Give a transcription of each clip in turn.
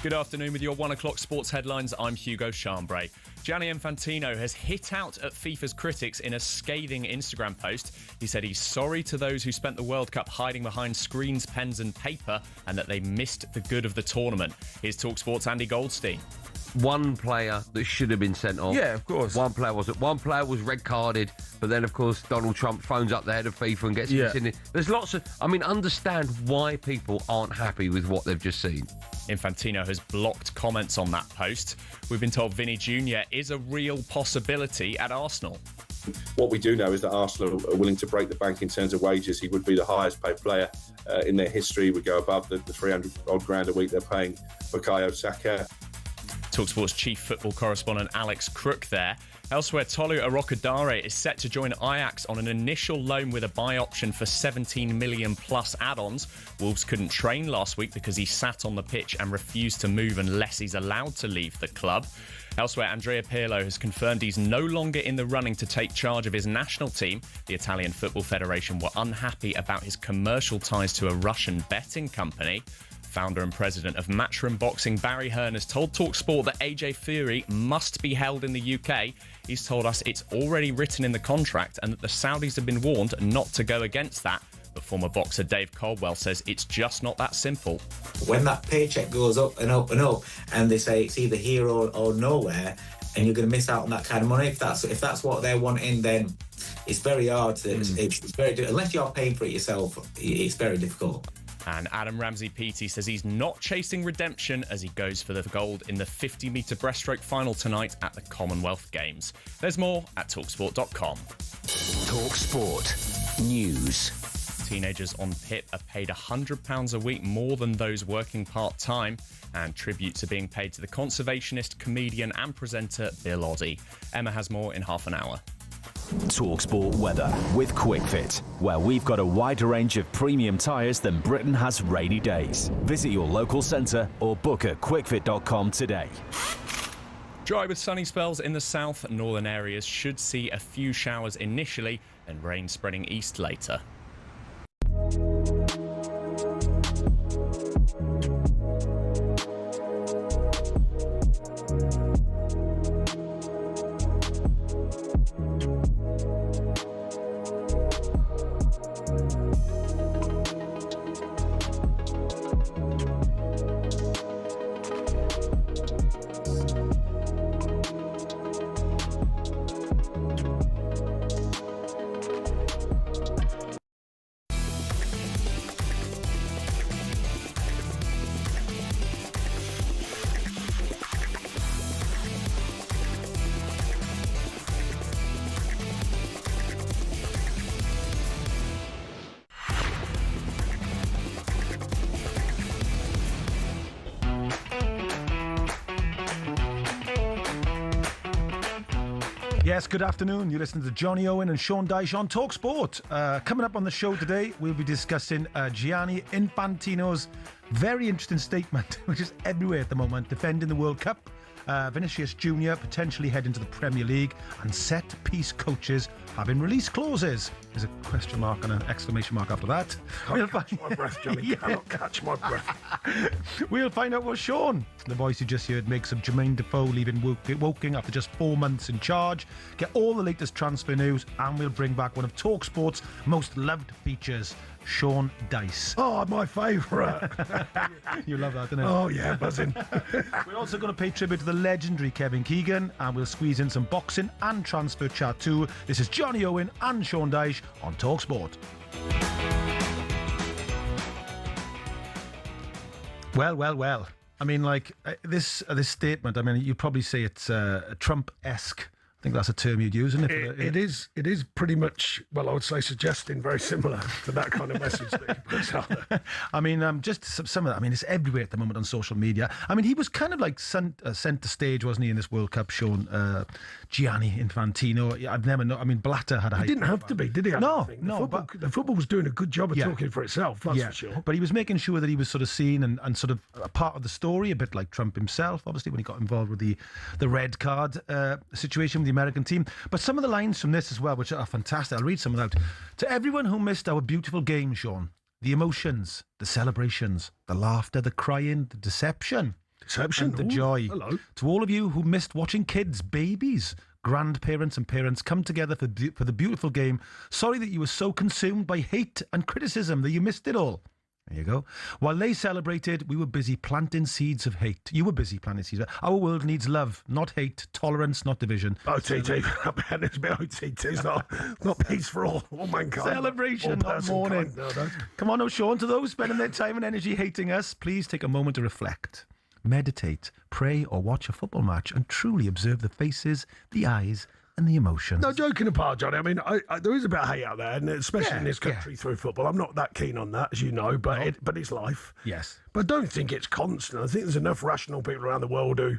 Good afternoon with your 1 o'clock sports headlines. I'm Hugo Chambray. Gianni Infantino has hit out at FIFA's critics in a scathing Instagram post. He said he's sorry to those who spent the World Cup hiding behind screens, pens and paper and that they missed the good of the tournament. Here's talkSPORT's Andy Goldstein. One player that should have been sent off. Yeah, of course. One player wasn't. One player was red carded, but then, of course, Donald Trump phones up the head of FIFA and gets him in. There's lots of... understand why people aren't happy with what they've just seen. Infantino has blocked comments on that post. We've been told Vinny Jr. is a real possibility at Arsenal. What we do know is that Arsenal are willing to break the bank in terms of wages. He would be the highest paid player in their history. Would go above the 300 odd grand a week they're paying Bukayo Saka. talkSPORT's chief football correspondent Alex Crook there. Elsewhere, Tolu Arokodare is set to join Ajax on an initial loan with a buy option for 17 million plus add-ons. Wolves couldn't train last week because he sat on the pitch and refused to move unless he's allowed to leave the club. Elsewhere, Andrea Pirlo has confirmed he's no longer in the running to take charge of his national team. The Italian Football Federation were unhappy about his commercial ties to a Russian betting company. Founder and president of Matchroom Boxing, Barry Hearn, has told talkSPORT that AJ Fury must be held in the UK. He's told us it's already written in the contract and that the Saudis have been warned not to go against that. But former boxer Dave Caldwell says it's just not that simple. When that paycheck goes up and up and up, and they say it's either here or nowhere, and you're going to miss out on that kind of money, if that's what they're wanting, then it's very hard to. It's very unless you're paying for it yourself. It's very difficult. And Adam Ramsey-Peaty says he's not chasing redemption as he goes for the gold in the 50-metre breaststroke final tonight at the Commonwealth Games. There's more at talksport.com. talkSPORT News. Teenagers on PIP are paid £100 a week more than those working part-time, and tributes are being paid to the conservationist, comedian and presenter Bill Oddie. Emma has more in half an hour. talkSPORT weather with QuickFit, where we've got a wider range of premium tyres than Britain has rainy days. Visit your local centre or book at quickfit.com today. Dry with sunny spells in the south. Northern areas should see a few showers initially and rain spreading east later. Yes, good afternoon. You're listening to Jonny Owen and Sean Dyche on talkSPORT. Coming up on the show today, we'll be discussing Gianni Infantino's very interesting statement, which is everywhere at the moment, defending the World Cup. Vinicius Jr. potentially heading to the Premier League, and set-piece coaches having release clauses. There's a question mark and an exclamation mark after that. Can't catch my breath, Johnny. Cannot catch my breath. We'll find out what Sean, the voice you just heard, makes of Jermaine Defoe leaving Woking after just 4 months in charge. Get all the latest transfer news, and we'll bring back one of talkSPORT's most loved features, Sean Dyche. Oh, my favourite. You love that, don't you? Oh, yeah, buzzing. We're also going to pay tribute to the legendary Kevin Keegan, and we'll squeeze in some boxing and transfer chat too. This is Jonny Owen and Sean Dyche on talkSPORT. Well. I mean, like, this statement, I mean, you'd probably say it's Trump-esque. I think that's a term you'd use, isn't it? It is pretty much, well, I would say suggesting very similar to that kind of message that he puts out there. I mean, just some of that. I mean, it's everywhere at the moment on social media. I mean, he was kind of like sent to stage, wasn't he, in this World Cup, Sean? Gianni Infantino. I've never known. I mean, Blatter had a... He didn't have to be, did he? No. The football was doing a good job of talking for itself, that's for sure. But he was making sure that he was sort of seen and sort of a part of the story, a bit like Trump himself, obviously, when he got involved with the red card situation with the American team. But some of the lines from this as well, which are fantastic. I'll read some of that. To everyone who missed our beautiful game, Sean, the emotions, the celebrations, the laughter, the crying, the deception. Deception. and the joy. Hello. To all of you who missed watching kids, babies, grandparents and parents come together for the beautiful game. Sorry that you were so consumed by hate and criticism that you missed it all. There you go. While they celebrated, we were busy planting seeds of hate. You were busy planting seeds. Our world needs love, not hate, tolerance, not division. OTT. I bet it's a bit OTT. It's not peace for all mankind. Celebration, not mourning. Come on, Sean, to those spending their time and energy hating us, please take a moment to reflect, meditate, pray or watch a football match and truly observe the faces, the eyes and the emotions. No, joking apart, Johnny, I mean, there is a bit of hate out there, and especially in this country through football. I'm not that keen on that, as you know, but it's life. Yes. But I don't think it's constant. I think there's enough rational people around the world who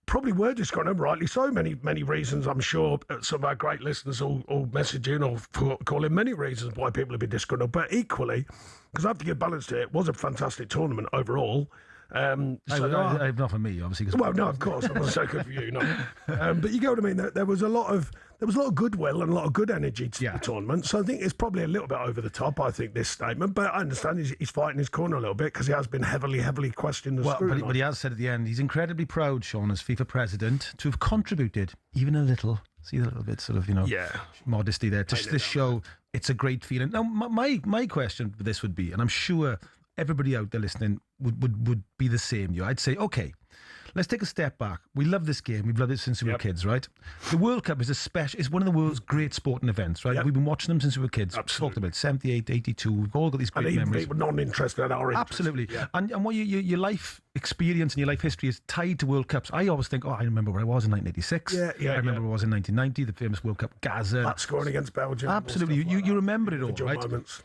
probably were disgruntled, rightly so. Many reasons, I'm sure some of our great listeners will message in or call in many reasons why people have been disgruntled. But equally, because I have to give balance to it, it was a fantastic tournament overall. Not for me, obviously. Well, no, of course, I'm not so good for you, no. But you get what I mean. There was a lot of goodwill and a lot of good energy to the tournament. So I think it's probably a little bit over the top. I think this statement, but I understand he's fighting his corner a little bit because he has been heavily questioned. But he has said at the end he's incredibly proud, Sean, as FIFA president, to have contributed even a little. See a little bit, sort of, modesty there to this show. It's a great feeling. Now, my question for this would be, and I'm sure everybody out there listening would be the same. I'd say, okay, let's take a step back. We love this game. We've loved it since we were kids, right? The World Cup is it's one of the world's great sporting events, right? Yep. We've been watching them since we were kids. Absolutely. Talked about 78, 82. We've all got these great memories. And even people non-interested in our interest. Absolutely. Yeah. And what your life experience and your life history is tied to World Cups. I always think, I remember where I was in 1986. I remember where I was in 1990, the famous World Cup Gaza. That scoring against Belgium. Absolutely. You remember it all, right? Moments.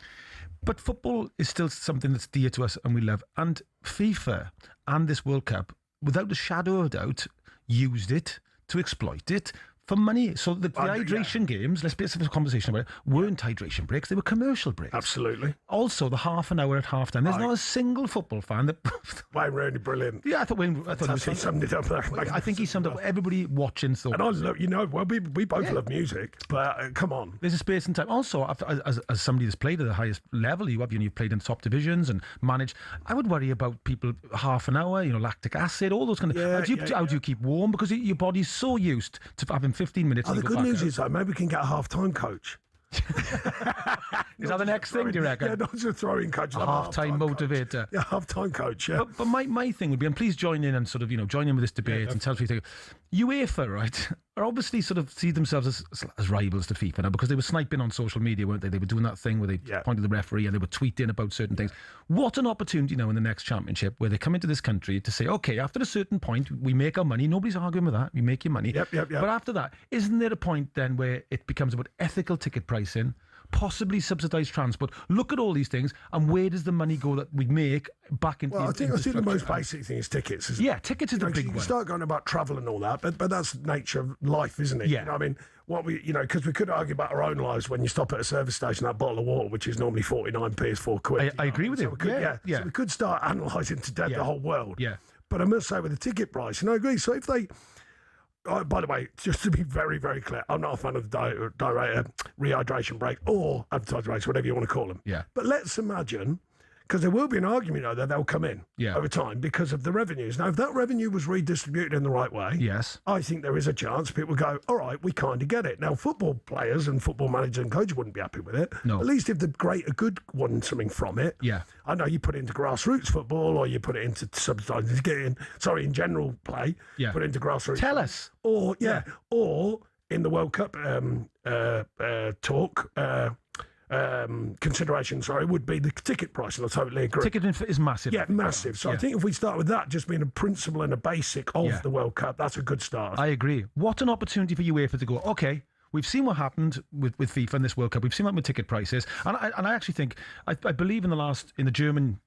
But football is still something that's dear to us and we love. And FIFA and this World Cup, without a shadow of a doubt, used it to exploit it for money. So the hydration games, let's have a conversation about it, weren't hydration breaks, they were commercial breaks. Absolutely. Also, the half an hour at half time. There's not a single football fan that... Wayne Rooney, brilliant. Yeah, I thought he summed it up. I think he summed up everybody watching. And I look, we both love music, but come on. There's a space and time. Also, as somebody that's played at the highest level, you've played in top divisions and managed, I would worry about people half an hour, lactic acid, all those kind of... How do you keep warm? Because your body's so used to having 15 minutes. The good news is, though, maybe we can get a half-time coach. Is that the next thing, do you reckon? Yeah, not just a throwing coach. A half-time motivator. Coach. Yeah, half-time coach, yeah. But my thing would be, and please join in and sort of, join in with this debate and tell us what you think. UEFA, right, are obviously sort of see themselves as rivals to FIFA now because they were sniping on social media, weren't they? They were doing that thing where they pointed the referee and they were tweeting about certain things. What an opportunity now in the next championship where they come into this country to say, okay, after a certain point, we make our money. Nobody's arguing with that. We make your money. Yep. But after that, isn't there a point then where it becomes about ethical ticket pricing, possibly subsidised transport? Look at all these things, and where does the money go that we make back into? Well, I think the most basic thing is tickets. Tickets is the big one. You can start going about travel and all that, but that's nature of life, isn't it? Yeah. I mean, because we could argue about our own lives when you stop at a service station, that bottle of water, which is normally 49p, is £4. I agree with you. So we could start analysing to death the whole world. Yeah. But I must say, with the ticket price, I agree. So if they. By the way, just to be very, very clear, I'm not a fan of the rehydration break or advertising breaks, whatever you want to call them. Yeah. But let's imagine, because there will be an argument though that they'll come in over time because of the revenues. Now, if that revenue was redistributed in the right way, yes, I think there is a chance people go, all right, we kind of get it. Now, football players and football managers and coaches wouldn't be happy with it. No. At least if a good one something from it. Yeah. I know you put it into grassroots football or you put it into in general play. Yeah. Put it into grassroots. Tell us. Or in the World Cup consideration, would be the ticket price, and I totally agree. Ticket is massive. Yeah, massive. So I think if we start with that just being a principle and a basic of the World Cup, that's a good start. I agree. What an opportunity for UEFA to go, okay, we've seen what happened with FIFA in this World Cup. We've seen that with ticket prices. And I actually think, I believe in the German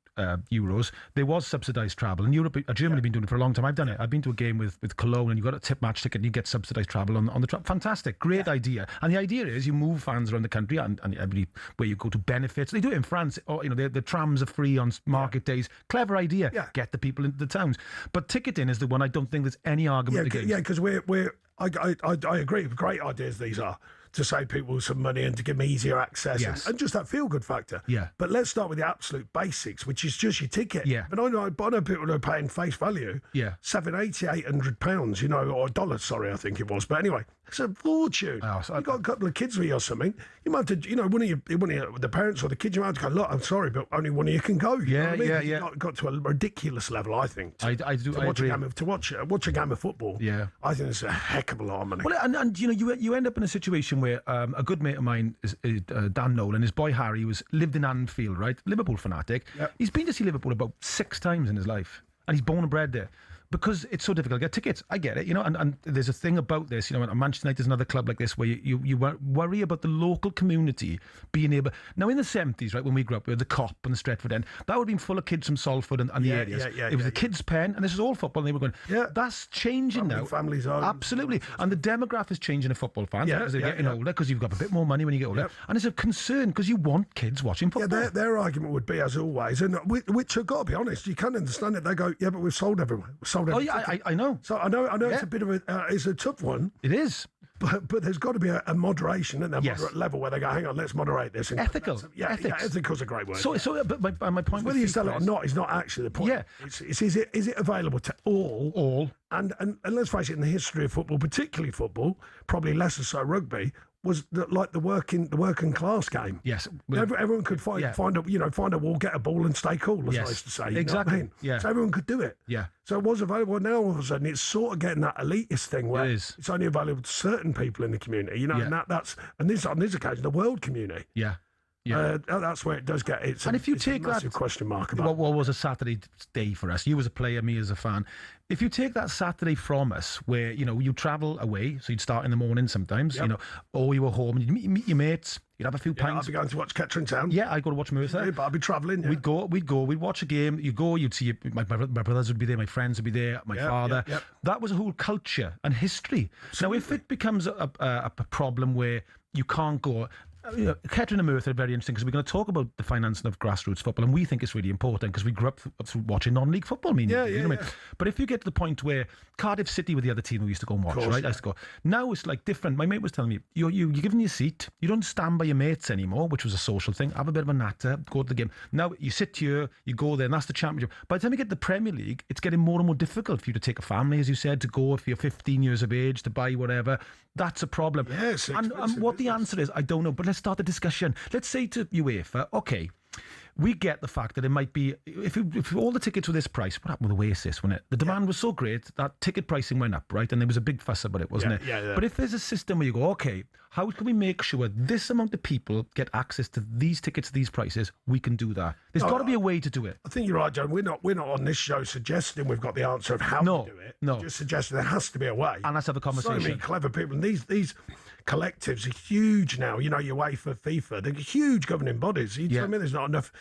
Euros, there was subsidised travel. In Europe, Germany have been doing it for a long time. I've done it. I've been to a game with Cologne and you got a tip match ticket and you get subsidised travel on the travel. Fantastic. Great idea. And the idea is you move fans around the country and every where you go to benefits. They do it in France. Or, the trams are free on market days. Clever idea. Yeah. Get the people into the towns. But ticketing is the one I don't think there's any argument against. Yeah, because I agree. Great ideas these are. to save people some money and to give them easier access and just that feel-good factor. Yeah. But let's start with the absolute basics, which is just your ticket. Yeah. But I know people who are paying face value, £780, £800, or $1, sorry, I think it was. But anyway, it's a fortune. Oh, so You've got a couple of kids with you or something, you might have to, one of the parents or the kids, you might have to go, look, I'm sorry, but only one of you can go. You know what I mean? It's got to a ridiculous level, I think. I agree. To watch a game of football. Yeah. I think it's a heck of a lot of money. Well, and you end up in a situation where a good mate of mine is Dan Nolan. His boy Harry lived in Anfield, right? Liverpool fanatic. Yep. He's been to see Liverpool about 6 times in his life, and he's born and bred there. Because it's so difficult to get tickets. I get it, and there's a thing about this, Manchester United is another club like this where you worry about the local community being able... Now, in the 70s, right, when we grew up, we had the Cop and the Stretford End, that would have been full of kids from Salford and the areas. It was the kids' pen, and this is all football, and they were going, that's changing now. Families are... Absolutely. And the demographic is changing of football fans because they're getting older, because you've got a bit more money when you get older. And it's a concern, because you want kids watching football. Their argument would be, as always, and which I've got to be honest, you can't understand it. They go, but we've sold everyone. We've sold everyone. Oh, yeah, I know. So I know it's a bit of it's a tough one. It is. But there's got to be a moderation at that moderate level where they go, hang on, let's moderate this. Ethical. Ethical's a great word. But my point whether you sell it or not is not actually the point. Yeah. Is it available to all? All. And let's face it, in the history of football, particularly football, probably less so rugby, was the working class game. Yes, everyone could find a wall, get a ball, and stay cool. As I used to say, exactly. You know what I mean? Yeah, so everyone could do it. Yeah, so it was available. Now all of a sudden, it's sort of getting that elitist thing where it's only available to certain people in the community. And that's on this occasion the world community. Yeah. That's where it does get. And if you take a massive that question mark about what was a Saturday day for us, you as a player, me as a fan. If you take that Saturday from us, where you travel away, so you'd start in the morning sometimes, or you were home, and you'd meet your mates, you'd have a few pints. I'd be going to watch Kettering Town. Yeah, I'd go to watch Merthyr. But I'd be travelling. We'd watch a game. You'd see my brothers would be there, my friends would be there, my father. That was a whole culture and history. Absolutely. Now, if it becomes a problem where you can't go. Kettering and Merthyr are very interesting because we're going to talk about the financing of grassroots football, and we think it's really important because we grew up through watching non-league football. You know what I mean? But if you get to the point where Cardiff City were the other team we used to go and watch, right? I used to go. Now it's like different. My mate was telling me, you're given your seat. You don't stand by your mates anymore, which was a social thing. Have a bit of a natter, go to the game. Now you sit here, you go there, and that's the championship. By the time you get to the Premier League, it's getting more and more difficult for you to take a family, as you said, to go if you're 15 years of age, to buy whatever. That's a problem. Yes, and what the answer is, I don't know. But let's start the discussion. Let's say to UEFA, okay, we get the fact that it might be, if all the tickets were this price, what happened with Oasis, wasn't it? The demand was so great that ticket pricing went up, right? And there was a big fuss about it, wasn't it? Yeah. But if there's a system where you go, okay, how can we make sure this amount of people get access to these tickets at these prices? We can do that. There's got to be a way to do it. I think you're right, John. We're not on this show suggesting we've got the answer of how to do it. No. We're just suggesting there has to be a way. And let's have a conversation. So many clever people. And these collectives are huge now. UEFA, FIFA, they're huge governing bodies. You tell me there's not enough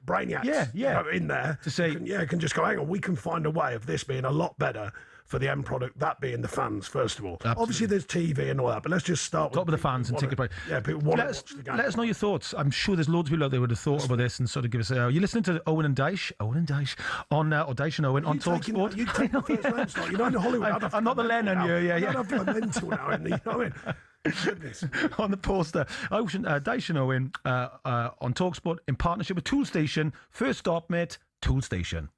brainiacs in there to say, can just go, hang on, we can find a way of this being a lot better for the end product, that being the fans, first of all. Absolutely. Obviously, there's TV and all that, but let's just start with the fans and ticket price. Yeah, people want to watch the game. Let us know your thoughts. I'm sure there's loads of people out there who would have thought about this and sort of give us a... You're listening to Owen and Dyche on or Dyche and Owen on talkSPORT. You take the first name slot. You're not in Hollywood. I'm not the Lennon. Yeah. I don't feel mental now. You know what I mean? Goodness. On the poster, Dyche and Owen on talkSPORT in partnership with Tool Station. First stop, mate, Tool Station.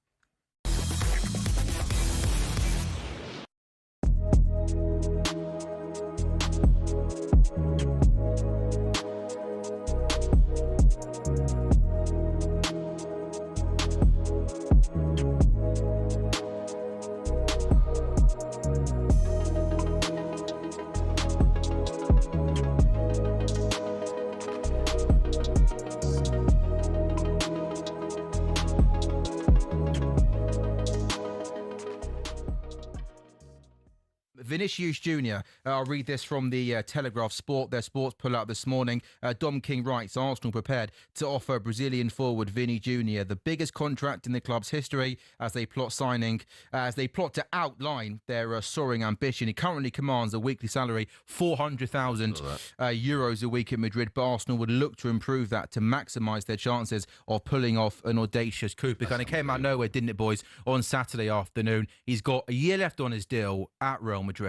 Vinicius Jr. I'll read this from the Telegraph Sport, their sports pull-out this morning. Dom King writes, Arsenal prepared to offer Brazilian forward Vini Jr. the biggest contract in the club's history as they plot to outline their soaring ambition. He currently commands a weekly salary, 400,000 euros a week at Madrid, but Arsenal would look to improve that to maximise their chances of pulling off an audacious coup. It kind of came out of nowhere, didn't it, boys? On Saturday afternoon, he's got a year left on his deal at Real Madrid.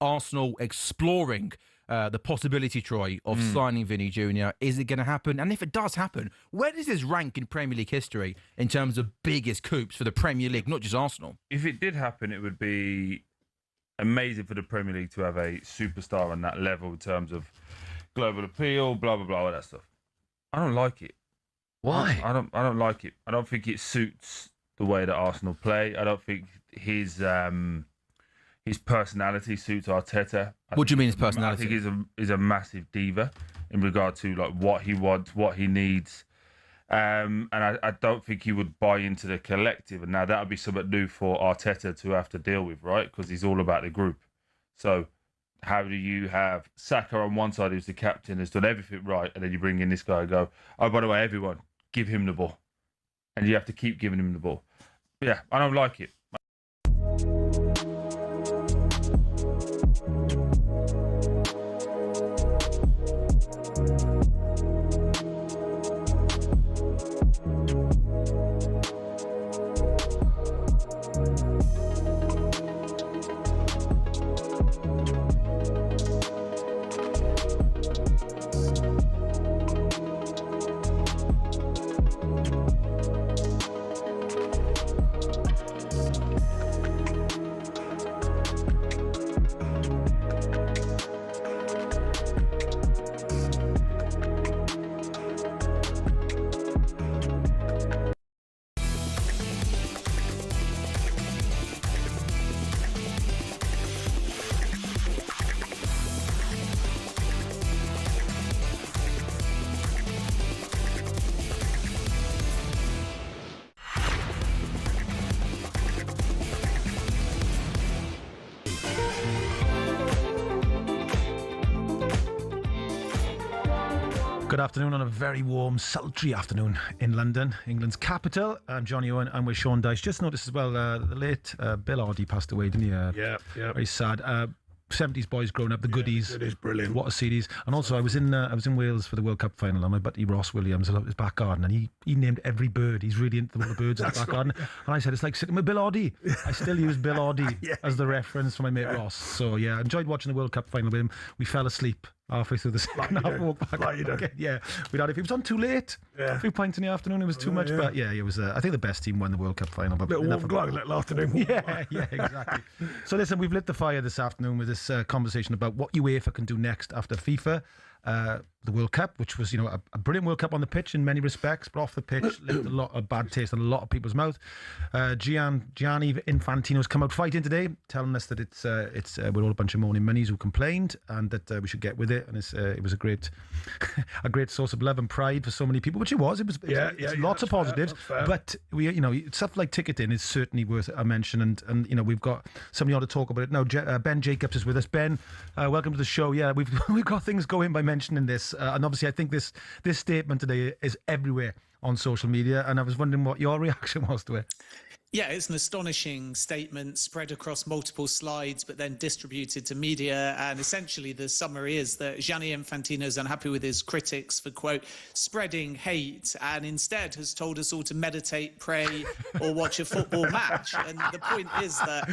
Arsenal exploring the possibility, Troy, of signing Vinny Jr.? Is it going to happen? And if it does happen, where does this rank in Premier League history in terms of biggest coups for the Premier League, not just Arsenal? If it did happen, it would be amazing for the Premier League to have a superstar on that level in terms of global appeal, blah, blah, blah, all that stuff. I don't like it. Why? I don't like it. I don't think it suits the way that Arsenal play. I don't think his personality suits Arteta. What do you mean his personality? I think he's a massive diva in regard to like what he wants, what he needs. And I don't think he would buy into the collective. And now that would be something new for Arteta to have to deal with, right? Because he's all about the group. So how do you have Saka on one side, who's the captain, has done everything right, and then you bring in this guy and go, oh, by the way, everyone, give him the ball. And you have to keep giving him the ball. But yeah, I don't like it. Good afternoon on a very warm, sultry afternoon in London, England's capital. I'm Jonny Owen. I'm with Sean Dyche. Just noticed as well, the late Bill Oddie passed away, didn't he? Yeah. Very sad. 70s boys growing up, the goodies. It is brilliant. What a series. And also, I was in Wales for the World Cup final, and my buddy Ross Williams, I love his back garden, and he named every bird. He's really into the birds in the back garden. And I said, it's like sitting with Bill Oddie. I still use Bill Oddie as the reference for my mate Ross. So yeah, I enjoyed watching the World Cup final with him. We fell asleep halfway through the second half, walk back. Okay, yeah, we'd had it. It was on too late. Yeah. 3 pints in the afternoon, it was too much. Yeah. But yeah, it was. I think the best team won the World Cup final. But little warm glow, little afternoon. Yeah, exactly. So listen, we've lit the fire this afternoon with this conversation about what UEFA can do next after FIFA. The World Cup, which was, a brilliant World Cup on the pitch in many respects, but off the pitch left a lot of bad taste in a lot of people's mouth. Gianni Infantino's come out fighting today, telling us that we're all a bunch of moaning monies who complained, and that we should get with it. And it was a great source of love and pride for so many people, which it was. It was lots of positives, but stuff like ticketing is certainly worth a mention. And we've got somebody on to talk about it now. Ben Jacobs is with us. Ben, welcome to the show. Yeah, we've got things going by mentioning this. And obviously, I think this statement today is everywhere on social media, and I was wondering what your reaction was to it. Yeah, it's an astonishing statement spread across multiple slides, but then distributed to media. And essentially the summary is that Gianni Infantino is unhappy with his critics for, quote, spreading hate, and instead has told us all to meditate, pray, or watch a football match. And the point is that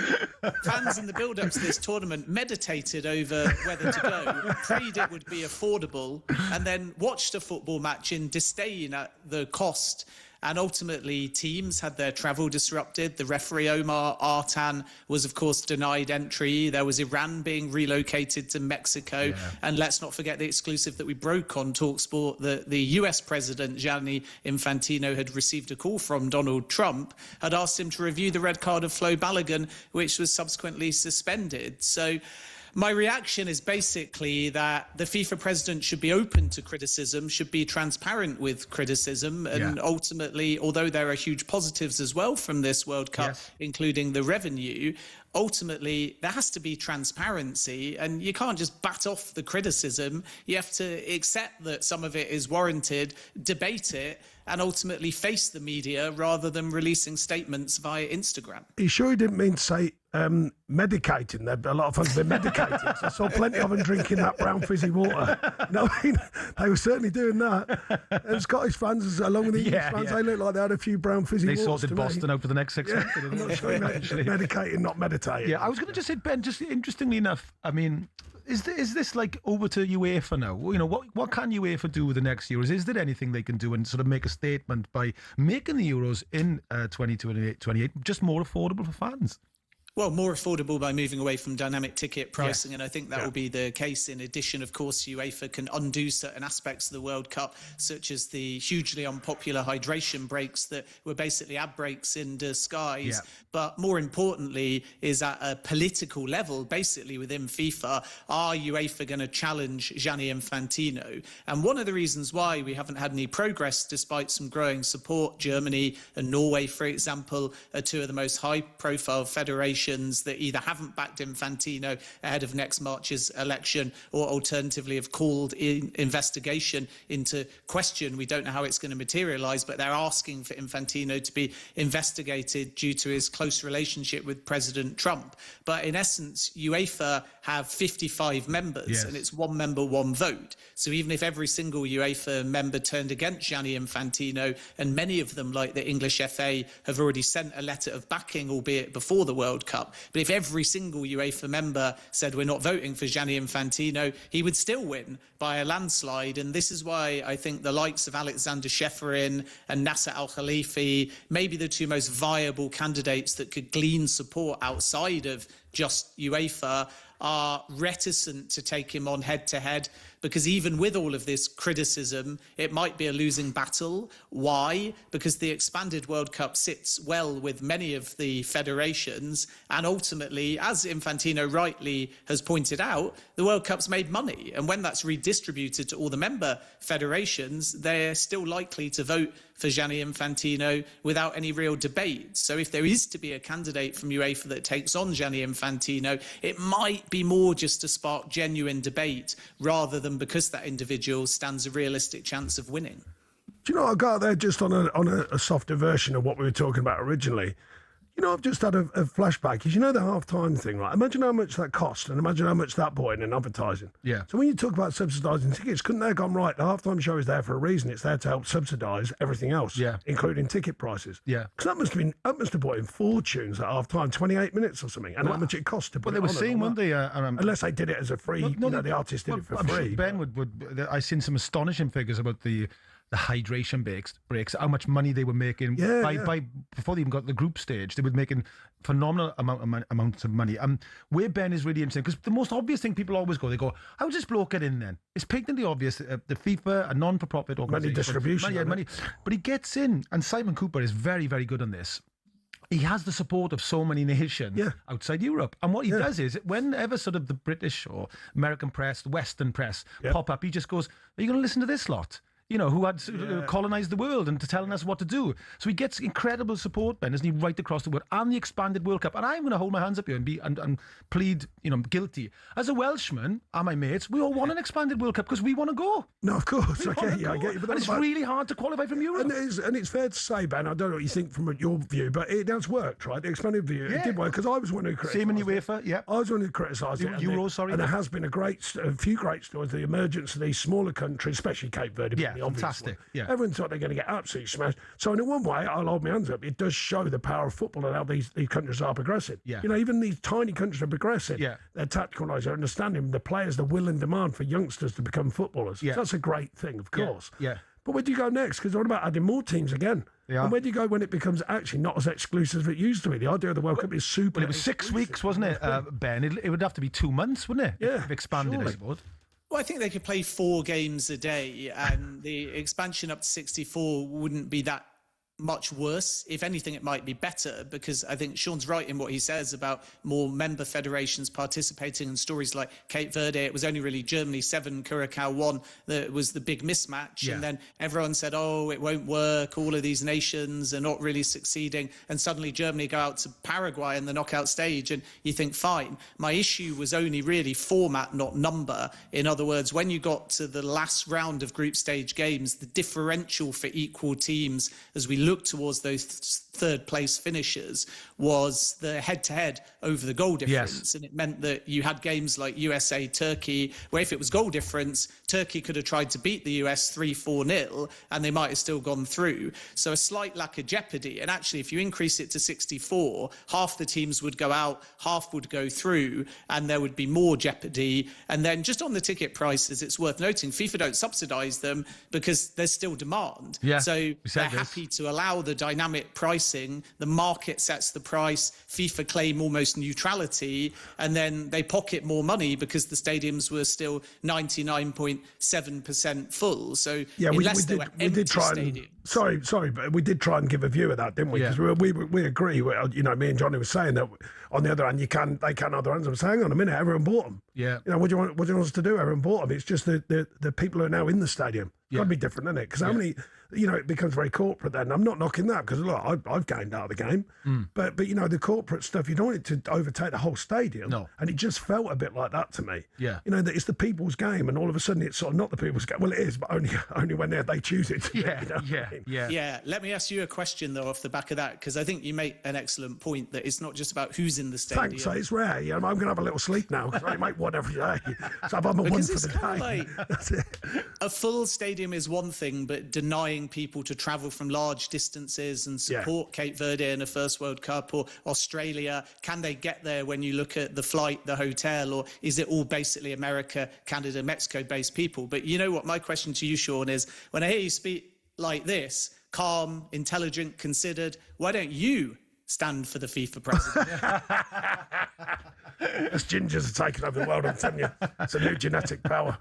fans in the build-up to this tournament meditated over whether to go, prayed it would be affordable, and then watched a football match in disdain at the cost. And ultimately, teams had their travel disrupted. The referee, Omar Artan, was, of course, denied entry. There was Iran being relocated to Mexico. Yeah. And let's not forget the exclusive that we broke on talkSPORT, that the US president, Gianni Infantino, had received a call from Donald Trump, had asked him to review the red card of Flo Balogun, which was subsequently suspended. So my reaction is basically that the FIFA president should be open to criticism, should be transparent with criticism, and ultimately, although there are huge positives as well from this World Cup, including the revenue, ultimately there has to be transparency, and you can't just bat off the criticism. You have to accept that some of it is warranted, debate it, and ultimately face the media rather than releasing statements via Instagram. Are you sure he didn't mean to say medicating? A lot of fans have been medicating. So I saw plenty of them drinking that brown fizzy water. No, I mean, they were certainly doing that. And Scottish fans, along with the English fans, they looked like they had a few brown fizzy waters. They sorted Boston out for the next 6 months. I'm not sure medicating, not meditating. Yeah, I was going to just say, Ben, just interestingly enough, I mean, is this like over to UEFA now? You know, what can UEFA do with the next Euros? Is there anything they can do and sort of make a statement by making the Euros in 2028 just more affordable for fans? Well, more affordable by moving away from dynamic ticket pricing, and I think that will be the case. In addition, of course, UEFA can undo certain aspects of the World Cup, such as the hugely unpopular hydration breaks that were basically ad breaks in disguise. Yeah. But more importantly, is at a political level, basically within FIFA, are UEFA going to challenge Gianni Infantino? And one of the reasons why we haven't had any progress, despite some growing support, Germany and Norway, for example, are two of the most high-profile federations that either haven't backed Infantino ahead of next March's election or alternatively have called investigation into question. We don't know how it's going to materialise, but they're asking for Infantino to be investigated due to his close relationship with President Trump. But in essence, UEFA have 55 members and it's one member, one vote. So even if every single UEFA member turned against Gianni Infantino, and many of them, like the English FA, have already sent a letter of backing, albeit before the World Cup, but if every single UEFA member said we're not voting for Gianni Infantino, he would still win by a landslide. And this is why I think the likes of Alexander Shefferin and Nasser Al-Khalifi may be the two most viable candidates that could glean support outside of just UEFA, are reticent to take him on head-to-head, because even with all of this criticism, it might be a losing battle. Why? Because the expanded World Cup sits well with many of the federations, and ultimately, as Infantino rightly has pointed out, the World Cup's made money, and when that's redistributed to all the member federations, they're still likely to vote for Gianni Infantino without any real debate. So if there is to be a candidate from UEFA that takes on Gianni Infantino, it might be more just to spark genuine debate rather than because that individual stands a realistic chance of winning. Do you know, I got there just on a softer version of what we were talking about originally. You know, I've just had a flashback. Because you know the half-time thing, right? Imagine how much that cost and imagine how much that bought in advertising. Yeah. So when you talk about subsidising tickets, couldn't they have gone, right, the half-time show is there for a reason. It's there to help subsidise everything else, including ticket prices. Yeah. Because that must have bought in fortunes at half-time, 28 minutes or something, and how much it cost to put it on. Well, they were saying, weren't they? Unless they did it as a free, the artist did it for free. Sure Ben would I've seen some astonishing figures about the hydration breaks, how much money they were making by before they even got to the group stage. They were making phenomenal amounts of money. Where Ben is really interesting, because the most obvious thing people always go, how does this bloke get in then? It's patently obvious. The FIFA, a non-for-profit organisation. Money distribution. Money. But he gets in, and Simon Cooper is very, very good on this. He has the support of so many nations outside Europe. And what he does is, whenever sort of the British or American press, the Western press pop up, he just goes, are you going to listen to this lot? You know, who had colonised the world and telling us what to do. So he gets incredible support, Ben, doesn't he, right across the world, and the expanded World Cup. And I'm going to hold my hands up here and plead, guilty. As a Welshman and my mates, we all want an expanded World Cup because we want to go. No, of course, I get you. But it's really hard to qualify from Europe. And it's fair to say, Ben, I don't know what you think from your view, but it has worked, right? The expanded view, it did work, because I was one who criticised it. Same in UEFA, I was one who criticised it. Euros, sorry. And there has been a few great stories, the emergence of these smaller countries, especially Cape Verde. Yeah, fantastic. Yeah. Everyone thought they're going to get absolutely smashed. So in one way, I'll hold my hands up. It does show the power of football and how these countries are progressing. Yeah. You know, even these tiny countries are progressing. Yeah. Their tactical knowledge, their understanding, the players, the will and demand for youngsters to become footballers. Yeah. So that's a great thing, of course. Yeah. But where do you go next? Because what about adding more teams again? Yeah. And where do you go when it becomes actually not as exclusive as it used to be? The idea of the World Cup is super. Well, it was 6 weeks, wasn't it, Ben? It would have to be 2 months, wouldn't it? Yeah. If expanded, surely. I suppose. Well, I think they could play 4 games a day, and the expansion up to 64 wouldn't be that much worse. If anything, it might be better, because I think Sean's right in what he says about more member federations participating in stories like Cape Verde. It was only really Germany 7, Curacao 1 that was the big mismatch. And then everyone said, oh, it won't work. All of these nations are not really succeeding. And suddenly Germany go out to Paraguay in the knockout stage and you think, fine. My issue was only really format, not number. In other words, when you got to the last round of group stage games, the differential for equal teams as we look towards those third place finishers was the head-to-head over the goal difference. And it meant that you had games like USA Turkey where if it was goal difference, Turkey could have tried to beat the US 3-4-0 and they might have still gone through. So a slight lack of jeopardy. And actually, if you increase it to 64, half the teams would go out, half would go through, and there would be more jeopardy. And then just on the ticket prices, it's worth noting FIFA don't subsidise them because there's still demand. So they're happy to allow the dynamic pricing. The market sets the price. FIFA claim almost neutrality, and then they pocket more money because the stadiums were still 99.7% full. So we did try and sorry, but we did try and give a view of that, didn't we? Because we agree. You know, me and Johnny was saying that on the other hand, they can other hands. I was saying, hang on a minute, everyone bought them. You know, what do you want us to do? Everyone bought them. It's just the people who are now in the stadium. Got to be different, isn't it? Because how many, you know, it becomes very corporate then. I'm not knocking that because, look, I've gained out of the game. But, you know, the corporate stuff, you don't want it to overtake the whole stadium. No. And it just felt a bit like that to me. You know, that it's the people's game and all of a sudden it's sort of not the people's game. Well, it is, but only when they choose it to be. You know Let me ask you a question, though, off the back of that, because I think you make an excellent point that it's not just about who's in the stadium. Thanks, it's rare. You know, I'm going to have a little sleep now because I make one every day. So I'm a one for the day. Like, that's it. A full stadium is one thing, but denying people to travel from large distances and support Cape Verde in a first World Cup or Australia, can they get there when you look at the flight, the hotel, or is it all basically America, Canada, Mexico-based people? But you know what? My question to you, Sean, is when I hear you speak like this, calm, intelligent, considered, why don't you stand for the FIFA president? As gingers are taking over the world, I'm telling you, it's a new genetic power.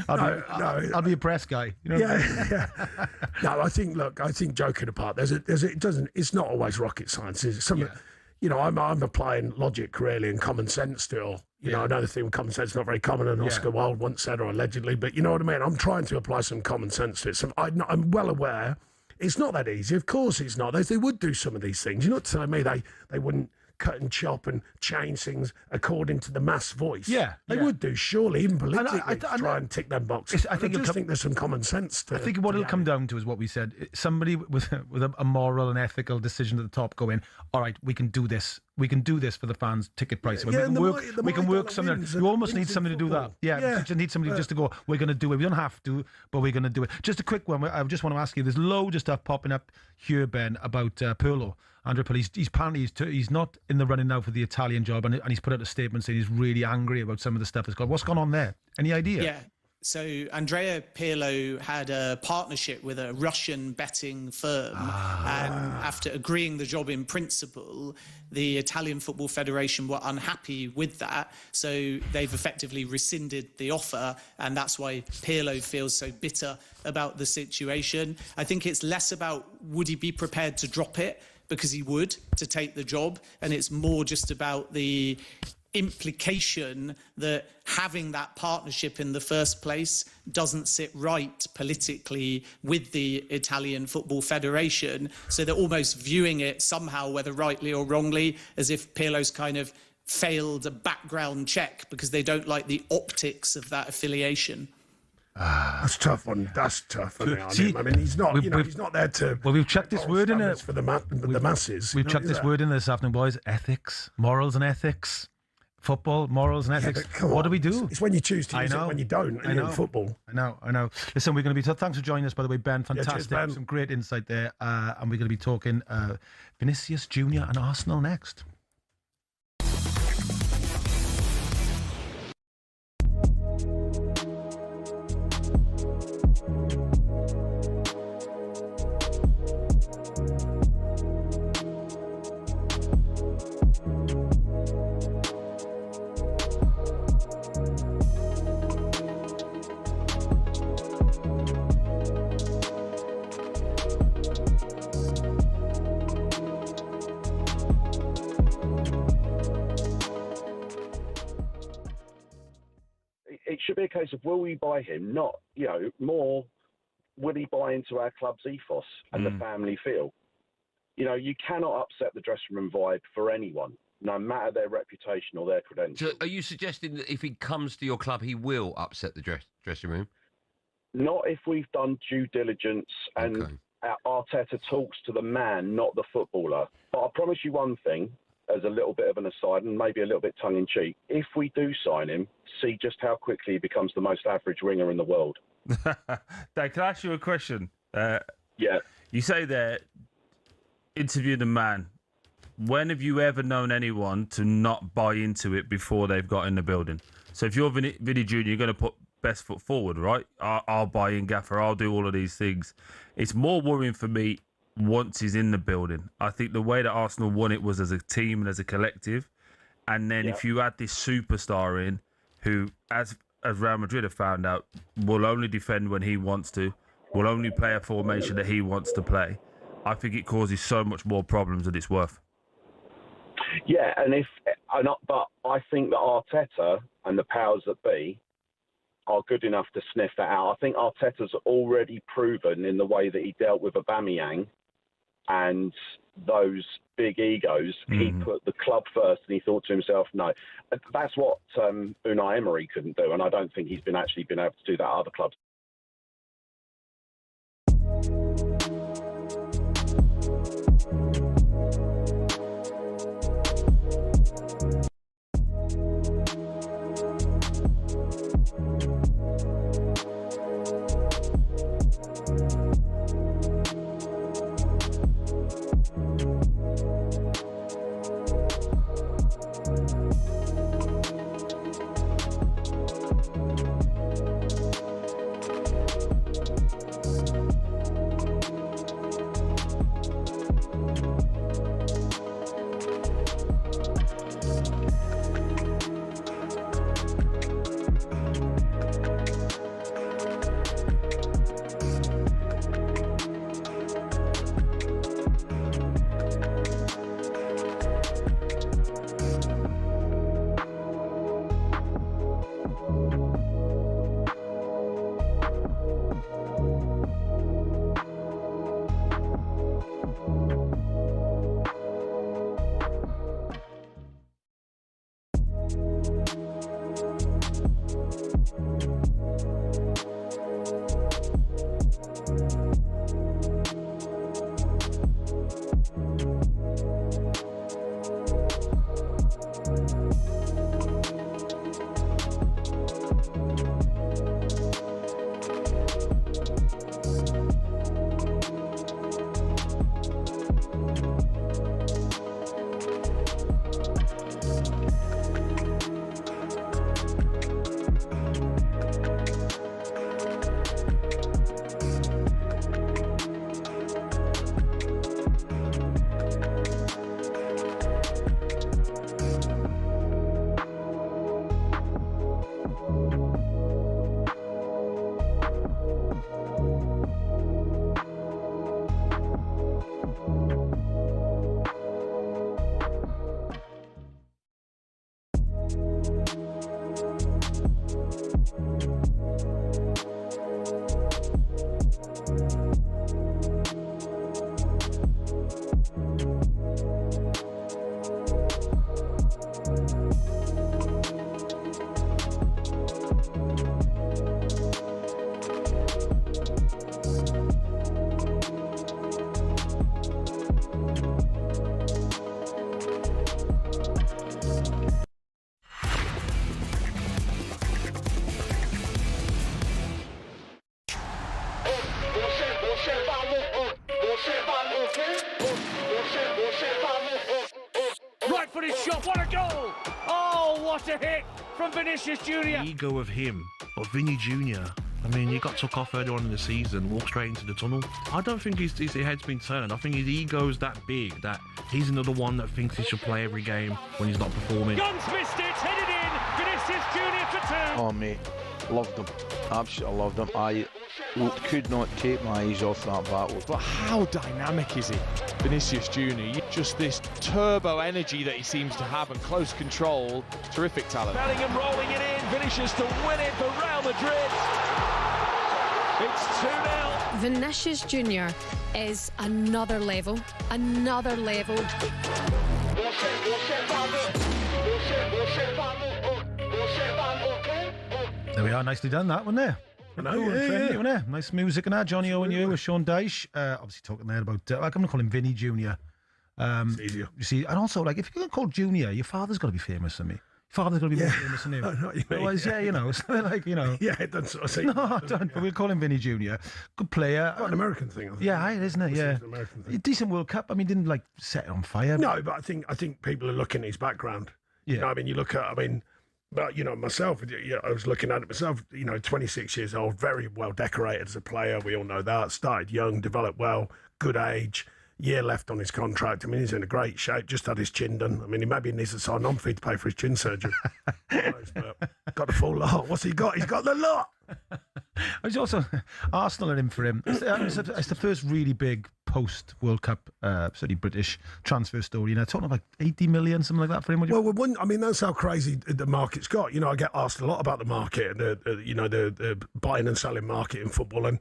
I'll be a press guy. You know No, I think joking apart, it's not always rocket science. It's some, you know, I'm applying logic really and common sense still. You know, another thing with common sense is not very common, and Oscar Wilde once said, or allegedly, but you know what I mean? I'm trying to apply some common sense to it. So I'm well aware it's not that easy. Of course it's not. They would do some of these things. You're not telling me they wouldn't cut and chop and change things according to the mass voice. They would do, surely, even politically, to try and tick them boxes. I think there's some common sense to it. I think what it'll come down to is what we said. Somebody with a moral and ethical decision at the top going, all right, we can do this. We can do this for the fans' ticket pricing. We can work something. You almost need somebody to do that. You just need somebody just to go, we're going to do it. We don't have to, but we're going to do it. Just a quick one. I just want to ask you, there's loads of stuff popping up here, Ben, about Pirlo. Andrea Pirlo, he's apparently he's not in the running now for the Italian job, and he's put out a statement saying he's really angry about some of the stuff that's gone. What's gone on there? Any idea? Yeah. So Andrea Pirlo had a partnership with a Russian betting firm, and after agreeing the job in principle, the Italian Football Federation were unhappy with that, so they've effectively rescinded the offer, and that's why Pirlo feels so bitter about the situation. I think it's less about would he be prepared to drop it, because he would, to take the job, and it's more just about the implication that having that partnership in the first place doesn't sit right politically with the Italian Football Federation. So they're almost viewing it somehow, whether rightly or wrongly, as if Pirlo's kind of failed a background check because they don't like the optics of that affiliation. That's tough one. That's tough on him. I mean, he's not. He's not there to. Well, we've chucked this word in it for the masses. We've chucked this word in this afternoon, boys. Ethics, morals, and ethics. Football, morals, and ethics. What do we do? It's when you choose to use it, when you don't. In football. I know. Listen, we're going to be. Thanks for joining us, by the way, Ben. Fantastic. Cheers, Ben. Some great insight there, and we're going to be talking Vinicius Junior and Arsenal next. it should be a case of will we buy him, not, more will he buy into our club's ethos and the family feel? You cannot upset the dressing room vibe for anyone, no matter their reputation or their credentials. So are you suggesting that if he comes to your club, he will upset the dressing room? Not if we've done due diligence and Arteta talks to the man, not the footballer. But I promise you one thing, as a little bit of an aside and maybe a little bit tongue-in-cheek, if we do sign him, see just how quickly he becomes the most average winger in the world. Dave, can I ask you a question? Yeah. You say there, interview the man. When have you ever known anyone to not buy into it before they've got in the building? So if you're Vinny Jr., you're going to put best foot forward, right? I'll buy in, Gaffer. I'll do all of these things. It's more worrying for me once he's in the building. I think the way that Arsenal won it was as a team and as a collective. And then if you add this superstar in, who, as Real Madrid have found out, will only defend when he wants to, will only play a formation that he wants to play, I think it causes so much more problems than it's worth. Yeah, but I think that Arteta and the powers that be are good enough to sniff that out. I think Arteta's already proven in the way that he dealt with Aubameyang and those big egos. He put the club first and he thought to himself, no. That's what Unai Emery couldn't do, and I don't think he's been able to do that at other clubs. Right-footed shot, what a goal! Oh, what a hit from Vinicius Jr. The ego of him, or Vinny Jr. I mean, he got took off earlier on in the season, walked straight into the tunnel. I don't think his head's been turned. I think his ego's that big that he's another one that thinks he should play every game when he's not performing. Guns missed it, headed in, Vinicius Jr. for two. Oh, mate, loved him. Absolutely loved him. I could not take my eyes off that battle. But how dynamic is he, Vinicius Jr.? just this turbo energy that he seems to have and close control. Terrific talent. Bellingham rolling it in, finishes to win it for Real Madrid. It's 2-0. Vinicius Junior is another level. Another level. There we are, nicely done that one there. I know, Cool and yeah, trendy, yeah. wasn't it? Nice music and that. Jonny Owen with Sean Dyche. Obviously talking there about, I'm going to call him Vinny Junior. It's easier. You see, and also, like, if you're going to call Junior, your father's got to be famous than me. Your father's got to be more famous than him. I know what you mean. Otherwise, yeah, you know, it's like, you know. Yeah, it doesn't sort of seem. No, I don't. But we'll call him Vinny Junior. Good player. Quite an American thing, I think. Yeah, isn't it? Yeah. It's an American thing. Decent World Cup. I mean, didn't like set it on fire. No, but I think people are looking at his background. Yeah. You know, I mean, you look at, but, you know, myself, I was looking at it myself, 26 years old, very well decorated as a player. We all know that. Started young, developed well, good age, year left on his contract. I mean, he's in a great shape, just had his chin done. I mean, he maybe needs to sign on fee to pay for his chin surgery. Got the full lot. What's he got? He's got the lot. It's also Arsenal are in for him. It's the first really big post-World Cup, certainly British transfer story. You know, talking about 80 million, something like that for him. That's how crazy the market's got. You know, I get asked a lot about the market, the buying and selling market in football, and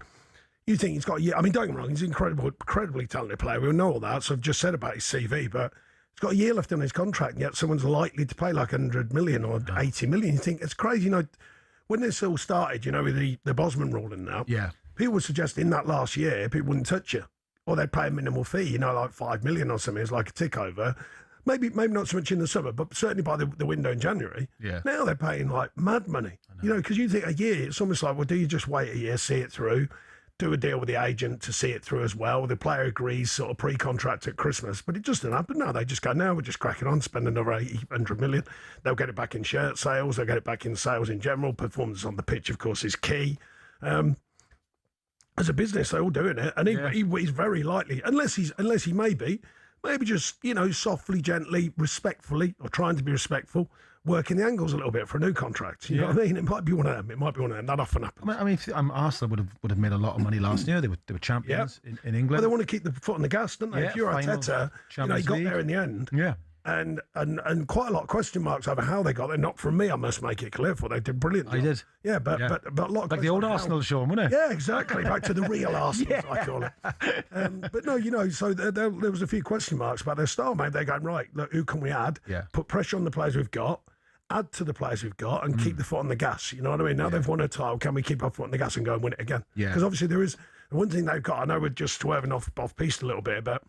you think he's got. I mean, don't get me wrong, he's an incredibly talented player. We all know all that. So I've just said about his CV, but he's got a year left on his contract, and yet someone's likely to pay like 100 million or 80 million. You think it's crazy, you know. When this all started, you know, with the Bosman ruling now, people were suggesting that last year people wouldn't touch you, or they'd pay a minimal fee, you know, like 5 million or something. It's like a tick over. Maybe not so much in the summer, but certainly by the window in January. Yeah. Now they're paying like mad money, you know, because you think a year, it's almost like, well, do you just wait a year, see it through, do a deal with the agent to see it through as well? The player agrees sort of pre-contract at Christmas, but it just didn't happen. Now they just go, now we're just cracking on, spend another 100 million. They'll get it back in shirt sales. They'll get it back in sales in general. Performance on the pitch, of course, is key. As a business, they're all doing it, and he's very likely, unless he maybe just, you know, softly, gently, respectfully, or trying to be respectful, working the angles a little bit for a new contract. You know what I mean? It might be one of them. That often happens. I mean, Arsenal would have made a lot of money last year. They were champions in England. Well, they want to keep the foot on the gas, don't they? Yeah, if you're Arteta, you know, he got there in the end. Yeah. And quite a lot of question marks over how they got there. Not from me, I must make it clear. For they did brilliant. I did. Yeah, but a lot of like the old Arsenal show, wasn't it? Yeah, exactly. Back to the real Arsenal, as I call it. But no, you know, so there was a few question marks about their style. Maybe they're going, right, look, who can we add? Yeah. Put pressure on the players we've got, add to the players we've got, and keep the foot on the gas. You know what I mean? Now they've won a title, can we keep our foot on the gas and go and win it again? Yeah. Because obviously there is one thing they've got. I know we're just swerving off piste a little bit, but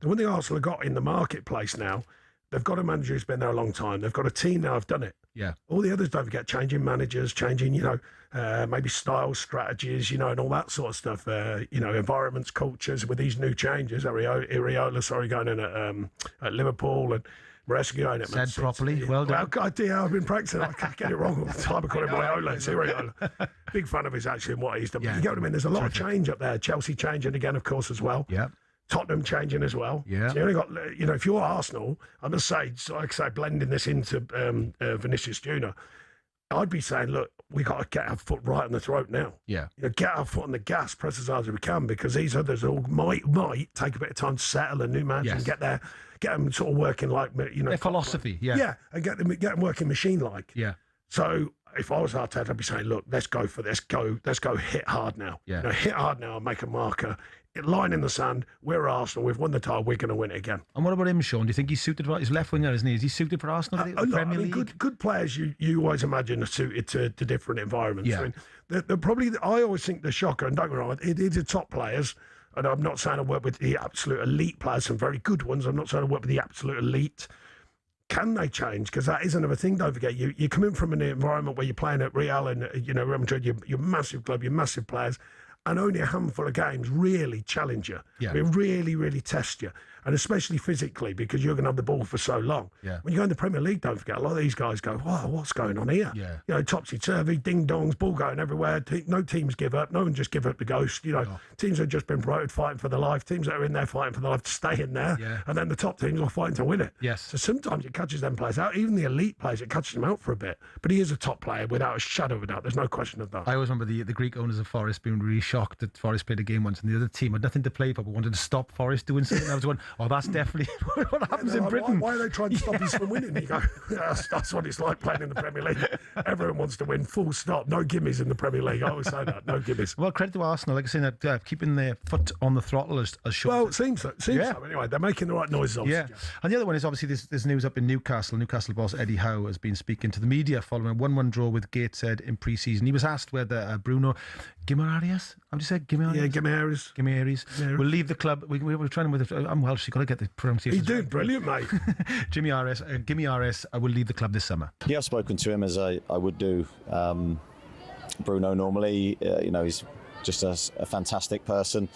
the one thing Arsenal have got in the marketplace now, they've got a manager who's been there a long time. They've got a team now who've done it. Yeah. All the others, don't forget, changing managers, changing, you know, maybe style, strategies, you know, and all that sort of stuff. You know, environments, cultures with these new changes. Iriola, going in at Liverpool, and Maresca going at Man Said City. properly. Well done. Well, God, yeah, I've been practicing. I can't get it wrong all the time. I call him Iriola. It's Iriola. Big fan of his, actually, and what he's done. Yeah, you get what I mean? There's a lot of change up there. Chelsea changing again, of course, as well. Yeah. Tottenham changing as well. Yeah. So you only got, you know, if you're Arsenal, I must say, like I say, blending this into Vinicius Junior, I'd be saying, look, we got to get our foot right on the throat now. Yeah. You know, get our foot on the gas, press as hard as we can, because these others all might take a bit of time to settle a new manager and get them sort of working like, you know, their philosophy. Yeah. Yeah, and get them working machine like. Yeah. So if I was Arteta, I'd be saying, look, let's go for this. Let's go hit hard now. Yeah. You know, hit hard now and make a marker. Line in the sand. We're Arsenal. We've won the title. We're going to win it again. And what about him, Sean? Do you think he's suited for his left winger, isn't he? Is he suited for Arsenal? Premier League? Good players you always imagine are suited to different environments. Yeah. I mean, they're probably, I always think the shocker, and don't get me wrong, it is the top players. And I'm not saying I work with the absolute elite players, some very good ones. I'm not saying I work with the absolute elite. Can they change? Because that is another thing. Don't forget, you come in from an environment where you're playing at Real and, you know, Real Madrid, you're a massive club, you're massive players, and only a handful of games really challenge you. Yeah. They really, really test you. And especially physically, because you're going to have the ball for so long. Yeah. When you go in the Premier League, don't forget, a lot of these guys go, wow, what's going on here? Yeah. You know, topsy-turvy, ding-dongs, ball going everywhere. No teams give up. No one just give up the ghost. You know, teams that have just been promoted fighting for their life. Teams that are in there fighting for their life to stay in there. Yeah. And then the top teams are fighting to win it. Yes. So sometimes it catches them players out. Even the elite players, it catches them out for a bit. But he is a top player without a shadow of a doubt. There's no question of that. I always remember the Greek owners of Forest being really shocked that Forest played a game once and the other team had nothing to play for but wanted to stop Forest doing something. I was going, Oh, that's definitely what happens in Britain. Why are they trying to stop us from winning? You go, that's what it's like playing in the Premier League. Everyone wants to win, full stop. No gimmies in the Premier League. I always say that, no gimmies. Well, credit to Arsenal, like I said, keeping their foot on the throttle as short. Well, it seems so. Anyway, they're making the right noises, obviously. Yeah. And the other one is obviously there's news up in Newcastle. Newcastle boss Eddie Howe has been speaking to the media following a 1-1 draw with Gateshead in pre-season. He was asked whether Bruno Guimaraes, I'm just saying Guimaraes will leave the club. We were trying with it. I'm Welsh, you've got to get the pronunciation. He's doing brilliant, mate. Guimaraes will leave the club this summer. Yeah, I've spoken to him as I would do Bruno normally. He's just a fantastic person.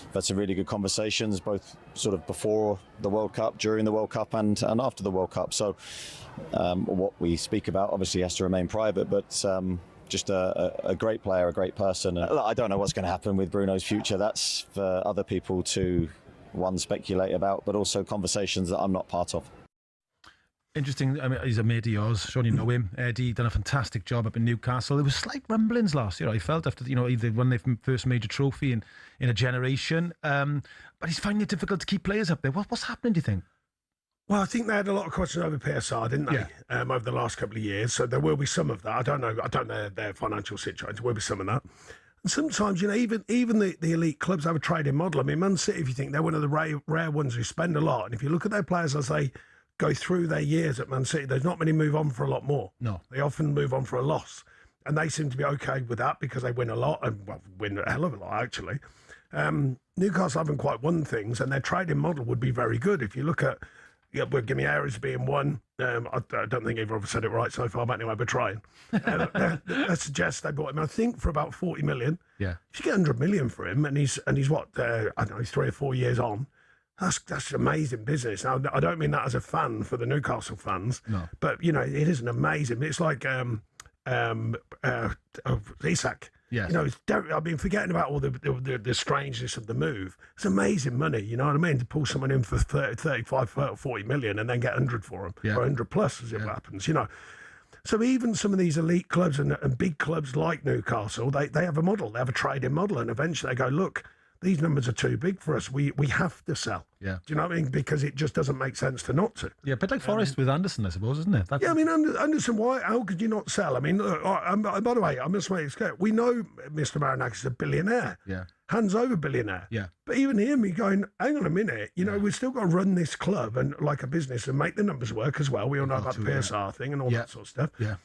We've had some really good conversations, both sort of before the World Cup, during the World Cup, and after the World Cup. So what we speak about obviously has to remain private, but just a great player, a great person. I don't know what's going to happen with Bruno's future. That's for other people to, one, speculate about, but also conversations that I'm not part of. Interesting. I mean, he's a mate of yours. Sean, you know him. Eddie done a fantastic job up in Newcastle. There was slight rumblings last year, I felt, after they won their first major trophy in a generation. But he's finding it difficult to keep players up there. What's happening, do you think? Well, I think they had a lot of questions over PSR, didn't they? Yeah. Over the last couple of years. So there will be some of that. I don't know their financial situation. There will be some of that. And sometimes, even the elite clubs have a trading model. I mean, Man City, if you think they're one of the rare ones who spend a lot, and if you look at their players as they go through their years at Man City, there's not many move on for a lot more. No. They often move on for a loss. And they seem to be okay with that because they win a lot, and win a hell of a lot, actually. Newcastle haven't quite won things, and their trading model would be very good. If you look at Guimaraes being one, I don't think either of us said it right so far, but anyway, we're trying. That suggests they bought him, I think, for about 40 million. Yeah. If you get 100 million for him, and he's what, I don't know, he's 3 or 4 years on, that's amazing business. Now, I don't mean that as a fan for the Newcastle fans, no. But, it is an amazing, it's like Isak. Yes. I've been forgetting about all the strangeness of the move. It's amazing money, you know what I mean? To pull someone in for 30, 35, 40 million and then get 100 for them, or 100 plus as it happens, So even some of these elite clubs and big clubs like Newcastle, they have a model, they have a trading model, and eventually they go, look, these numbers are too big for us. We have to sell. Yeah. Do you know what I mean? Because it just doesn't make sense to not to. Yeah, but like Forest with Anderson, I suppose, isn't it? I mean, Anderson, how could you not sell? I mean, look, by the way, I must make it clear. We know Mr. Marinakis is a billionaire. Yeah. Hands over billionaire. Yeah. But even him, he's going, hang on a minute, we've still got to run this club and like a business and make the numbers work as well. We all know about the PSR thing and all that sort of stuff. Yeah.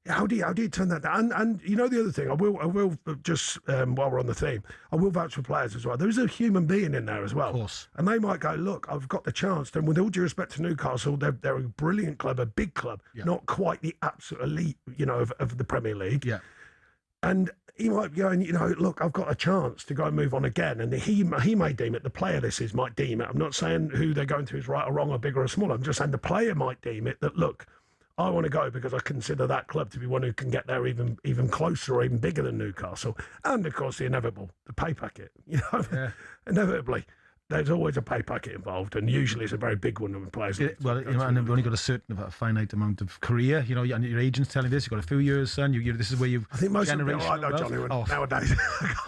How do you turn that down? And the other thing, I will just while we're on the theme, I will vouch for players as well. There is a human being in there as well. Of course. And they might go, look, I've got the chance. And with all due respect to Newcastle, they're a brilliant club, a big club, not quite the absolute elite, of the Premier League. Yeah. And he might be going, look, I've got a chance to go and move on again. And he may deem it, the player might deem it. I'm not saying who they're going to is right or wrong or big or small. I'm just saying the player might deem it that, look, I want to go because I consider that club to be one who can get there even closer or even bigger than Newcastle. And, of course, the inevitable, the pay packet. Inevitably, there's always a pay packet involved, and usually it's a very big one when players. And you've only got a finite amount of career. And your agent's telling this. You've got a few years, son. This is where you've. I think most of them are right, though, Johnny. Nowadays,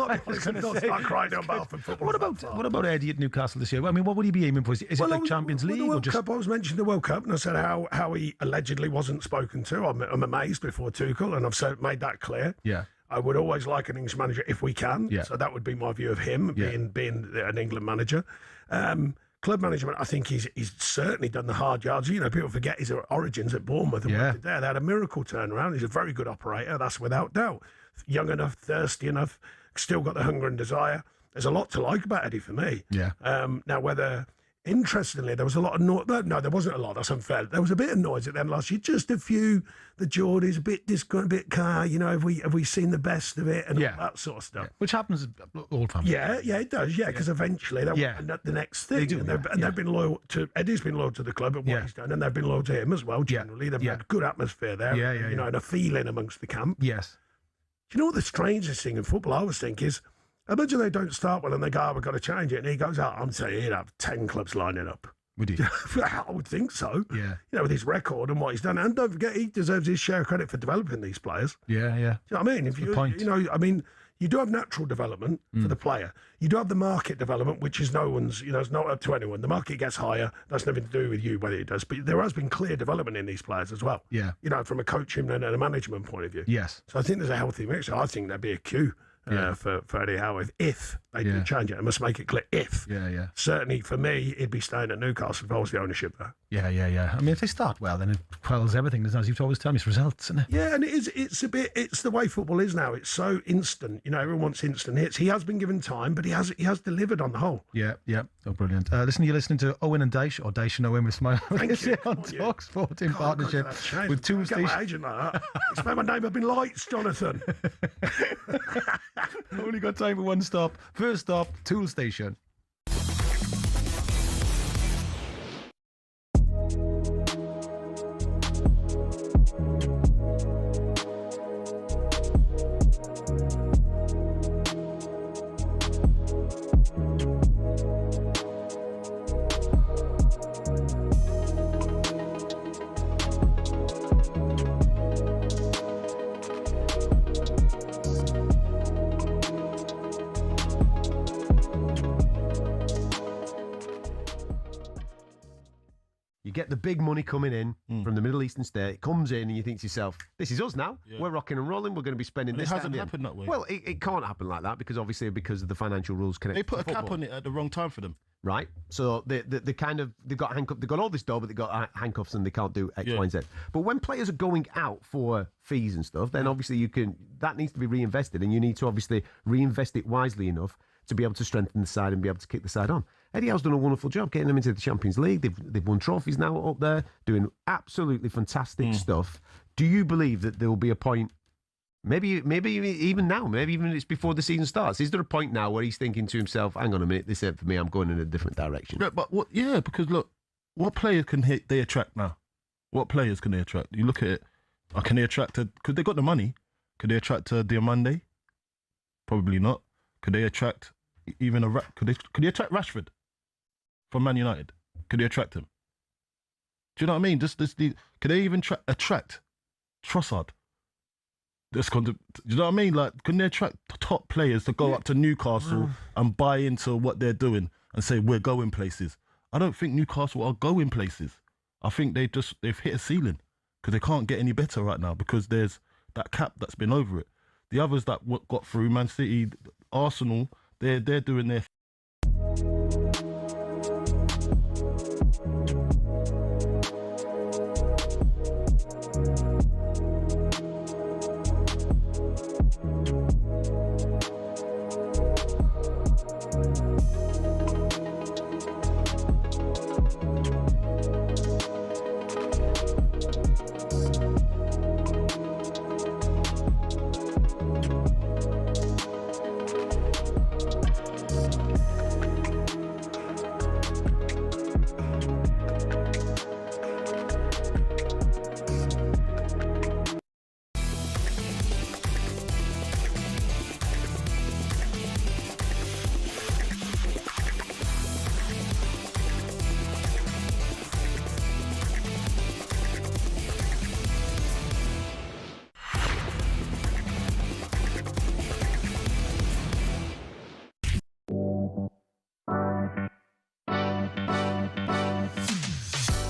I can't start crying on behalf of football. What about Eddie at Newcastle this year? I mean, what would he be aiming for? Is it like Champions League? The World Cup, I was mentioning the World Cup, and I said how he allegedly wasn't spoken to. I'm amazed before Tuchel, and I've made that clear. Yeah. I would always like an English manager if we can. Yeah. So that would be my view of him being an England manager. Club management, I think he's certainly done the hard yards. People forget his origins at Bournemouth. And they had a miracle turnaround. He's a very good operator, that's without doubt. Young enough, thirsty enough, still got the hunger and desire. There's a lot to like about Eddie for me. Yeah. Now, whether... Interestingly, there was a lot of noise. No, there wasn't a lot. That's unfair. There was a bit of noise at the end last year. Just a few. The Geordies, a bit disgruntled, a bit car. Have we seen the best of it and all that sort of stuff? Which happens all the time. Yeah, it does. Yeah, because eventually they want the next thing. They do, they've been loyal to Eddie's been loyal to the club and what he's done, and they've been loyal to him as well. Generally, they've had a good atmosphere there. And a feeling amongst the camp. Yes. Do you know what the strangest thing in football I always think is? Imagine they don't start well and they go, we've got to change it. And he goes out, I'm saying, he'd have 10 clubs lining up. Would he? I would think so. Yeah. You know, with his record and what he's done. And don't forget, he deserves his share of credit for developing these players. Yeah, yeah. Do you know what I mean? If you, point. you know, I mean, you do have natural development for the player. You do have the market development, which is no one's, you know, it's not up to anyone. The market gets higher. That's nothing to do with you, whether it does. But there has been clear development in these players as well. Yeah. You know, from a coaching and a management point of view. Yes. So I think there's a healthy mix. I think there'd be a queue for Eddie Howe if they do change it. I must make it clear if. Yeah, yeah. Certainly for me, he'd be staying at Newcastle if I was the ownership there. Yeah, yeah, yeah. I mean, if they start well, then it quells everything. As you've always told me, it's results, isn't it? Yeah, and it's the way football is now. It's so instant. You know, everyone wants instant hits. He has been given time, but he has delivered on the whole. Yeah, yeah. Oh, brilliant. Listen, you're listening to Owen and Dyche, or Dyche and Owen with Smile. Thank you. On talkSPORT in partnership with two Get stations. my agent like that. It's made my name up in lights, Jonathan. Only got time for one stop. First stop, Tool Station. You get the big money coming in from the Middle Eastern state. It comes in and you think to yourself, this is us now. Yeah. We're rocking and rolling. We're going to be spending this. It hasn't happened that way. Well, it can't happen like that because obviously because of the financial rules connected They put to a cap football. on it at the wrong time for them. Right. So they've got handcuffs. They've got all this dough, but they've got handcuffs and they can't do X, Y, and Z. But when players are going out for fees and stuff, then obviously that needs to be reinvested, and you need to obviously reinvest it wisely enough to be able to strengthen the side and be able to kick the side on. Eddie Howe's done a wonderful job getting them into the Champions League. They've won trophies now up there, doing absolutely fantastic stuff. Do you believe that there will be a point, maybe even now, maybe even it's before the season starts, is there a point now where he's thinking to himself, hang on a minute, this ain't for me, I'm going in a different direction? Yeah, but because look, what players can they attract now? What players can they attract? You look at it, can they attract because they got the money, could they attract Diomande? Probably not. Could they attract even could they attract Rashford from Man United? Could they attract him? Do you know what I mean? Could they even attract Trossard? Do you know what I mean? Like, couldn't they attract top players to go up to Newcastle and buy into what they're doing and say we're going places? I don't think Newcastle are going places. I think they've hit a ceiling because they can't get any better right now because there's that cap that's been over it. The others that got through, Man City, Arsenal, they're doing their.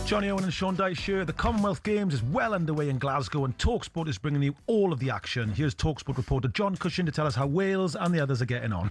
Jonny Owen and Sean Dyche here. The Commonwealth Games is well underway in Glasgow and talkSPORT is bringing you all of the action. Here's talkSPORT reporter John Cushin to tell us how Wales and the others are getting on.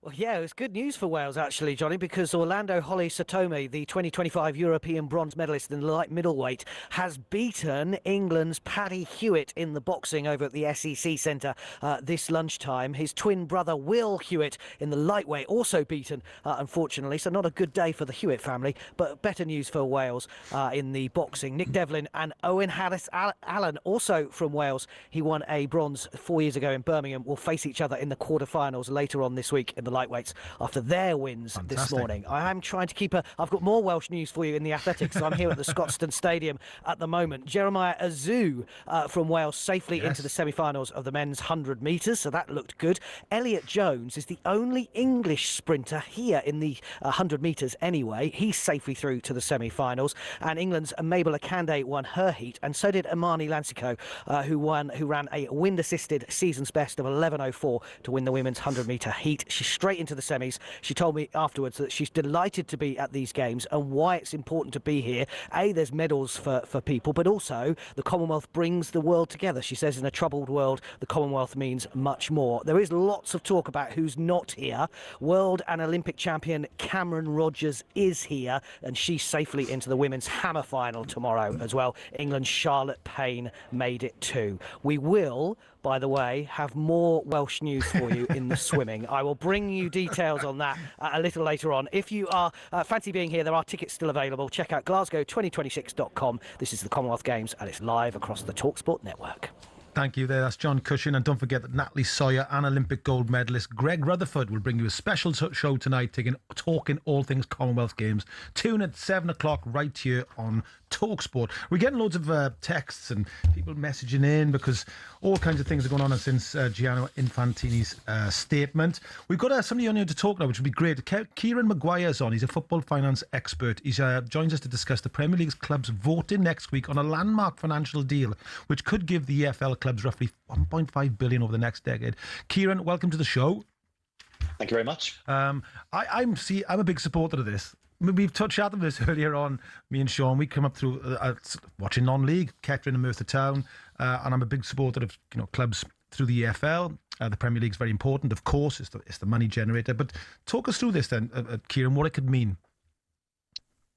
Well, yeah, it's good news for Wales, actually, Johnny, because Orlando Holly Satome, the 2025 European bronze medalist in the light middleweight, has beaten England's Paddy Hewitt in the boxing over at the SEC Centre this lunchtime. His twin brother, Will Hewitt, in the lightweight, also beaten, unfortunately. So not a good day for the Hewitt family, but better news for Wales in the boxing. Nick Devlin and Owen Harris Allen, also from Wales. He won a bronze 4 years ago in Birmingham, will face each other in the quarterfinals later on this week in the the lightweights after their wins this morning. I am trying to keep I've got more Welsh news for you in the athletics. So I'm here at the Scotstoun Stadium at the moment. Jeremiah Azu from Wales safely into the semi-finals of the men's 100 metres, so that looked good. Elliot Jones is the only English sprinter here in the 100 metres anyway. He's safely through to the semi-finals. And England's Mabel Akande won her heat, and so did Imani Lansiko, who ran a wind-assisted season's best of 11:04 to win the women's 100-metre heat. She's straight into the semis. She told me afterwards that she's delighted to be at these games and why it's important to be here. There's medals for people, but also the Commonwealth brings the world together. She says in a troubled world, the Commonwealth means much more. There is lots of talk about who's not here. World and Olympic champion Cameron Rogers is here, and she's safely into the women's hammer final tomorrow as well. England's Charlotte Payne made it too. We will, by the way, have more Welsh news for you in the swimming. I will bring you details on that a little later on. If you are fancy being here, there are tickets still available. Check out glasgow2026.com. This is the Commonwealth Games, and it's live across the talkSPORT network. Thank you there. That's John Cushin. And don't forget that Natalie Sawyer and Olympic gold medalist Greg Rutherford will bring you a special show tonight, talking all things Commonwealth Games. Tune at 7 o'clock right here on talkSPORT. We're getting loads of texts and people messaging in because all kinds of things are going on since Gianni Infantini's statement. We've got somebody on here to talk now, which would be great. Kieran Maguire's on. He's a football finance expert. He joins us to discuss the Premier League's clubs voting next week on a landmark financial deal which could give the EFL clubs roughly 1.5 billion over the next decade. Kieran, welcome to the show. Thank you very much. I'm a big supporter of this. We've touched on this earlier on, me and Sean. We come up through watching non-league, Kettering and Merthyr Town, and I'm a big supporter of clubs through the EFL. The Premier League's very important, of course. It's the money generator. But talk us through this then, Kieran, what it could mean.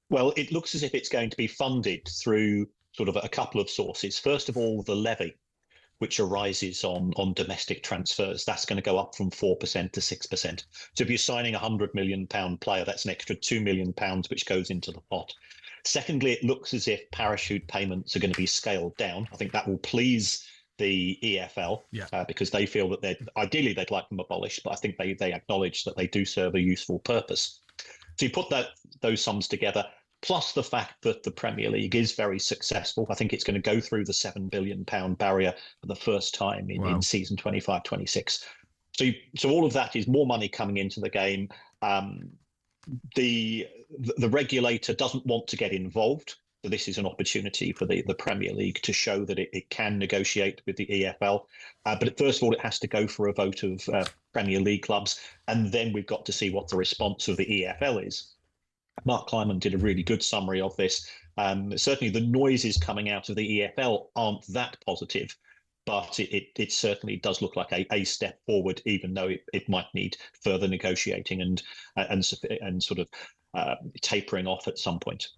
Well, it looks as if it's going to be funded through sort of a couple of sources. First of all, the levy, which arises on domestic transfers. That's going to go up from 4% to 6%. So if you're signing a £100 million player, that's an extra £2 million which goes into the pot. Secondly, it looks as if parachute payments are going to be scaled down. I think that will please the EFL because they feel that ideally they'd like them abolished, but I think they acknowledge that they do serve a useful purpose. So you put those sums together, plus the fact that the Premier League is very successful. I think it's going to go through the £7 billion barrier for the first time in season 25-26. So all of that is more money coming into the game. The regulator doesn't want to get involved. So this is an opportunity for the Premier League to show that it can negotiate with the EFL. But first of all, it has to go for a vote of Premier League clubs. And then we've got to see what the response of the EFL is. Mark Kleiman did a really good summary of this. Certainly the noises coming out of the EFL aren't that positive, but it certainly does look like a step forward, even though it might need further negotiating and sort of tapering off at some point.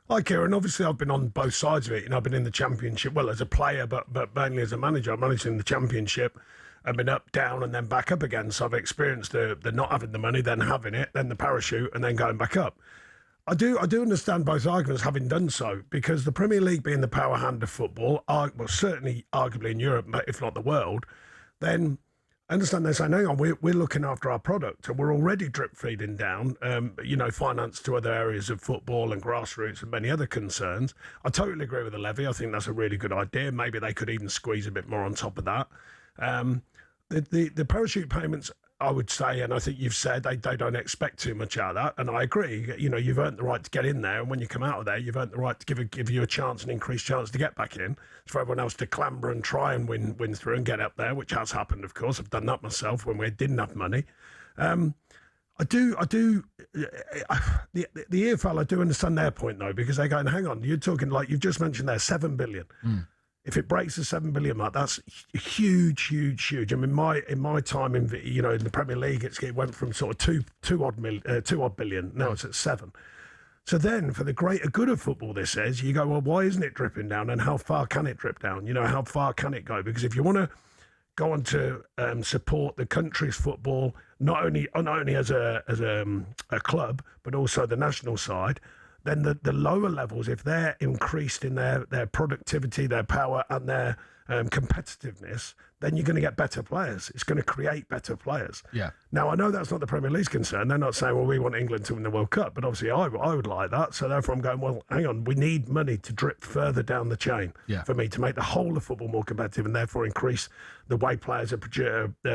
Hi, Kieran. Obviously, I've been on both sides of it. I've been in the Championship, well, as a player, but mainly as a manager. I'm managing in the Championship. I've been up, down, and then back up again. So I've experienced the not having the money, then having it, then the parachute, and then going back up. I do understand both arguments, having done so, because the Premier League being the power hand of football, well, certainly arguably in Europe, if not the world, then I understand they're saying, hang on, we're looking after our product, and we're already drip feeding down, finance to other areas of football and grassroots and many other concerns. I totally agree with the levy. I think that's a really good idea. Maybe they could even squeeze a bit more on top of that. The parachute payments, I would say, and I think you've said they don't expect too much out of that, and I agree. You've earned the right to get in there, and when you come out of there, you've earned the right to give you a chance, an increased chance to get back in. It's for everyone else to clamber and try and win through and get up there, which has happened, of course. I've done that myself when we didn't have money. The EFL, I do understand their point though, because they're going, hang on, you're talking like you've just mentioned there, $7 billion. If it breaks the $7 billion mark, that's huge, huge, huge. I mean, in my time in the Premier League, it went from sort of two odd billion. Now it's at 7. So then, for the greater good of football, this says, you go, well, why isn't it dripping down, and how far can it drip down? How far can it go? Because if you want to go on to support the country's football, not only as a club, but also the national side, then the lower levels, if they're increased in their productivity, their power, and their competitiveness, then you're going to get better players. It's going to create better players. Yeah. Now, I know that's not the Premier League's concern. They're not saying, well, we want England to win the World Cup, but obviously I would like that. So therefore I'm going, well, hang on, we need money to drip further down the chain for me to make the whole of football more competitive and therefore increase the way players are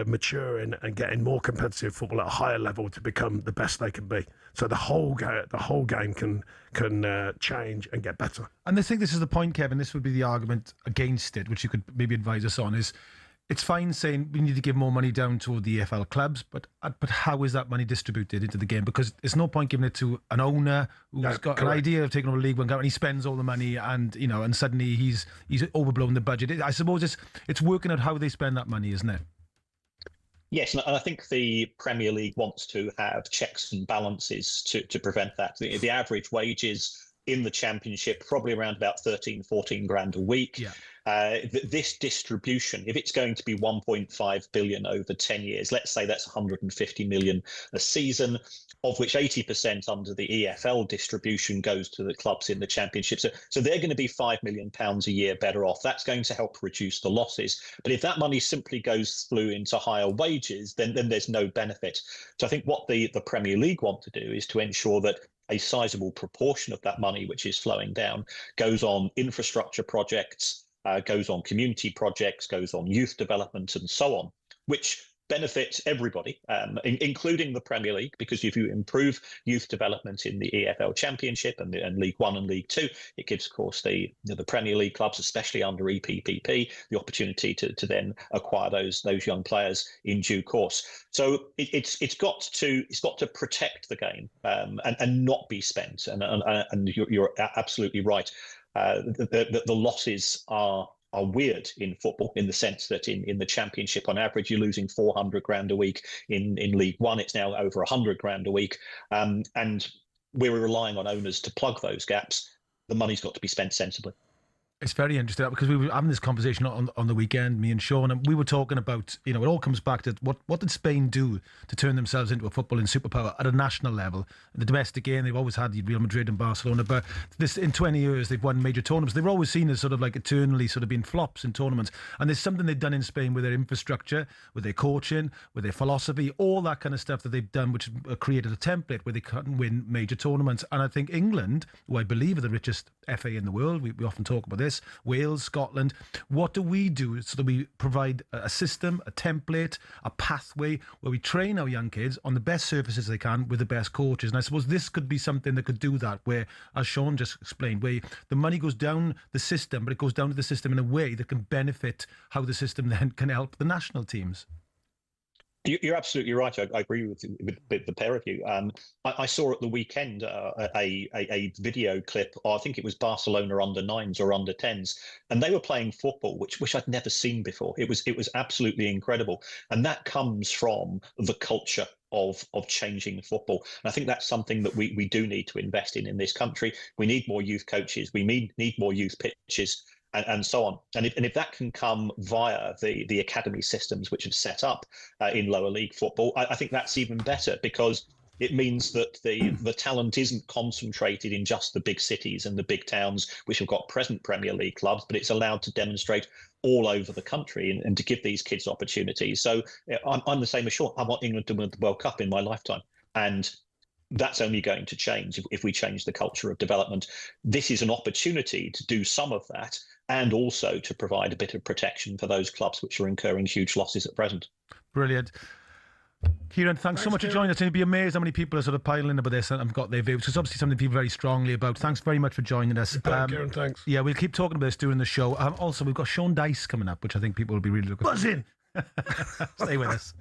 maturing and getting more competitive football at a higher level to become the best they can be. So the whole game can change and get better. And I think this is the point, Kevin. This would be the argument against it, which you could maybe advise us on, is it's fine saying we need to give more money down to the EFL clubs, but how is that money distributed into the game? Because there's no point giving it to an owner who's got an idea of taking over League One and he spends all the money and suddenly he's overblown the budget. I suppose it's working out how they spend that money, isn't it? Yes, and I think the Premier League wants to have checks and balances to prevent that. The average wages in the Championship, probably around about 13, 14 grand a week. Yeah. This distribution, if it's going to be 1.5 billion over 10 years, let's say that's 150 million a season, of which 80% under the EFL distribution goes to the clubs in the Championship. So they're going to be £5 million a year better off. That's going to help reduce the losses. But if that money simply goes through into higher wages, then there's no benefit. So I think what the Premier League want to do is to ensure that a sizable proportion of that money which is flowing down goes on infrastructure projects, goes on community projects, goes on youth development and so on, which benefits everybody, including the Premier League, because if you improve youth development in the EFL Championship and League One and League Two, it gives, of course, the Premier League clubs, especially under EPPP, the opportunity to then acquire those young players in due course. So it's got to protect the game and not be spent. And you're absolutely right. The losses are weird in football, in the sense that in the Championship, on average, you're losing 400 grand a week. In League One, it's now over 100 grand a week. And we're relying on owners to plug those gaps. The money's got to be spent sensibly. It's very interesting because we were having this conversation on the weekend, me and Sean, and we were talking about, it all comes back to what did Spain do to turn themselves into a footballing superpower at a national level? In the domestic game, they've always had Real Madrid and Barcelona, but in 20 years, they've won major tournaments. They were always seen as sort of like eternally sort of being flops in tournaments. And there's something they've done in Spain with their infrastructure, with their coaching, with their philosophy, all that kind of stuff that they've done, which created a template where they can win major tournaments. And I think England, who I believe are the richest FA in the world, we often talk about this, Wales, Scotland, what do we do so that we provide a system, a template, a pathway where we train our young kids on the best surfaces they can with the best coaches? And I suppose this could be something that could do that, where, as Sean just explained, where the money goes down the system, but it goes down to the system in a way that can benefit how the system then can help the national teams. You're absolutely right. I agree with the pair of you. I saw at the weekend a video clip. I think it was Barcelona under 9s or under 10s, and they were playing football, which I'd never seen before. It was absolutely incredible, and that comes from the culture of changing football. And I think that's something that we do need to invest in this country. We need more youth coaches. We need more youth pitches. And so on. And if that can come via the academy systems which have set up in lower league football, I think that's even better, because it means that the talent isn't concentrated in just the big cities and the big towns which have got present Premier League clubs, but it's allowed to demonstrate all over the country and to give these kids opportunities. So I'm the same as Sean. I want England to win the World Cup in my lifetime. And that's only going to change if we change the culture of development. This is an opportunity to do some of that, and also to provide a bit of protection for those clubs which are incurring huge losses at present. Brilliant. Kieran, thanks so much for joining us. And you'd be amazed how many people are sort of piling in about this and have got their views. It's obviously something people very strongly about. Thanks very much for joining us. Kieran, thanks. Yeah, we'll keep talking about this during the show. Also, we've got Sean Dyche coming up, which I think people will be really looking Buzz in! Stay with us.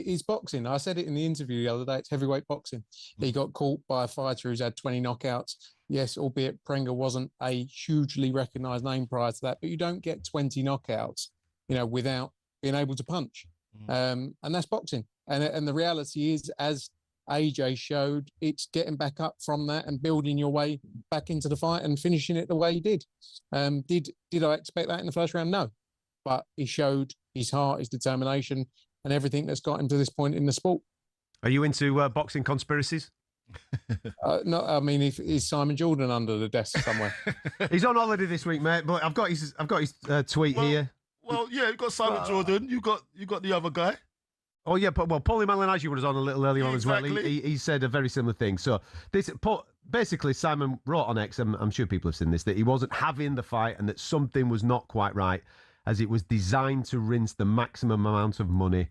is boxing. I said it in the interview the other day. It's heavyweight boxing. He got caught by a fighter who's had 20 knockouts. Yes, albeit Prenga wasn't a hugely recognised name prior to that, but you don't get 20 knockouts, without being able to punch. And that's boxing. And the reality is, as AJ showed, it's getting back up from that and building your way back into the fight and finishing it the way he did. Did I expect that in the first round? No. But he showed his heart, his determination, and everything that's got him to this point in the sport. Are you into boxing conspiracies? No, I mean, is Simon Jordan under the desk somewhere? He's on holiday this week, mate. But I've got his tweet here. Well, yeah, you got Simon Jordan. You got the other guy. Oh yeah, but Paulie Malignaggi was on a little earlier on as well. He said a very similar thing. So basically, Simon wrote on X. I'm sure people have seen this, that he wasn't having the fight and that something was not quite right, as it was designed to rinse the maximum amount of money.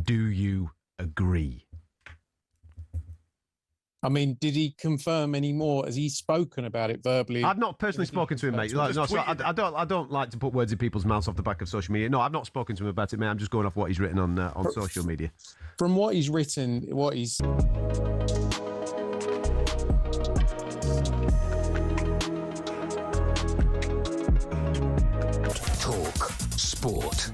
Do you agree? I mean, did he confirm any more? Has he spoken about it verbally? I've not personally spoken to him, mate. I don't like to put words in people's mouths off the back of social media. No, I've not spoken to him about it, mate. I'm just going off what he's written on social media. From what he's written, what he's... Talk Sport.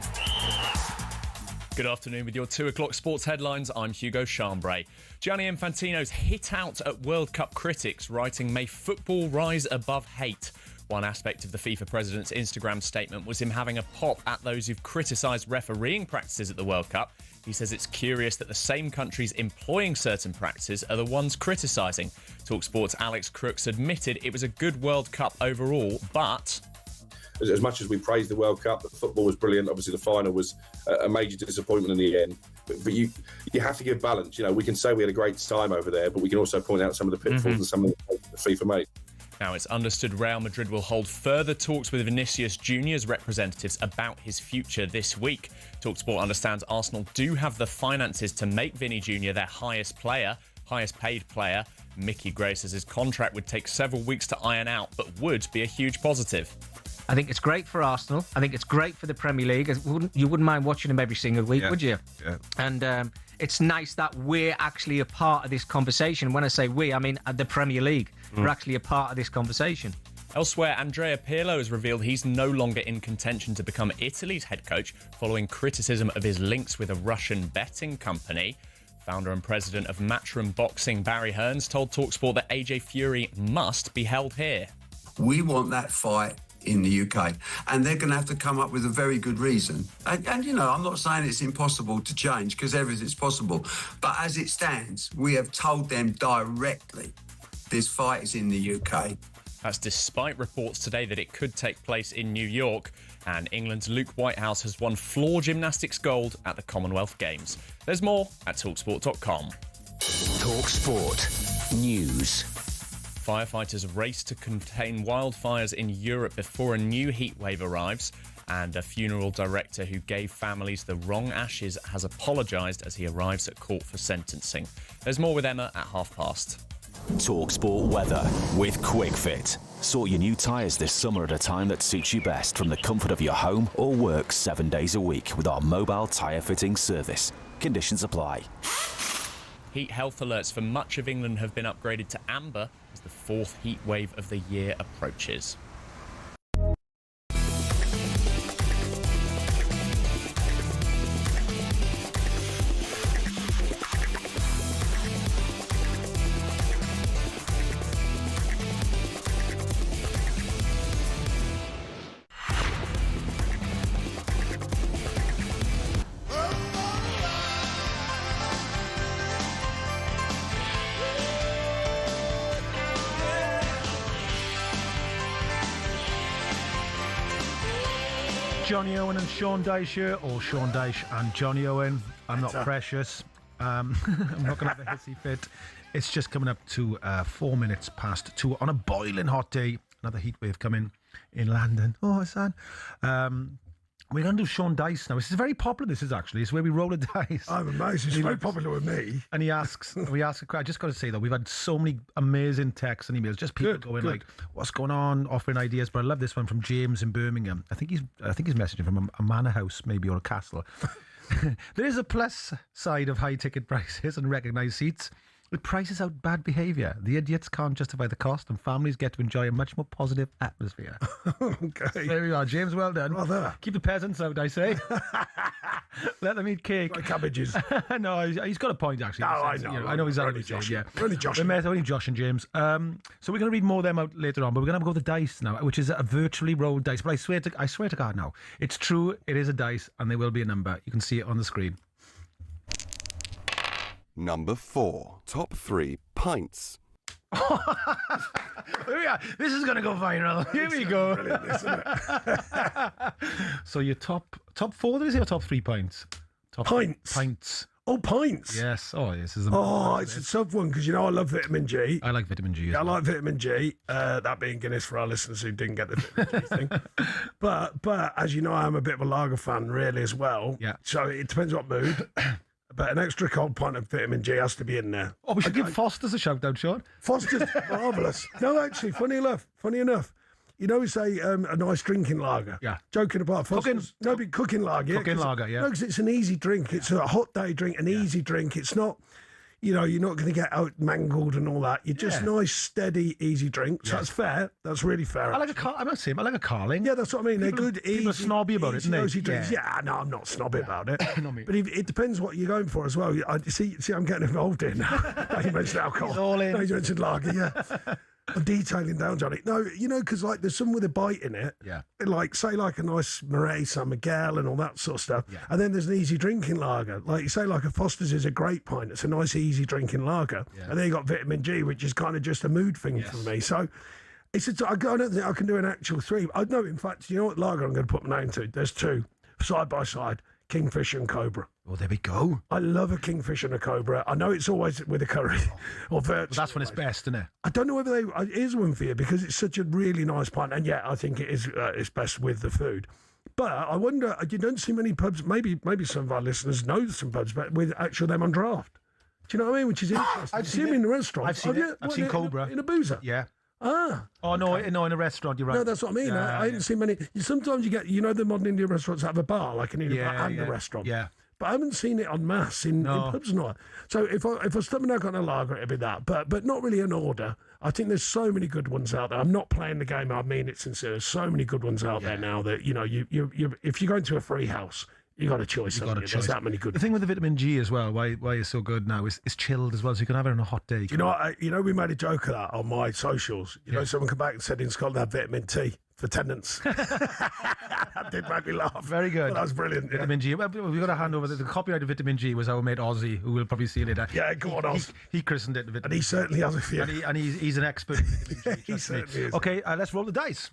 Good afternoon with your 2 o'clock sports headlines. I'm Hugo Chambray. Gianni Infantino's hit out at World Cup critics, writing, "May football rise above hate." One aspect of the FIFA president's Instagram statement was him having a pop at those who've criticised refereeing practices at the World Cup. He says it's curious that the same countries employing certain practices are the ones criticising. talkSPORT's Alex Crooks admitted it was a good World Cup overall, but... As much as we praised the World Cup, the football was brilliant. Obviously, the final was a major disappointment in the end. But you have to give balance. We can say we had a great time over there, but we can also point out some of the pitfalls and some of the mistakes that FIFA made. Now, it's understood Real Madrid will hold further talks with Vinicius Junior's representatives about his future this week. talkSPORT understands Arsenal do have the finances to make Vinny Junior their highest paid player. Mickey Gray says his contract would take several weeks to iron out, but would be a huge positive. I think it's great for Arsenal. I think it's great for the Premier League. You wouldn't mind watching them every single week, would you? Yeah. And it's nice that we're actually a part of this conversation. When I say we, I mean the Premier League. We're actually a part of this conversation. Elsewhere, Andrea Pirlo has revealed he's no longer in contention to become Italy's head coach following criticism of his links with a Russian betting company. Founder and president of Matchroom Boxing, Barry Hearns, told talkSPORT that AJ Fury must be held here. We want that fight in the UK, and they're going to have to come up with a very good reason. And I'm not saying it's impossible to change, because everything's possible. But as it stands, we have told them directly this fight is in the UK. That's despite reports today that it could take place in New York. And England's Luke Whitehouse has won floor gymnastics gold at the Commonwealth Games. There's more at talksport.com. talkSPORT News. Firefighters race to contain wildfires in Europe before a new heatwave arrives. And a funeral director who gave families the wrong ashes has apologised as he arrives at court for sentencing. There's more with Emma at past. talkSPORT weather with QuickFit. Sort your new tyres this summer at a time that suits you best from the comfort of your home or work 7 days a week with our mobile tyre fitting service. Conditions apply. Heat health alerts for much of England have been upgraded to amber as the 4th heat wave of the year approaches. Jonny Owen and Sean Dyche, or Sean Dyche and Jonny Owen. I'm not precious. I'm not going to have a hissy fit. It's just coming up to 4 minutes past 2 on a boiling hot day. Another heat wave coming in London. Oh, son. We're going to do Sean Dyche now. This is very popular, this is actually. It's where we roll a dice. I'm amazed. It's very popular with me. And we ask I just got to say, though, we've had so many amazing texts and emails. Just people going like, what's going on, offering ideas. But I love this one from James in Birmingham. I think he's messaging from a manor house, maybe, or a castle. There is a plus side of high ticket prices and recognised seats. It prices out bad behaviour. The idiots can't justify the cost, and families get to enjoy a much more positive atmosphere. Okay. There we are, James. Well done. Rather. Keep the peasants out, I say. Let them eat cake. Like cabbages. No, he's got a point, actually. No, I know. I know he's only Josh. Yeah. Only Josh. Only Josh and James. So we're going to read more of them out later on, but we're going to go with the dice now, which is a virtually rolled dice. But I swear to God now, it's true. It is a dice, and there will be a number. You can see it on the screen. Number 4. Top 3 pints. Here we are. This is going to go viral. Here we go. Brilliant, isn't it? So your top 4, there is your top 3 pints. Top Pints. Oh, pints. Yes. Oh, this is it's a tough one because, I love vitamin G. I like vitamin G. I like vitamin G. That being Guinness for our listeners who didn't get the vitamin G thing. But as you know, I'm a bit of a lager fan, really, as well. Yeah. So it depends what mood. But an extra cold pint of vitamin G has to be in there. Oh, we should give Foster's a shout out, Sean. Foster's marvellous. No, actually, funny enough. We say a nice drinking lager. Yeah. Joking apart. Foster's, cooking lager. Cooking lager, yeah. No, because it's an easy drink. It's a hot day drink, an easy drink. It's not, you're not going to get out mangled and all that. You're just nice, steady, easy drink. So that's fair. That's really fair. I like I like a Carling. Yeah, that's what I mean. They're good, easy. People are snobby about it, easy isn't they? drinks. Yeah, no, I'm not snobby about it. Not me. But it depends what you're going for as well. See, I'm getting involved in. You mentioned alcohol. He's all in. No, you mentioned lager, yeah. I'm detailing down, Johnny. No, because there's some with a bite in it. Yeah. Like, say, like a nice Moray, San Miguel and all that sort of stuff. Yeah. And then there's an easy drinking lager. Like, you say, like a Foster's is a great pint. It's a nice, easy drinking lager. Yeah. And then you got vitamin G, which is kind of just a mood thing for me. So I don't think I can do an actual 3. I know, in fact, you know what lager I'm going to put my name to? There's 2, side by side. Kingfisher and Cobra. Oh, there we go. I love a Kingfisher and a Cobra. I know it's always with a curry or virtually. But that's when it's best, isn't it? I don't know whether here's one for you because it's such a really nice pint, and I think it is it's best with the food. But I wonder, you don't see many pubs. Maybe some of our listeners know some pubs, but with actual them on draft. Do you know what I mean? Which is interesting. I've seen them in the restaurant. I've seen it. I've seen Cobra in a boozer. Yeah. Ah. Oh no! Okay. No, in a restaurant, you're right. No, that's what I mean. I haven't seen many. Sometimes you get, the modern Indian restaurants have a bar like an Indian bar and a restaurant. Yeah. But I haven't seen it en masse in pubs and all that. So if I stuck my neck on a lager, it'd be that. But not really an order. I think there's so many good ones out there. I'm not playing the game. I mean it sincerely. There's so many good ones out there now that you if you're going to a free house, you got a choice. There's that many good. The thing with the vitamin G as well, why it's so good now, is it's chilled as well, so you can have it on a hot day. We made a joke of that on my socials. Someone come back and said in Scotland had vitamin T for tenants. That did make me laugh. Very good. Well, that was brilliant. Vitamin G. Well, we've got to hand over the copyright of vitamin G was our mate Ozzy, who we'll probably see later. Yeah, go on, Oz. He christened it vitamin G. And he certainly has a few. And he's an expert in vitamin G. He certainly is. Okay, let's roll the dice.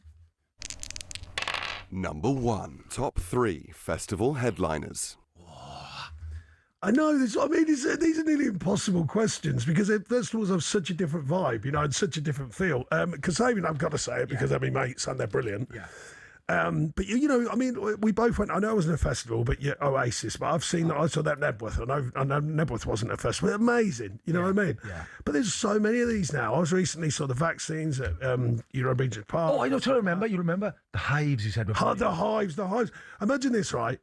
Number 1. Top 3 festival headliners. I know this. I mean, these are nearly impossible questions because festivals have such a different vibe, and such a different feel. Because I've got to say it because they're my mates and they're brilliant. Yeah. But I mean, we both went. I know it wasn't a festival, but Oasis. But I saw that Nebworth. I know Nebworth wasn't a festival. Amazing, you know what I mean? Yeah. But there's so many of these now. I was recently saw the vaccines at Euro Regent Park. Oh, I know. You remember the hives? You said before. The hives. Imagine this, right?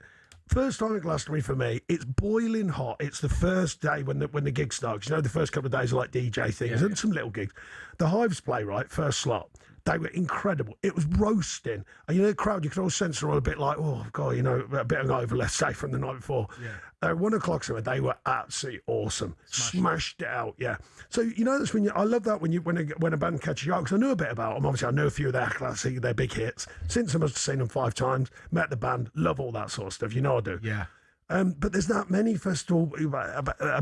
First time at Glastonbury for me, it's boiling hot. It's the first day when the gig starts. The first couple of days are like DJ things and some little gigs. The Hives play, right, first slot. They were incredible. It was roasting. And the crowd, you could all sense they're all a bit like, oh, God, a bit hungover, let's say, from the night before. Yeah. 1 o'clock, so they were absolutely awesome. Smashed it out, yeah. So, that's I love that when a band catches you out, because I knew a bit about them. Obviously, I know a few of their big hits. Since I must have seen them 5 times, met the band, love all that sort of stuff. I do. Yeah. But there's that many festival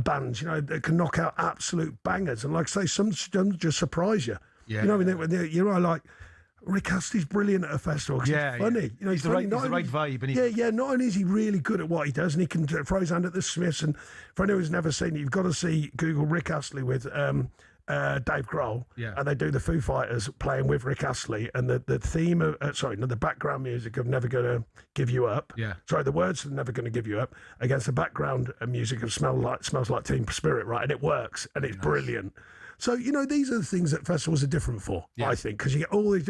bands, that can knock out absolute bangers. And like I say, some just surprise you. Yeah. When like Rick Astley's brilliant at a festival because he's funny. He's the right vibe. And not only is he really good at what he does, and he can throw his hand at the Smiths. And for anyone who's never seen it, you've got to Google Rick Astley with Dave Grohl, and they do the Foo Fighters playing with Rick Astley, and the theme of the background music of Never Gonna Give You Up. Yeah. Sorry, the words of Never Gonna Give You Up against the background music of Smells Like Teen Spirit, right? And it works, and it's brilliant. So, these are the things that festivals are different for, I think, because you get all these,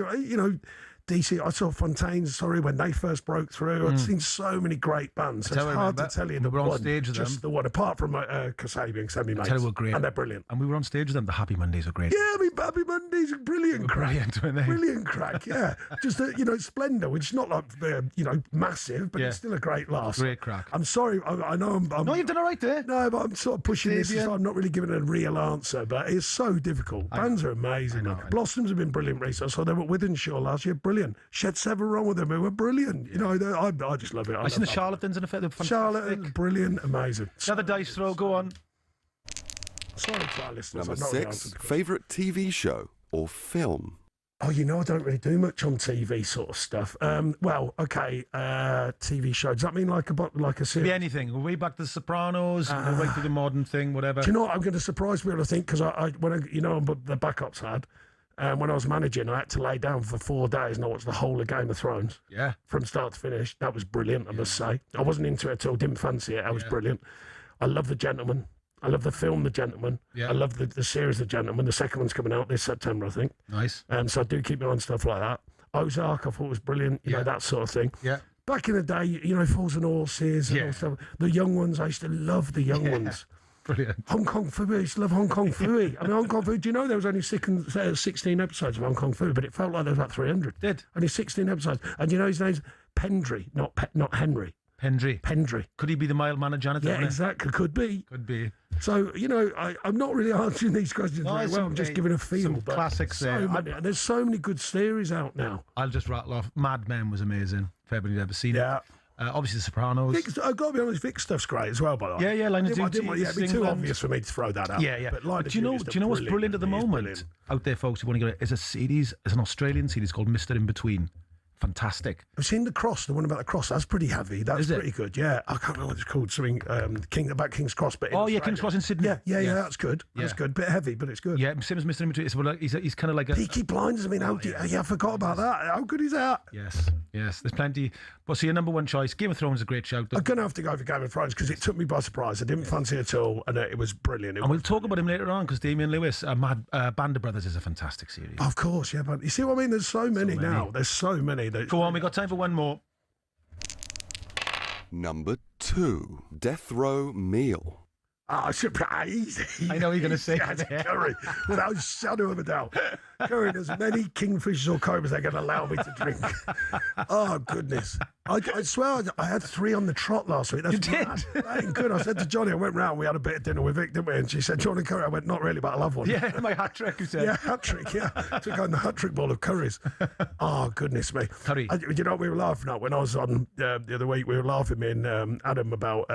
DC. I saw Fontaine's, when they first broke through. I'd seen so many great bands. So it's hard to tell you the we were on one, stage with just them. the one, apart from Kasabian, Sammy Mates. Tell you, we're great. And they're brilliant. And we were on stage with them. The Happy Mondays are great. Yeah, I mean, Happy Mondays are brilliant crack. Brilliant, weren't they? Brilliant crack, yeah. Just, Splendour, which is not like, massive, but it's still a great laugh. Great crack. I'm sorry, I know I'm... No, you've done all right there. No, but I'm sort of pushing this, so I'm not really giving a real answer, but it's so difficult. Bands are amazing. Blossoms have been brilliant recently. So they were with Inshaw last year, brilliant. Shed 7 wrong with them, who were brilliant. I just love it. I seen the Charlatans in effect. They're fantastic. Charlatans, brilliant, amazing. Another dice throw, go on. Sorry to our listeners. Number I'm not really 6, answering the favourite TV show or film? Oh, I don't really do much on TV sort of stuff. TV show. Does that mean like a series? Be anything. We're way back to The Sopranos, right through the modern thing, whatever. Do you know what? I'm going to surprise people, I think, because when the backups had, when I was managing, I had to lay down for 4 days and I watched the whole of Game of Thrones. Yeah. From start to finish. That was brilliant, I must say. I wasn't into it at all, didn't fancy it. That was brilliant. I love The Gentleman. I love the film The Gentleman. Yeah. I love the series The Gentleman. The second one's coming out this September, I think. Nice. So I do keep me on stuff like that. Ozark, I thought was brilliant. You know, that sort of thing. Yeah. Back in the day, Fools and Horses and all stuff. The young ones, I used to love the young ones. Brilliant. Hong Kong Phooey, I used to love Hong Kong Phooey. I mean, Hong Kong Phooey, do you know there was only 16 episodes of Hong Kong Phooey, but it felt like there was about 300. Did. Only 16 episodes. And his name's Pendry, not Henry. Pendry. Could he be the mild-mannered janitor? Yeah, exactly. Could be. Could be. So, I'm not really answering these questions very well. I'm just giving a feel. Some classics there. There's so many good series out now. I'll just rattle off. Mad Men was amazing. If anybody's ever seen it. Obviously, The Sopranos. I've got to be honest, Vic stuff's great as well, by the way. Yeah, Line of Duty. It'd be too obvious for me to throw that out. Yeah. But do you know what's brilliant at the moment out there, folks? Who want to get it? Is a series, is an Australian series called Mr. In Between. Fantastic. I've seen The Cross, the one about the cross. That's pretty heavy. That's pretty good. Yeah, I can't remember what it's called. Something about King's Cross, but King's Cross in Sydney. Yeah. That's good. That's good. Bit heavy, but it's good. Yeah, same as Mr. In Between. He's kind of like a Peaky Blinders. I mean, I forgot about that. How good is that? Yes. There's plenty. But your number one choice, Game of Thrones, is a great shout. I'm gonna have to go for Game of Thrones because it took me by surprise. I didn't fancy it at all, and it was brilliant. We'll talk about him later on because Damian Lewis, Band of Brothers, is a fantastic series. Of course, yeah. But you see what I mean? There's so many now. There's so many. Go on, we got time for one more. Number 2, Death Row Meal. Surprise! I know you're going to say Curry, without a shadow of a doubt. Curry, as many kingfishers or cobras they're going to allow me to drink. Oh, goodness. I swear I had 3 on the trot last week. That's mad. That ain't good. I said to Johnny, I went round, we had a bit of dinner with Vic, didn't we? And she said, "Do you want a curry?" I went, "Not really, but I love one." Yeah, my hat trick, you said. Yeah, hat trick, yeah. Took on the hat trick bowl of curries. Oh, goodness me. Curry. You know what we were laughing at? When I was on the other week, we were laughing, me and Adam, about...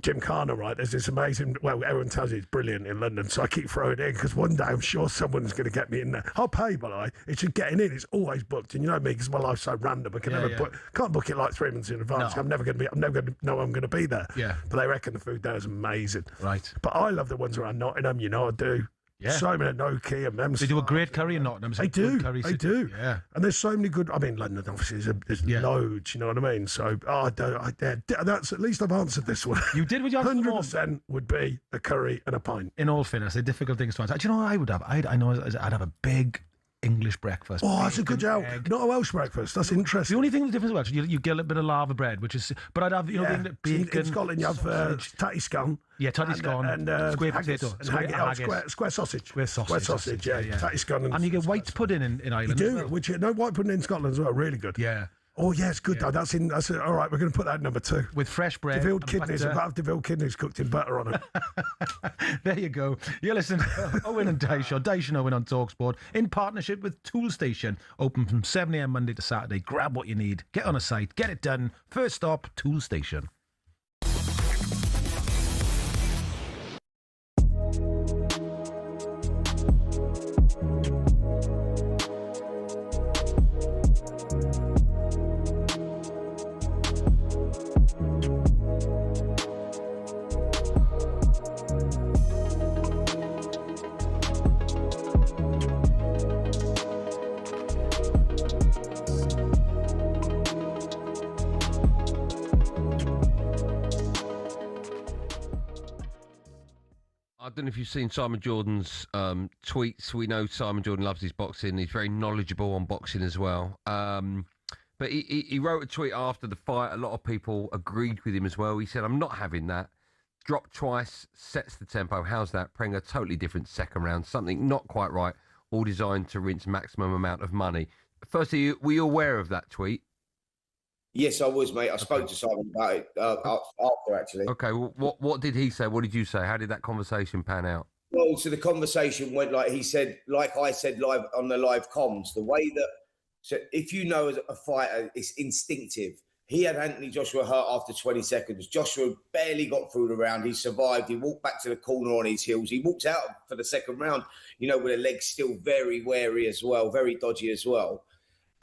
Jim Carner, right? There's this amazing. Well, everyone tells me it's brilliant in London, so I keep throwing it in because one day I'm sure someone's going to get me in there. I'll pay, by the way. It's just getting in. It's always booked, and you know me because my life's so random. I can never can't book it like 3 months in advance. No. I'm never going to know I'm going to be there. Yeah. But they reckon the food there is amazing. Right. But I love the ones around Nottingham. I do. Yeah. So many No Key and them. They do a great curry in Nottingham. They do. They do. Yeah. And there's so many good. I mean, London obviously there's loads. You know what I mean? So that's at least I've answered this one. You did with your 100% would be a curry and a pint. In all fairness, they're difficult things to answer. Do you know what I would have? I'd have a big English breakfast. Oh, that's a good joke. Not a Welsh breakfast. That's interesting. The only thing that's different with Welsh, you get a little bit of lava bread, which is. But I'd have the bacon. In Scotland, you have tatty scone. Yeah, tatty scone and square potato, square sausage. Square sausage. Yeah. Tatty scone. And you get white pudding in Ireland. You do, well. which white pudding in Scotland as well. Really good. Yeah. Oh, yeah, it's good, though. That's all right, we're going to put that at number 2. With fresh bread. Devilled kidneys. I've got devilled kidneys cooked in butter on it. There you go. You're listening to Owen and Dyche, or Dyche and Owen on talkSPORT, in partnership with Toolstation. Open from 7 a.m. Monday to Saturday. Grab what you need. Get on a site. Get it done. First stop, Toolstation. don't know if you've seen Simon Jordan's tweets. We know Simon Jordan loves his boxing. He's very knowledgeable on boxing as well. But he wrote a tweet after the fight. A lot of people agreed with him as well. He said, "I'm not having that. Dropped twice, sets the tempo. How's that? Prenger, totally different second round. Something not quite right. All designed to rinse maximum amount of money." Firstly, were you aware of that tweet? Yes, I was, mate. I spoke to Simon about it after, actually. Okay, well, what did he say? What did you say? How did that conversation pan out? Well, so the conversation went like he said, like I said live on the live comms, the way that, so if you know as a fighter, it's instinctive. He had Anthony Joshua hurt after 20 seconds. Joshua barely got through the round. He survived. He walked back to the corner on his heels. He walked out for the second round, you know, with the legs still very wary as well, very dodgy as well.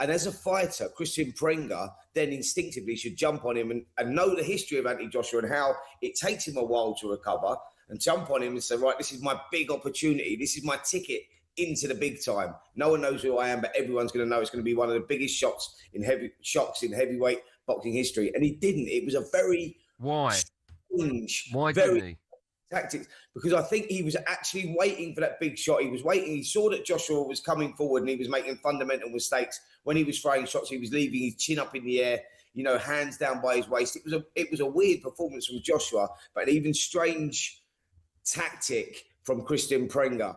And as a fighter, Christian Prenger then instinctively should jump on him and know the history of Anthony Joshua and how it takes him a while to recover, and jump on him and say, right, this is my big opportunity. This is my ticket into the big time. No one knows who I am, but everyone's going to know it's going to be one of the biggest shocks in heavyweight boxing history. And he didn't. It was a very strange, didn't he? Tactics, because I think he was actually waiting for that big shot. He was waiting. He saw that Joshua was coming forward and he was making fundamental mistakes when he was throwing shots. He was leaving his chin up in the air, you know, hands down by his waist. It was a weird performance from Joshua, but an even strange tactic from Christian Prenger.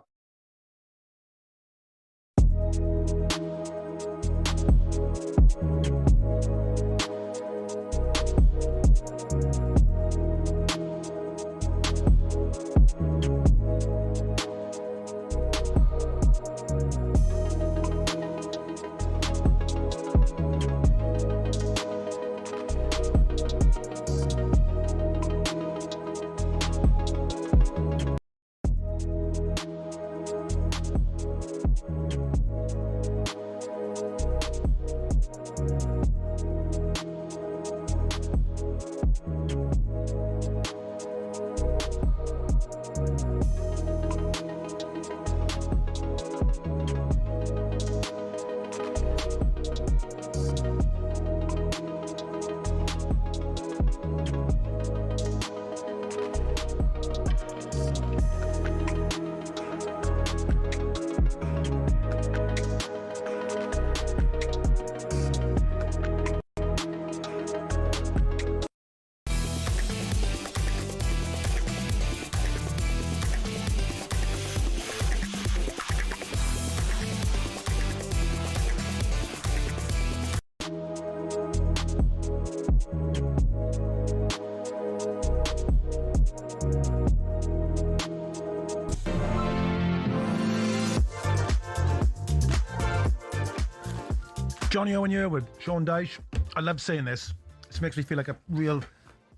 Jonny Owen here with Sean Dyche. I love saying this. This makes me feel like a real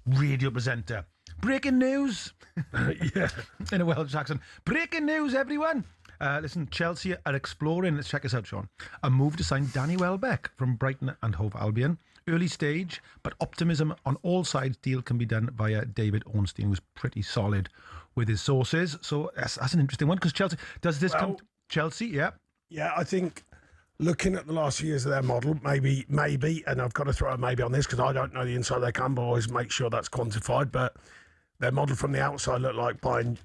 radio presenter. Breaking news. Yeah, in a Welsh accent. Breaking news, everyone. Listen, Chelsea are exploring, let's check this out, Sean, a move to sign Danny Welbeck from Brighton and Hove Albion. Early stage, but optimism on all sides. Deal can be done via David Ornstein, who's pretty solid with his sources. So that's an interesting one, because Chelsea, does this come... Chelsea, yeah. Yeah, I think... Looking at the last few years of their model, maybe, and I've got to throw a maybe on this because I don't know the inside of their camp, but always make sure that's quantified. But their model from the outside looked like buying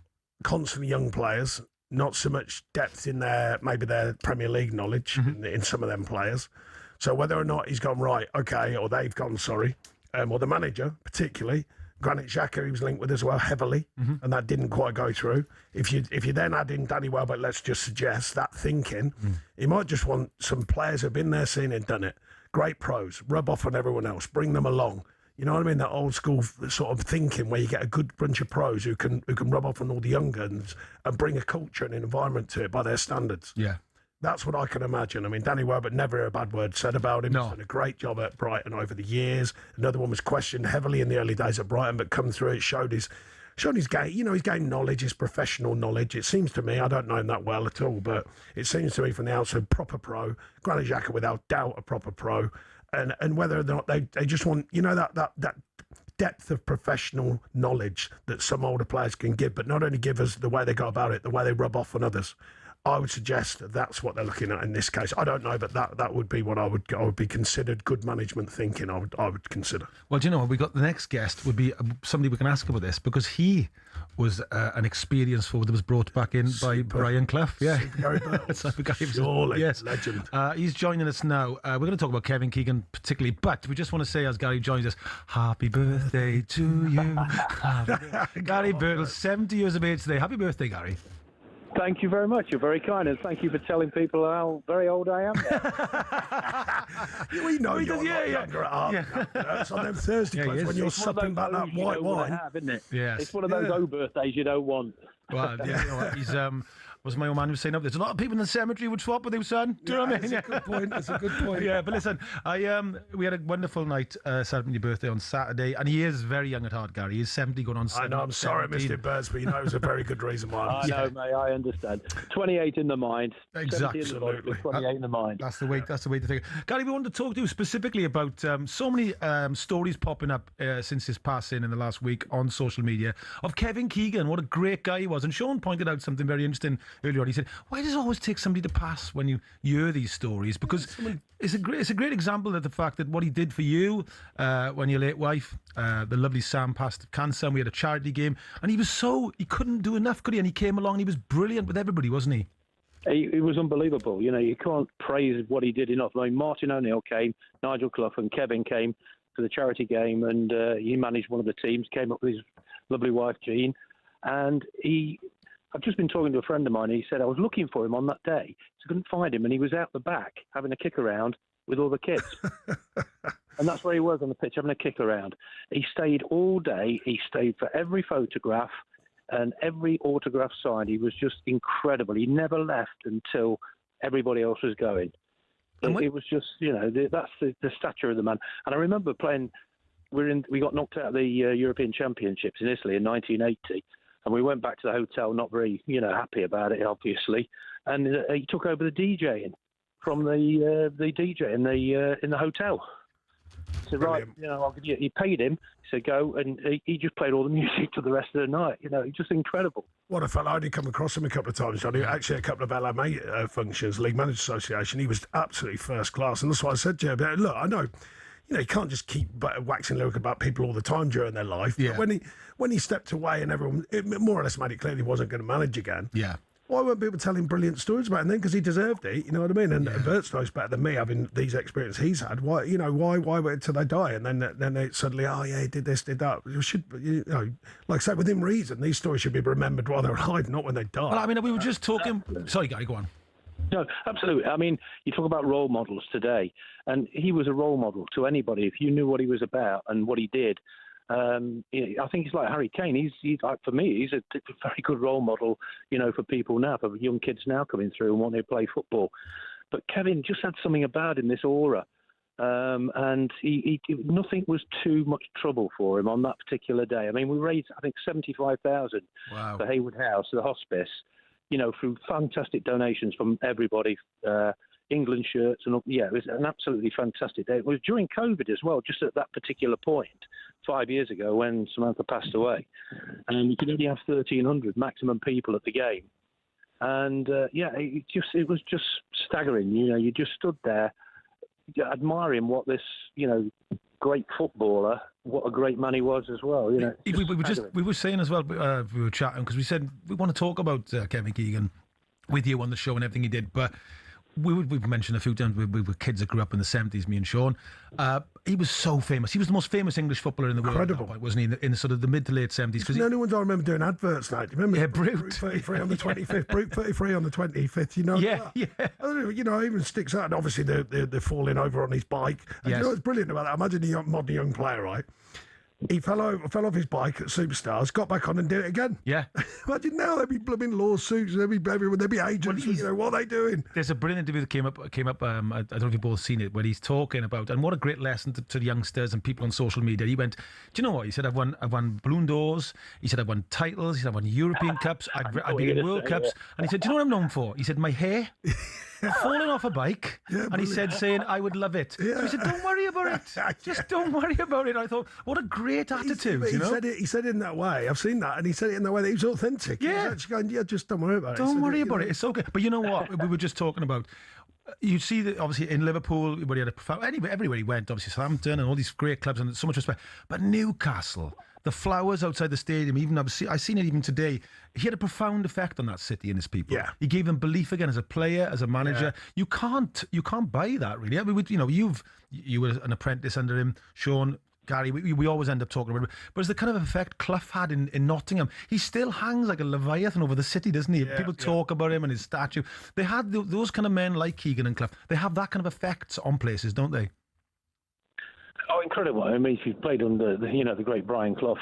constantly young players, not so much depth in their Premier League knowledge in some of them players. So whether or not he's gone right, okay, or they've gone sorry, or the manager particularly, Granit Xhaka he was linked with as well heavily, and that didn't quite go through. If you then add in Danny Welbeck, let's just suggest that thinking, he might just want some players who've been there, seen it, done it. Great pros, rub off on everyone else, bring them along. You know what I mean? That old school sort of thinking where you get a good bunch of pros who can rub off on all the young guns and bring a culture and an environment to it by their standards. Yeah. That's what I can imagine. I mean, Danny Welbeck, never a bad word said about him. He's done a great job at Brighton over the years. Another one was questioned heavily in the early days at Brighton, but come through it, showed his game. You know, he's gained knowledge, his professional knowledge. It seems to me, I don't know him that well at all, but it seems to me from the outside, proper pro. Granit Xhaka, without doubt, a proper pro. And whether or not they just want, you know, that depth of professional knowledge that some older players can give, but not only give us the way they go about it, the way they rub off on others. I would suggest that's what they're looking at in this case. I don't know, but that would be what I would be considered good management thinking. I would consider. Well, do you know what? We got the next guest would be somebody we can ask about this, because he was an experienced forward that was brought back in by Brian Clough. Yeah, Gary Burns. Surely, yes, legend. He's joining us now. We're going to talk about Kevin Keegan particularly, but we just want to say, as Gary joins us, happy birthday to you. Gary Birtles, 70 years of age today. Happy birthday, Gary. Thank you very much. You're very kind, and thank you for telling people how very old I am. We know you're younger at heart. It's on them Thursday clubs when you're supping back that white wine. Isn't it? Yes. It's one of those birthdays you don't want. Well, you know what, he's was my old man who was saying up. There's a lot of people in the cemetery would swap with you, son. Do you know what I mean? That's a good point. That's a good point. Yeah, but listen, we had a wonderful night celebrating your birthday on Saturday, and he is very young at heart, Gary. He's 70 going on 70. I know, I'm sorry I missed it, Birds, but you know it was a very good reason why I I know, mate, I understand. 28 in the mind. Exactly. 70 in the body, 28 in the mind. That's the way to think. Gary, we wanted to talk to you specifically about so many stories popping up since his passing in the last week on social media of Kevin Keegan. What a great guy he was. And Sean pointed out something very interesting earlier on. He said, why does it always take somebody to pass when you hear these stories? Because it's a great example of the fact that what he did for you when your late wife, the lovely Sam, passed of cancer, and we had a charity game, and he couldn't do enough, could he? And he came along and he was brilliant with everybody, wasn't he? He was unbelievable. You know, you can't praise what he did enough. I mean, Martin O'Neill came, Nigel Clough and Kevin came for the charity game, and he managed one of the teams, came up with his lovely wife, Jean, and I've just been talking to a friend of mine. He said I was looking for him on that day. I couldn't find him, and he was out the back having a kick around with all the kids. And that's where he was on the pitch, having a kick around. He stayed all day. He stayed for every photograph and every autograph signed. He was just incredible. He never left until everybody else was going. It was just, you know, that's the stature of the man. And I remember playing. We got knocked out of the European Championships in Italy in 1980. And we went back to the hotel, not very, happy about it, obviously. And he took over the DJing from the DJ in the hotel. He said, right, I'll give you. He paid him. He said, go, and he just played all the music for the rest of the night. He's just incredible. What a fella. I only come across him a couple of times, Johnny. Actually, a couple of LMA functions, League Managers Association. He was absolutely first class. And that's what I said to you. But look, I know. You can't just keep waxing lyric about people all the time during their life. Yeah. But when he stepped away and everyone more or less made it clear he wasn't going to manage again. Yeah. Why weren't people telling brilliant stories about him then? Because he deserved it. You know what I mean? And Bert's knows better than me, having these experiences he's had. Why wait until they die and then they suddenly, he did this, did that. You should, like I said, within reason, these stories should be remembered while they're alive, not when they die. Well, I mean, we were just talking. Sorry, Gary, go on. No, absolutely. I mean, you talk about role models today, and he was a role model to anybody. If you knew what he was about and what he did, I think he's like Harry Kane. He's like, for me, he's a very good role model, for people now, for young kids now coming through and wanting to play football. But Kevin just had something about him, this aura, and he nothing was too much trouble for him on that particular day. I mean, we raised, I think, 75,000 for Hayward House, the hospice. Through fantastic donations from everybody, England shirts, and it was an absolutely fantastic day. It was during COVID as well, just at that particular point, 5 years ago when Samantha passed away, and you could only have 1,300 maximum people at the game, and it was just staggering. You just stood there admiring what this, great footballer, what a great man he was as well. We were saying as well, we were chatting because we said we want to talk about Kevin Keegan with you on the show and everything he did, but we've mentioned a few times we were kids that grew up in the 70s, me and Sean. He was so famous. He was the most famous English footballer in the world. Incredible, point, wasn't he? In sort of the mid to late 70s. Because the only ones I remember doing adverts now. Do you remember? Yeah, Brute 33 on the 25th, Brute 33 on the 25th. It even sticks out. And obviously the falling over on his bike. And you know what's brilliant about that? Imagine a modern young player, right? He fell off his bike at Superstars, got back on and did it again. Yeah. Imagine now there'd be blooming lawsuits, there'd be agents. What are they doing? There's a brilliant interview that came up. I don't know if you've both seen it, where he's talking about, and what a great lesson to the youngsters and people on social media. He went, do you know what? He said, I've won Balloon d'Ors. He said, I've won titles. He said, I've won European Cups. I've been in World Cups. And he said, do you know what I'm known for? He said, my hair. fallen off a bike, and he said, saying, "I would love it." So he said, "Don't worry about it. Just don't worry about it." I thought, what a great attitude, He said it in that way. I've seen that, and he said it in that way that he was authentic. He was actually going, "Yeah, just don't worry about it." Don't worry about it. It's okay. But you know what? We were just talking about. You see that obviously in Liverpool, where he had a profound. Everywhere he went, obviously Southampton and all these great clubs, and so much respect. But Newcastle, the flowers outside the stadium, even I've seen it even today. He had a profound effect on that city and his people. Yeah. He gave them belief again as a player, as a manager. You can't buy that really. I mean, you were an apprentice under him, Sean. Gary, we always end up talking about it, but it's the kind of effect Clough had in Nottingham. He still hangs like a leviathan over the city, doesn't he? People talk about him and his statue. They had those kind of men like Keegan and Clough. They have that kind of effect on places, don't they? Oh, incredible! I mean, if you've played under the great Brian Clough,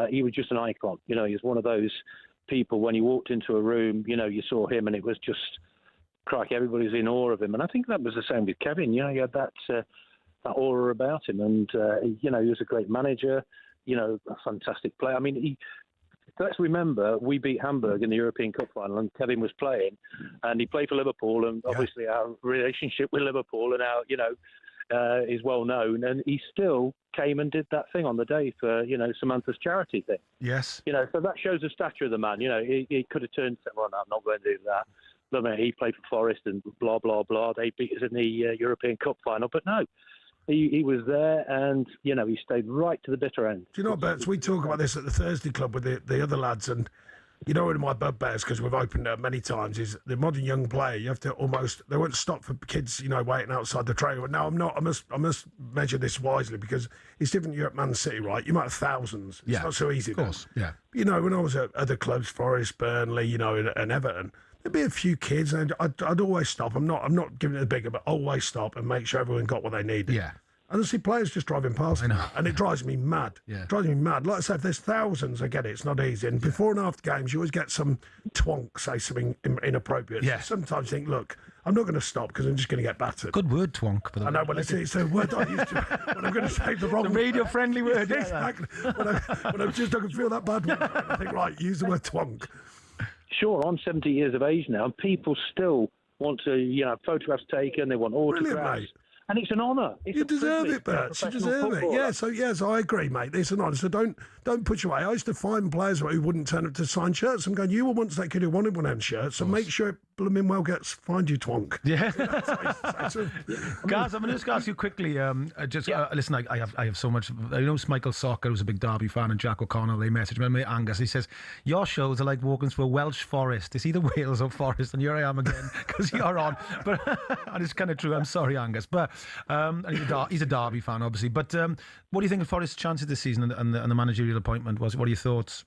he was just an icon. He was one of those people. When you walked into a room, you saw him, and it was just, crikey, everybody's in awe of him. And I think that was the same with Kevin. He had that aura about him, and he was a great manager, a fantastic player. I mean, let's remember, we beat Hamburg in the European Cup final, and Kevin was playing, and he played for Liverpool, and obviously our relationship with Liverpool and our, is well known, and he still came and did that thing on the day for, Samantha's charity thing. Yes. So that shows the stature of the man. He could have turned and said, "Well, no, I'm not going to do that." But, I mean, he played for Forest and blah, blah, blah. They beat us in the European Cup final, but no. He was there, and he stayed right to the bitter end. Do you know what, Berts? We talk about this at the Thursday Club with the other lads, and one of my bugbears, because we've opened it many times, is the modern young player. You have to they won't stop for kids, waiting outside the trailer. Now I'm not. I must measure this wisely, because it's different. You're at Man City, right? You might have thousands. It's not so easy. Of course, yeah. When I was at other clubs, Forest, Burnley, and Everton, there'd be a few kids, and I'd always stop. I'm not giving it a bigger, but always stop and make sure everyone got what they needed. Yeah. And I see players just driving past me, and it drives me mad. Yeah. It drives me mad. Like I said, if there's thousands, I get it. It's not easy. And before and after games, you always get some twonk say something inappropriate. Yeah. Sometimes you think, look, I'm not going to stop because I'm just going to get battered. Good word, twonk. By the way. I know, but it's a word I used to when I'm going to say the wrong word. The radio-friendly word. Exactly. When I can feel that bad word, I think, right, use the word twonk. Sure, I'm 70 years of age now, and people still want to, photographs taken. They want autographs. Brilliant, mate. And it's an honour. You deserve it, Bert. You deserve it. Yeah, so I agree, mate. It's an honour. So don't push away. I used to find players who wouldn't turn up to sign shirts. I'm going, you were once that kid who wanted one of them shirts, so make sure it blooming well find you twonk. Yeah. Guys, I'm going to just ask you quickly. Listen, I have so much. I know Michael Socker, who's a big Derby fan, and Jack O'Connell. They messaged me, mate Angus. He says your shows are like walking through a Welsh forest. It's either Wales or Forest, and here I am again because you're on. But and it's kind of true. I'm sorry, Angus, but. And he's a Derby fan, obviously. But what do you think of Forest's chances this season and the managerial appointment was? What are your thoughts?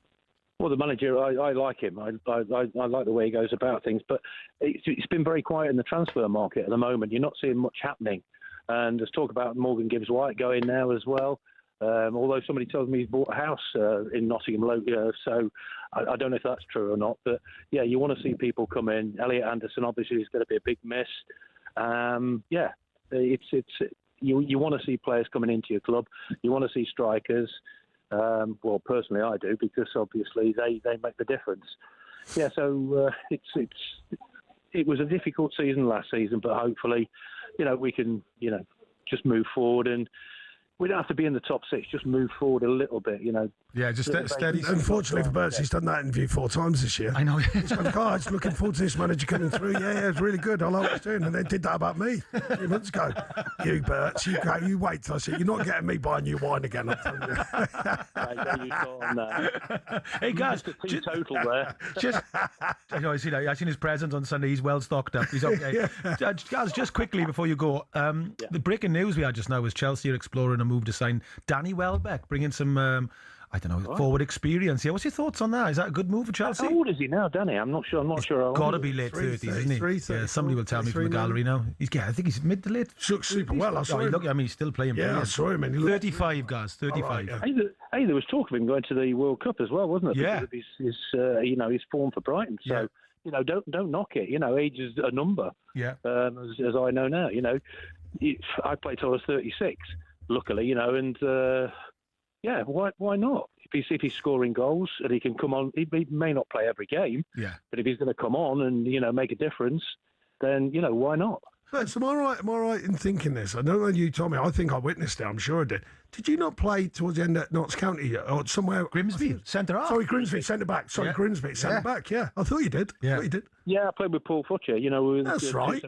Well, the manager, I like him. I like the way he goes about things. But it's been very quiet in the transfer market at the moment. You're not seeing much happening. And there's talk about Morgan Gibbs-White going now as well. Although somebody tells me he's bought a house in Nottingham, so I don't know if that's true or not. But yeah, you want to see people come in. Elliot Anderson obviously is going to be a big miss. You want to see players coming into your club. You want to see strikers. Well, personally, I do, because obviously they make the difference. Yeah, so it was a difficult season last season, but hopefully, we can just move forward, and we don't have to be in the top six. Just move forward a little bit, Yeah, just steady. Unfortunately for Berts, he's done that interview 4 times this year. I know. He's gone, guys, looking forward to this manager coming through. Yeah, it's really good. I like what he's doing. And they did that about me 3 months ago. You, Berts, you wait till I see. You're not getting me buying new wine again, I'm telling you. Hey, guys. Total there. I've seen his presence on Sunday. He's well stocked up. He's okay. Guys, just quickly before you go, the breaking news we had just now was Chelsea are exploring a move to sign Danny Welbeck, bringing some forward experience. Yeah, what's your thoughts on that? Is that a good move for Chelsea? How old is he now, Danny? I'm not sure. Got to be late 30s, isn't he? Yeah, somebody will tell me from the gallery now. I think he's mid to late. Looks super well. I saw him. He's still playing. Yeah, I saw him. 35, guys. 35. Right, yeah. Hey, there was talk of him going to the World Cup as well, wasn't it? Yeah. Because of his form for Brighton. So. Yeah. Don't knock it. Age is a number. Yeah. As I know now, I played till I was 36. Luckily, and why not? If he's scoring goals and he can come on, he may not play every game. Yeah. But if he's going to come on and make a difference, then, why not? But am I right in thinking this? I don't know you told me. I think I witnessed it. I'm sure I did. Did you not play towards the end at Notts County or somewhere? Grimsby, centre half. Sorry, Grimsby, centre back. Sorry, Grimsby, centre back. Yeah, I thought you did. Yeah, Yeah, I played with Paul Futcher. We were That's right.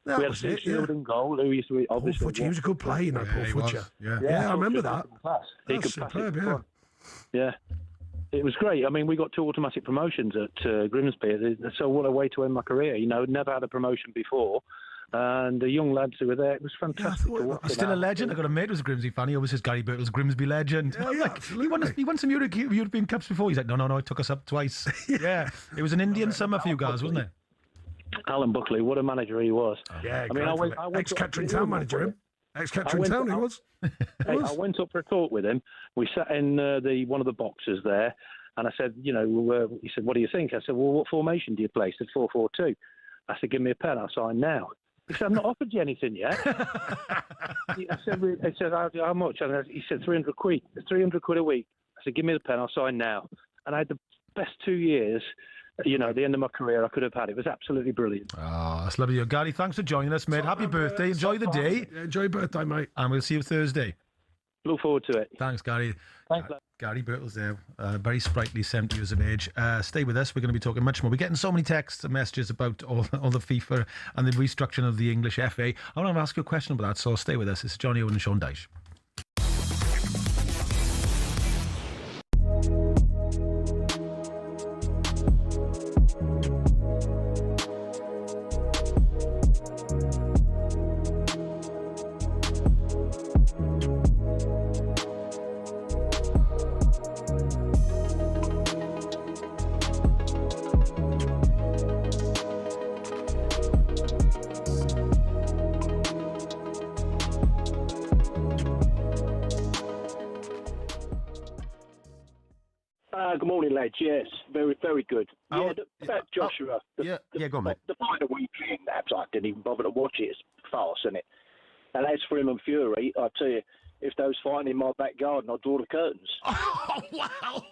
We had Steve Shield in goal, who used to be Paul obviously. Futcher, he was a good player, Paul Futcher. Yeah, I remember that. He That's could pass superb, it. yeah. Yeah. It was great. I mean, we got 2 automatic promotions at Grimsby, so what a way to end my career. Never had a promotion before. And the young lads who were there, it was fantastic to watch. He's still a legend. I got a mate who was a Grimsby fan. He always says Gary Birtle's Grimsby legend. He won some European Cups before. He's like, no, it took us up twice. Yeah, it was an Indian summer for you guys, wasn't it? Alan Buckley, what a manager he was. Yeah, I mean, I went ex-Kettering Town manager, him. Ex-Kettering Town, he was. I went up for a talk with him. We sat in one of the boxes there, and I said, he said, what do you think? I said, well, what formation do you play? He said, 4-4-2. I said, give me a pen, I'll sign now. He said, I've not offered you anything yet. I said, how much? And he said, 300 quid. 300 quid a week. I said, give me the pen, I'll sign now. And I had the best 2 years, at the end of my career I could have had. It was absolutely brilliant. Oh, that's lovely. Gary, thanks for joining us, mate. Happy birthday. Enjoy the day. Yeah, enjoy your birthday, mate. And we'll see you Thursday. Look forward to it. Thanks, Gary. Thanks, Gary Birtles there, very sprightly, 70 years of age. Stay with us. We're going to be talking much more. We're getting so many texts and messages about all the FIFA and the restructuring of the English FA. I want to ask you a question about that, so stay with us. It's Jonny Owen and Sean Dyche. Good morning, lads. Yes, very, very good. Oh, About Joshua. Go on, mate. The final weekend, perhaps I didn't even bother to watch it. It's farce, isn't it? And as for him and Fury, I tell you, if they was fighting in my back garden, I'd draw the curtains. Oh, wow.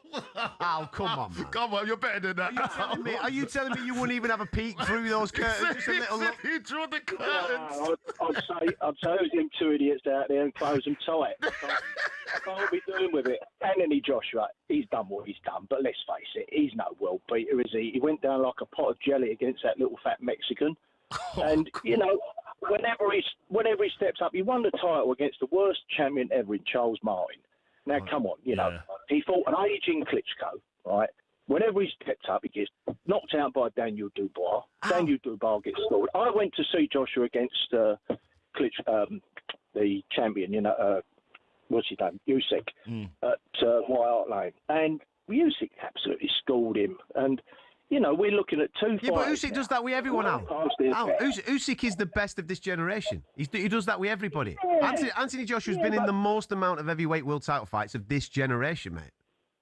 Oh, come on, man. Come on, you're better than that. Are you telling me you wouldn't even have a peek through those curtains? Just a little look? You draw the curtains. I'd say it was them 2 idiots out there and close them tight. I can't be doing with it. Anthony Joshua, he's done what he's done, but let's face it, he's no world beater, is he? He went down like a pot of jelly against that little fat Mexican. And, whenever he steps up, he won the title against the worst champion ever in Charles Martin. Now, come on, he fought an aging Klitschko, right? Whenever he steps up, he gets knocked out by Daniel Dubois. Daniel Dubois gets scored. I went to see Joshua against the champion, what's his name, Usyk, at White Hart Lane. And Usyk absolutely schooled him. And, we're looking at 2 fights. Yeah, but Usyk does that with everyone, Al. Al, Usyk is the best of this generation. He does that with everybody. Anthony Joshua's been in the most amount of heavyweight world title fights of this generation, mate.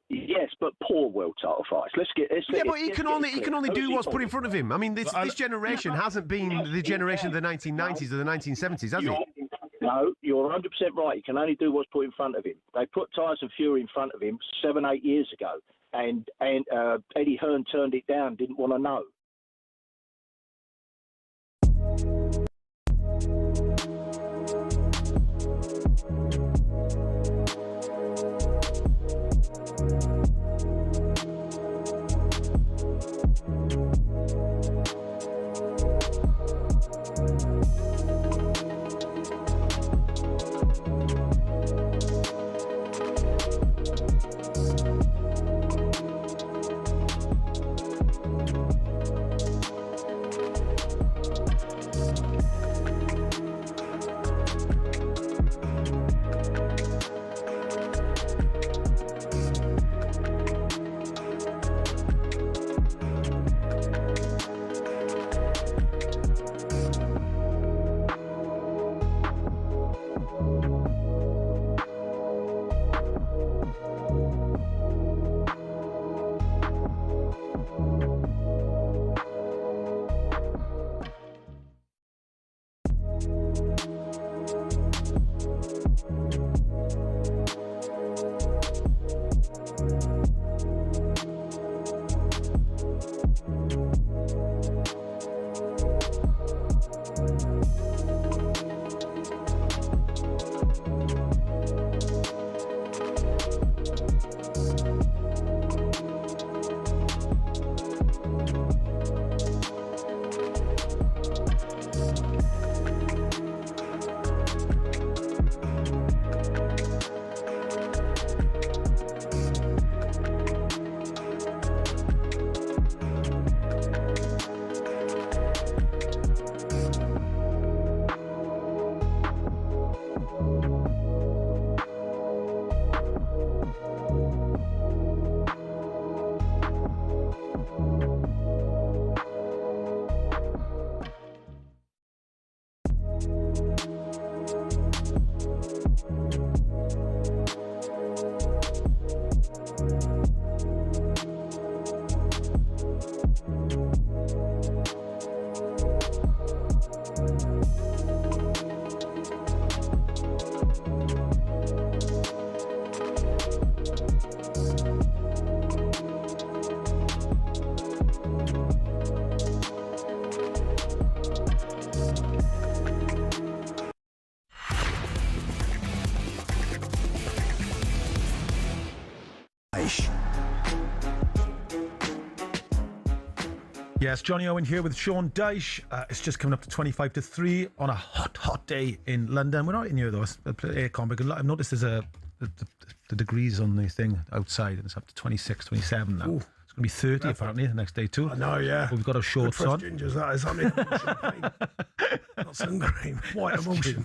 Yes, but poor world title fights. But he can only do what's put in front of him. I mean, this generation hasn't been the generation of the 1990s or the 1970s, has it? No, you're 100% right. He can only do what's put in front of him. They put Tyson Fury in front of him 7-8 years ago, and Eddie Hearn turned it down, didn't want to know. Yes, Jonny Owen here with Sean Dyche. It's just coming up to 25 to 3 on a hot day in London. We're not in here though. It's aircon, but I've noticed there's the degrees on the thing outside, and it's up to 26, 27 now. Ooh. It's going to be 30 apparently the next day too. I know, yeah. But we've got our shorts on. Gingers, that is. I mean, champagne. Not sun cream, white emulsion.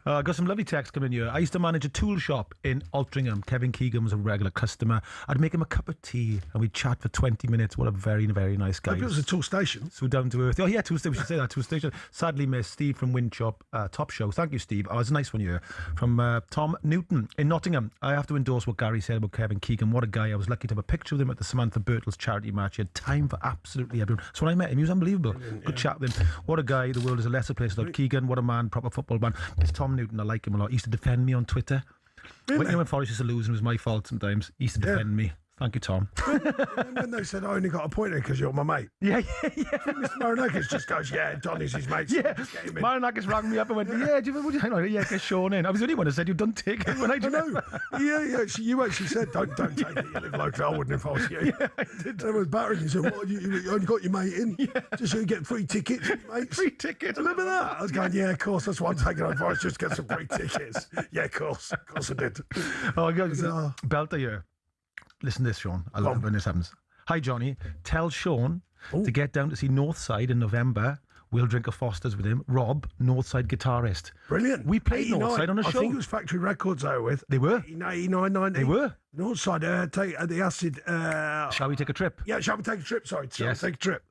I got some lovely text coming here. I used to manage a tool shop in Altrincham. Kevin Keegan was a regular customer. I'd make him a cup of tea and we'd chat for 20 minutes. What a very, very nice guy. Maybe it was a tool station. So down to earth. Oh yeah, tool station. We should say that, tool station. Sadly missed. Steve from Windchop. Top show. Thank you, Steve. Oh, it's a nice one here. From Tom Newton in Nottingham. I have to endorse what Gary said about Kevin Keegan. What a guy. I was lucky to have a picture with him at the Samantha Birtles charity match. He had time for absolutely everyone. So when I met him, he was unbelievable. Good chat with him. What a guy. The world is a lesser place without Keegan. What a man, proper football man. It's Tom Newton. I like him a lot. He used to defend me on Twitter. Really? When Forrest used to lose and it was my fault sometimes, he used to defend me. Thank you, Tom. When they said, I only got a point here because you're my mate. Yeah. Mr. Marinakis just goes, yeah, Donny's his mate. So Marinakis rang me up and went, get Sean in. I was the only one who said you've done take it when I know. You actually said, don't take it. You live locally. I wouldn't if I was you. Yeah, I did. They was battering you. Said, what, you only got your mate in? Yeah. Just so you get free tickets, mates. Free tickets. Remember that? I was going, yeah, of course. That's why I'm taking on Forrest, just to get some free tickets. Yeah, of course I did. Oh, belter here. Listen to this, Sean. I love it when this happens. Hi, Johnny. Tell Sean to get down to see Northside in November. We'll drink a Foster's with him. Rob, Northside guitarist. Brilliant. We played Northside on a show. I think it was Factory Records they were with. They were? 89, 90. They were. Northside, take the acid. Shall we take a trip? Yeah, shall we take a trip? Sorry, yes. Take a trip.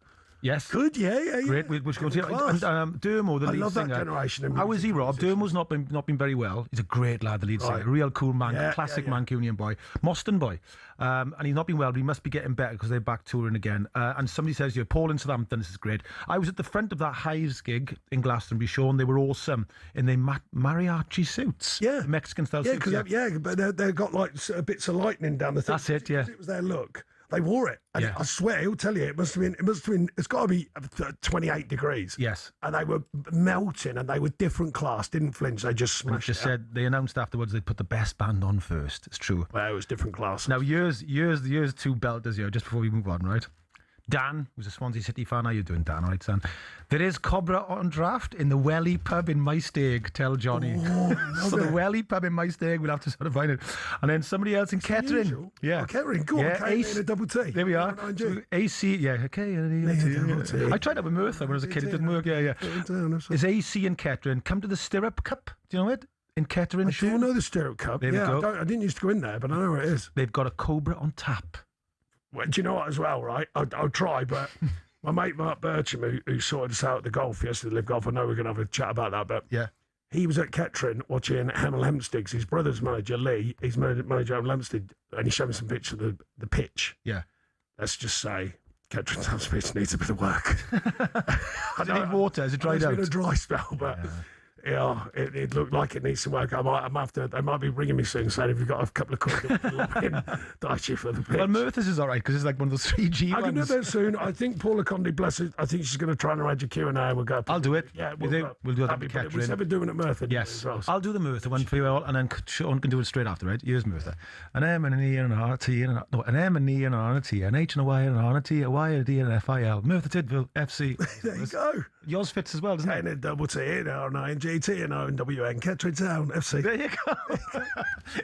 Yes. Good, yeah. Great. We'll go to and Dermo, the lead singer. I love that generation. How is he, Rob? Dermo's not been very well. He's a great lad, the lead singer. Real cool man, classic Mancunian boy. Mostyn boy. And he's not been well, but he must be getting better because they're back touring again. And somebody says, Paul in Southampton, this is great. I was at the front of that Hives gig in Glastonbury, Sean. They were awesome in their mariachi suits. Yeah. Mexican style suits. But they've got like bits of lightning down the thing. That's it, yeah. It was their look. They wore it, and I swear he'll tell you it must have been. It's got to be 28 degrees. Yes, and they were melting, and they were different class. Didn't flinch. They just smashed. Said they announced afterwards they'd put the best band on first. It's true. Well, it was different class. Now years two belters here. Just before we move on, right? Dan, who's a Swansea City fan. How you doing, Dan? All right, son. There is Cobra on draft in the Welly pub in Maesteg, tell Johnny. So the Welly pub in Maesteg, we'll have to sort of find it. And then somebody else in Kettering. Yeah. Kettering, go on, in a double T. There we are. So AC, okay. I tried that with Merthyr when I was a kid. It didn't work, It's AC in Kettering. Come to the Stirrup Cup. Do you know it? In Kettering. I do know the Stirrup Cup. There we go. I didn't used to go in there, but I know where it is. They've got a Cobra on tap. Well, do you know what as well, right? I'll try, but my mate Mark Bircham, who sorted us out at the golf yesterday, Live Golf, I know we're going to have a chat about that, but he was at Kettering watching Hemel Hempstead. His brother's manager, Lee, he's manager of Hempstead, and he showed me some pictures of the pitch. Yeah. Let's just say Kettering Town's pitch needs a bit of work. Does it need water? Is it dried out? It's been a dry spell, but... Yeah, it looked like it needs some work. They might be ringing me soon saying, if you've got a couple of quid in Dyche for the pitch. Well, Merthyrs is all right because it's like one of those 3G ones. I can do that soon. I think Paula Conde, bless her, I think she's going to try and arrange a Q&A and we'll go. I'll do it. Yeah, we'll do that. We've never doing it Merthyr. Yes. Well, I'll do the Merthyr one for you all, and then Sean can do it straight after, right? Here's Merthyr. An M and an E and an R, and a T, and an M and an E and an R and a T, an H and a Y and an R and a T, a Y and a D and an F-I-L. Merthyr Tydfil, FC. There you go. Yours fits as well, doesn't it? And a double T, and an I-N-G-T, and O-N-W-N, Kettering Town, FC. There you go.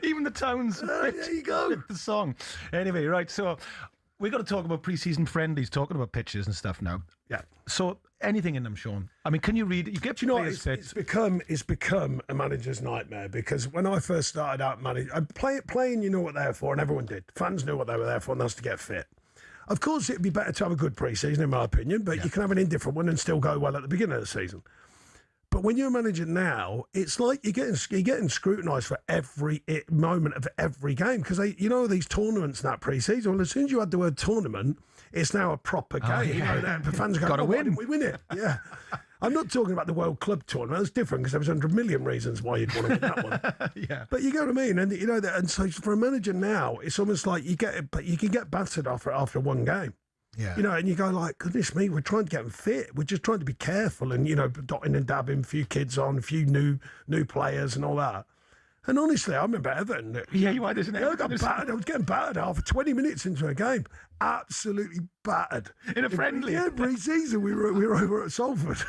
Even the towns. There you go. The song. Anyway, right, so we've got to talk about pre-season friendlies, talking about pitches and stuff now. Yeah. So anything in them, Sean? I mean, can you read it? You get Do you know what? It's become a manager's nightmare because when I first started out managing, playing, you know what they're there for, and everyone did. Fans knew what they were there for, and that's to get fit. Of course, it'd be better to have a good pre-season, in my opinion, but you can have an indifferent one and still go well at the beginning of the season. But when you're a manager now, it's like you're getting scrutinised for every moment of every game because these tournaments in that pre-season. Well, as soon as you add the word tournament, it's now a proper game. The fans go, "Gotta win, we win it." Yeah. I'm not talking about the World Club Tournament. That's different because there was 100 million reasons why you'd want to win that one. Yeah. But you get what I mean, and and so for a manager now, it's almost like you can get battered after one game. Yeah. And you go like, goodness me, we're trying to get them fit. We're just trying to be careful and dotting and dabbing, a few kids on, a few new players and all that. And honestly, I remember Everton. Yeah, you had, isn't it? I got battered. I was getting battered after 20 minutes into a game. Absolutely battered. In a friendly? Yeah, pre-season. We were over at Salford.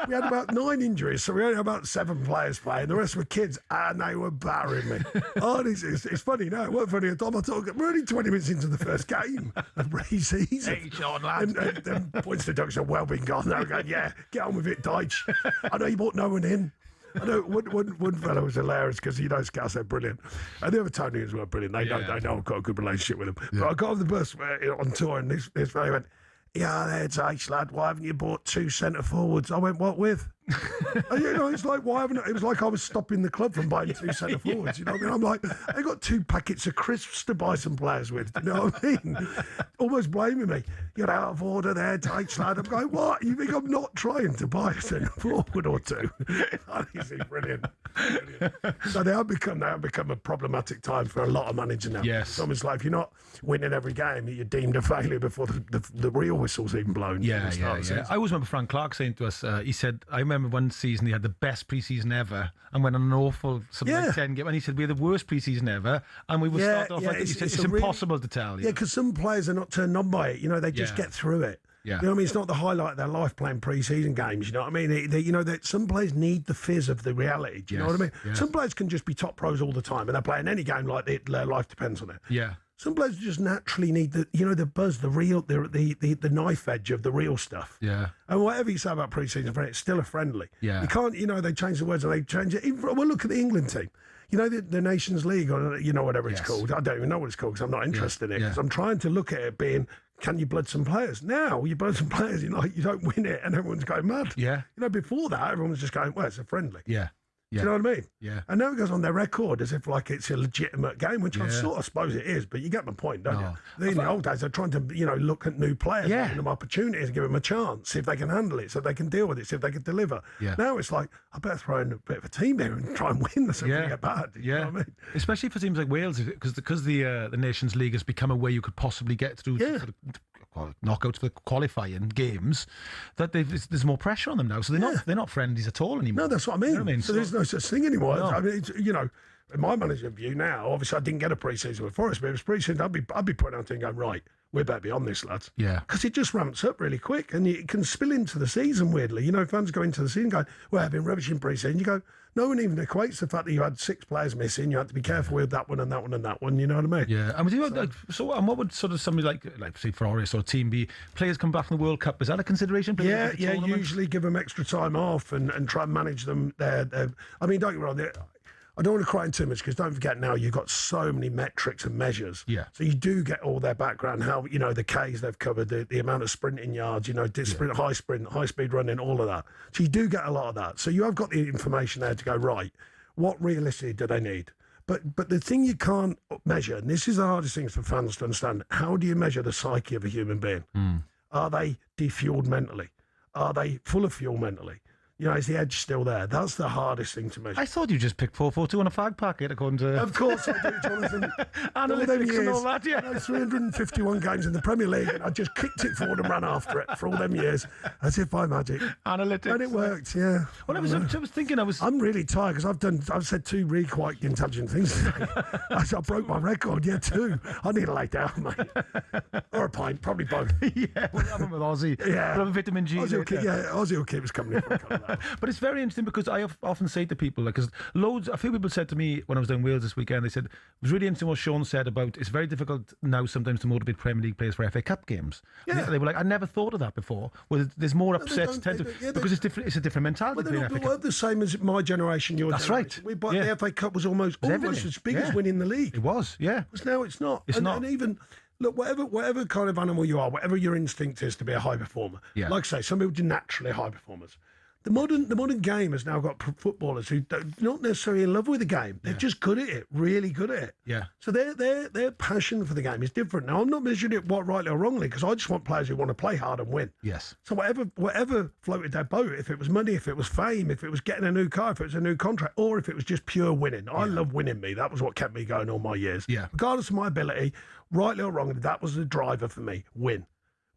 We had about 9 injuries, so we only had about 7 players playing. The rest were kids, and they were battering me. It's funny now. It wasn't funny at all. I thought, we're only 20 minutes into the first game of pre-season. Hey, Sean, lad. And then points to Doug, said, well been gone. They're going, yeah, get on with it, Dyche. I know you brought no one in. I know one fellow was hilarious because he knows Gas, they're brilliant. And the other Tonyans were brilliant. They know I've got a good relationship with them. But I got off the bus on tour and this fellow went, yeah, there, Dyche, lad, why haven't you bought 2 centre forwards? I went, what with? And, it's like, why haven't it was like I was stopping the club from buying 2 centre forwards. You know what I mean? I'm like, I got 2 packets of crisps to buy some players with. You know what I mean? Almost blaming me. You're out of order there, Dyche, lad. I'm going, what? You think I'm not trying to buy a centre forward or 2? Honestly, brilliant. So they have become a problematic time for a lot of managers now. Yes. It's almost like if you're not winning every game, you're deemed a failure before the real whistle's even blown. Yeah. I always remember Frank Clark saying to us, he said, I remember one season he had the best pre-season ever and went on an awful like 10 game, and he said we had the worst pre-season ever, and we would start off like this. It's impossible to tell. Yeah, because some players are not turned on by it. They just get through it. Yeah. You know what I mean? It's not the highlight of their life playing pre-season games. You know what I mean? That some players need the fizz of the reality. Do you know what I mean? Yes. Some players can just be top pros all the time, and they're playing any game like their life depends on it. Yeah. Some players just naturally need the buzz, the real, the knife edge of the real stuff. Yeah. And whatever you say about pre-season, it's still a friendly. Yeah. You can't, they change the words and they change it. Well, look at the England team. The Nations League, or whatever it's called. I don't even know what it's called because I'm not interested in it. Because I'm trying to look at it being, can you blood some players? Now you blood some players, you don't win it, and everyone's going mad. Yeah. Before that, everyone was just going, well, it's a friendly. Yeah. Do you know what I mean? Yeah. And now it goes on their record as if like it's a legitimate game, which I sort of suppose it is, but you get my point, don't you? In the old days, they're trying to, look at new players, giving them opportunities, give them a chance, see if they can handle it, see if they can deal with it, see if they can deliver. Yeah. Now it's like, I better throw in a bit of a team here and try and win so we get bad. You know what I mean? Especially for teams like Wales, because the Nations League has become a way you could possibly get through knockouts for the qualifying games, that there's more pressure on them now, so they're not friendlies at all anymore. No, that's what I mean. You know what I mean? So there's no such thing anymore. No. I mean, in my management view now, obviously I didn't get a pre-season with Forest, but if it was pre-season, I'd be putting out and going, right, we better be on this, lads. Yeah. Because it just ramps up really quick, and it can spill into the season weirdly. Fans go into the season going, well, I've been rubbish in pre-season. You go, no one even equates the fact that you had 6 players missing. You had to be careful with that one and that one and that one. You know what I mean? Yeah. And what would sort of somebody like say Forest or Team B, players come back from the World Cup? Is that a consideration? Yeah. Usually give them extra time off and try and manage them. I mean, don't get me wrong. I don't want to cry in too much because don't forget now you've got so many metrics and measures. Yeah. So you do get all their background, how the Ks they've covered, the amount of sprinting yards, sprint, high speed running, all of that. So you do get a lot of that. So you have got the information there to go, right, what realistically do they need? But the thing you can't measure, and this is the hardest thing for fans to understand, how do you measure the psyche of a human being? Are they defueled mentally? Are they full of fuel mentally? Is the edge still there? That's the hardest thing to measure. I thought you just picked 4-4-2 on a fag packet, according to... Of course I do, Jonathan. Analytics and all that, yeah. 351 games in the Premier League, and I just kicked it forward and ran after it for all them years, as if by magic. Analytics. And it worked, yeah. Well, I was thinking, I'm really tired, because I've said 2 really quite intelligent things today. I broke my record, 2. I need to lay down, mate. Or a pint, probably both. Yeah, we'll have them with Aussie. Yeah. We'll have vitamin G. Aussie will keep us coming in for a couple of hours. But it's very interesting because I often say to people, because a few people said to me when I was down in Wales this weekend, they said it was really interesting what Sean said about it's very difficult now sometimes to motivate Premier League players for FA Cup games. Yeah. They were like, I never thought of that before. Well, there's more upsets because it's different. It's a different mentality. Well, they weren't the same as my generation. That's generation. right. The FA Cup was almost as big as winning the league. It was, yeah. Because now it's not. It's not. And even. Look, whatever kind of animal you are, whatever your instinct is to be a high performer. Yeah. Like I say, some people are naturally high performers. The modern game has now got footballers who don't not necessarily in love with the game. They're just good at it, really good at it. Yeah. So their passion for the game is different. Now I'm not measuring it rightly or wrongly because I just want players who want to play hard and win. Yes. So whatever floated their boat, if it was money, if it was fame, if it was getting a new car, if it was a new contract, or if it was just pure winning. I love winning. That was what kept me going all my years. Yeah. Regardless of my ability, rightly or wrongly, that was the driver for me. Win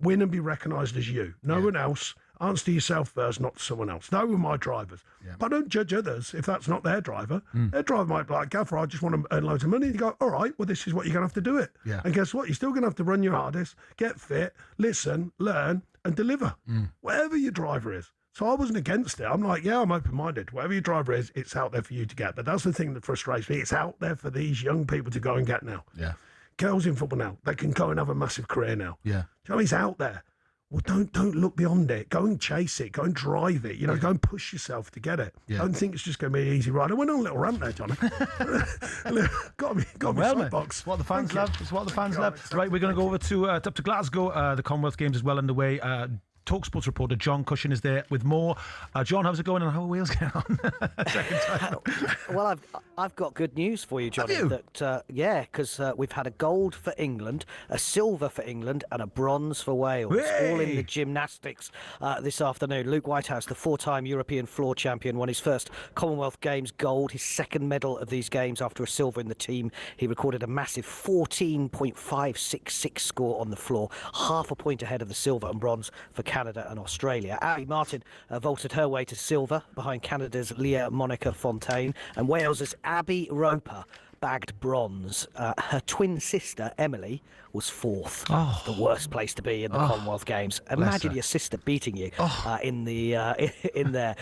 and be recognised as you. No one else. Answer to yourself first, not to someone else. They were my drivers. But I don't judge others if that's not their driver. Their driver might be like, Gaffer, I just want to earn loads of money. You go, all right, well, this is what you're going to have to do it. Yeah. And guess what? You're still going to have to run your hardest, get fit, listen, learn, and deliver. Whatever your driver is. So I wasn't against it. I'm like, yeah, I'm open-minded. Whatever your driver is, it's out there for you to get. But that's the thing that frustrates me. It's out there for these young people to go and get now. Yeah. Girls in football now, they can go and have a massive career now. Yeah. Do you know what I mean? It's out there. Well, don't look beyond it. Go and chase it. Go and drive it. You know, go and push yourself to get it. Yeah. Don't think it's just going to be an easy ride. I went on a little rant there, Johnny. got me soapbox. It's what the fans love. It's what the fans love. Right, we're going to go over to up to Glasgow. The Commonwealth Games is well underway. talkSPORT reporter John Cushion is there with more. John, how's it going and how are Wales getting on? Second time. Well, I've got good news for you, Johnny. Have you? That because we've had a gold for England, a silver for England, and a bronze for Wales, all in the gymnastics this afternoon. Luke Whitehouse, the four-time European floor champion, won his first Commonwealth Games gold, his second medal of these games after a silver in the team. He recorded a massive 14.566 score on the floor, half a point ahead of the silver and bronze for Canada and Australia. Abby Martin vaulted her way to silver behind Canada's Leah Monica Fontaine, and Wales's Abby Roper bagged bronze. Her twin sister Emily was fourth. The worst place to be in the Commonwealth Games. Imagine your sister beating you in that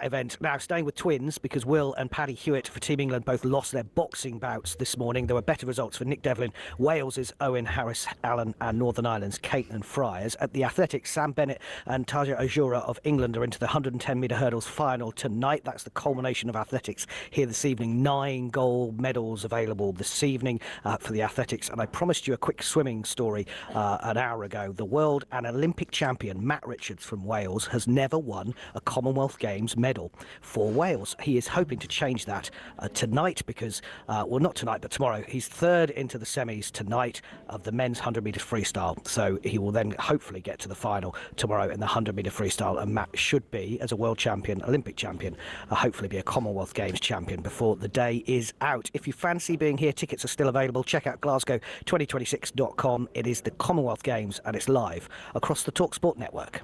event. Now, staying with twins, because Will and Paddy Hewitt for Team England both lost their boxing bouts this morning. There were better results for Nick Devlin, Wales's Owen Harris Allen, and Northern Ireland's Caitlin Fryers. At the athletics, Sam Bennett and Taja Ajura of England are into the 110-metre hurdles final tonight. That's the culmination of athletics here this evening. 9 gold medals available this evening for the athletics, and I promised you a quick swimming story an hour ago. The world and Olympic champion Matt Richards from Wales has never won a Commonwealth Games medal for Wales. He is hoping to change that tonight because, well, not tonight, but tomorrow. He's third into the semis tonight of the men's 100 metres freestyle, so he will then hopefully get to the final tomorrow in the 100 metre freestyle, and Matt should be, as a world champion, Olympic champion, hopefully be a Commonwealth Games champion before the day is out. If you fancy being here, tickets are still available. Check out Glasgow2026.com. It is the Commonwealth Games and it's live across the talkSPORT network.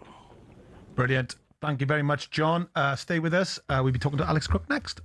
Brilliant. Thank you very much, John. Stay with us. We'll be talking to Alex Crook next.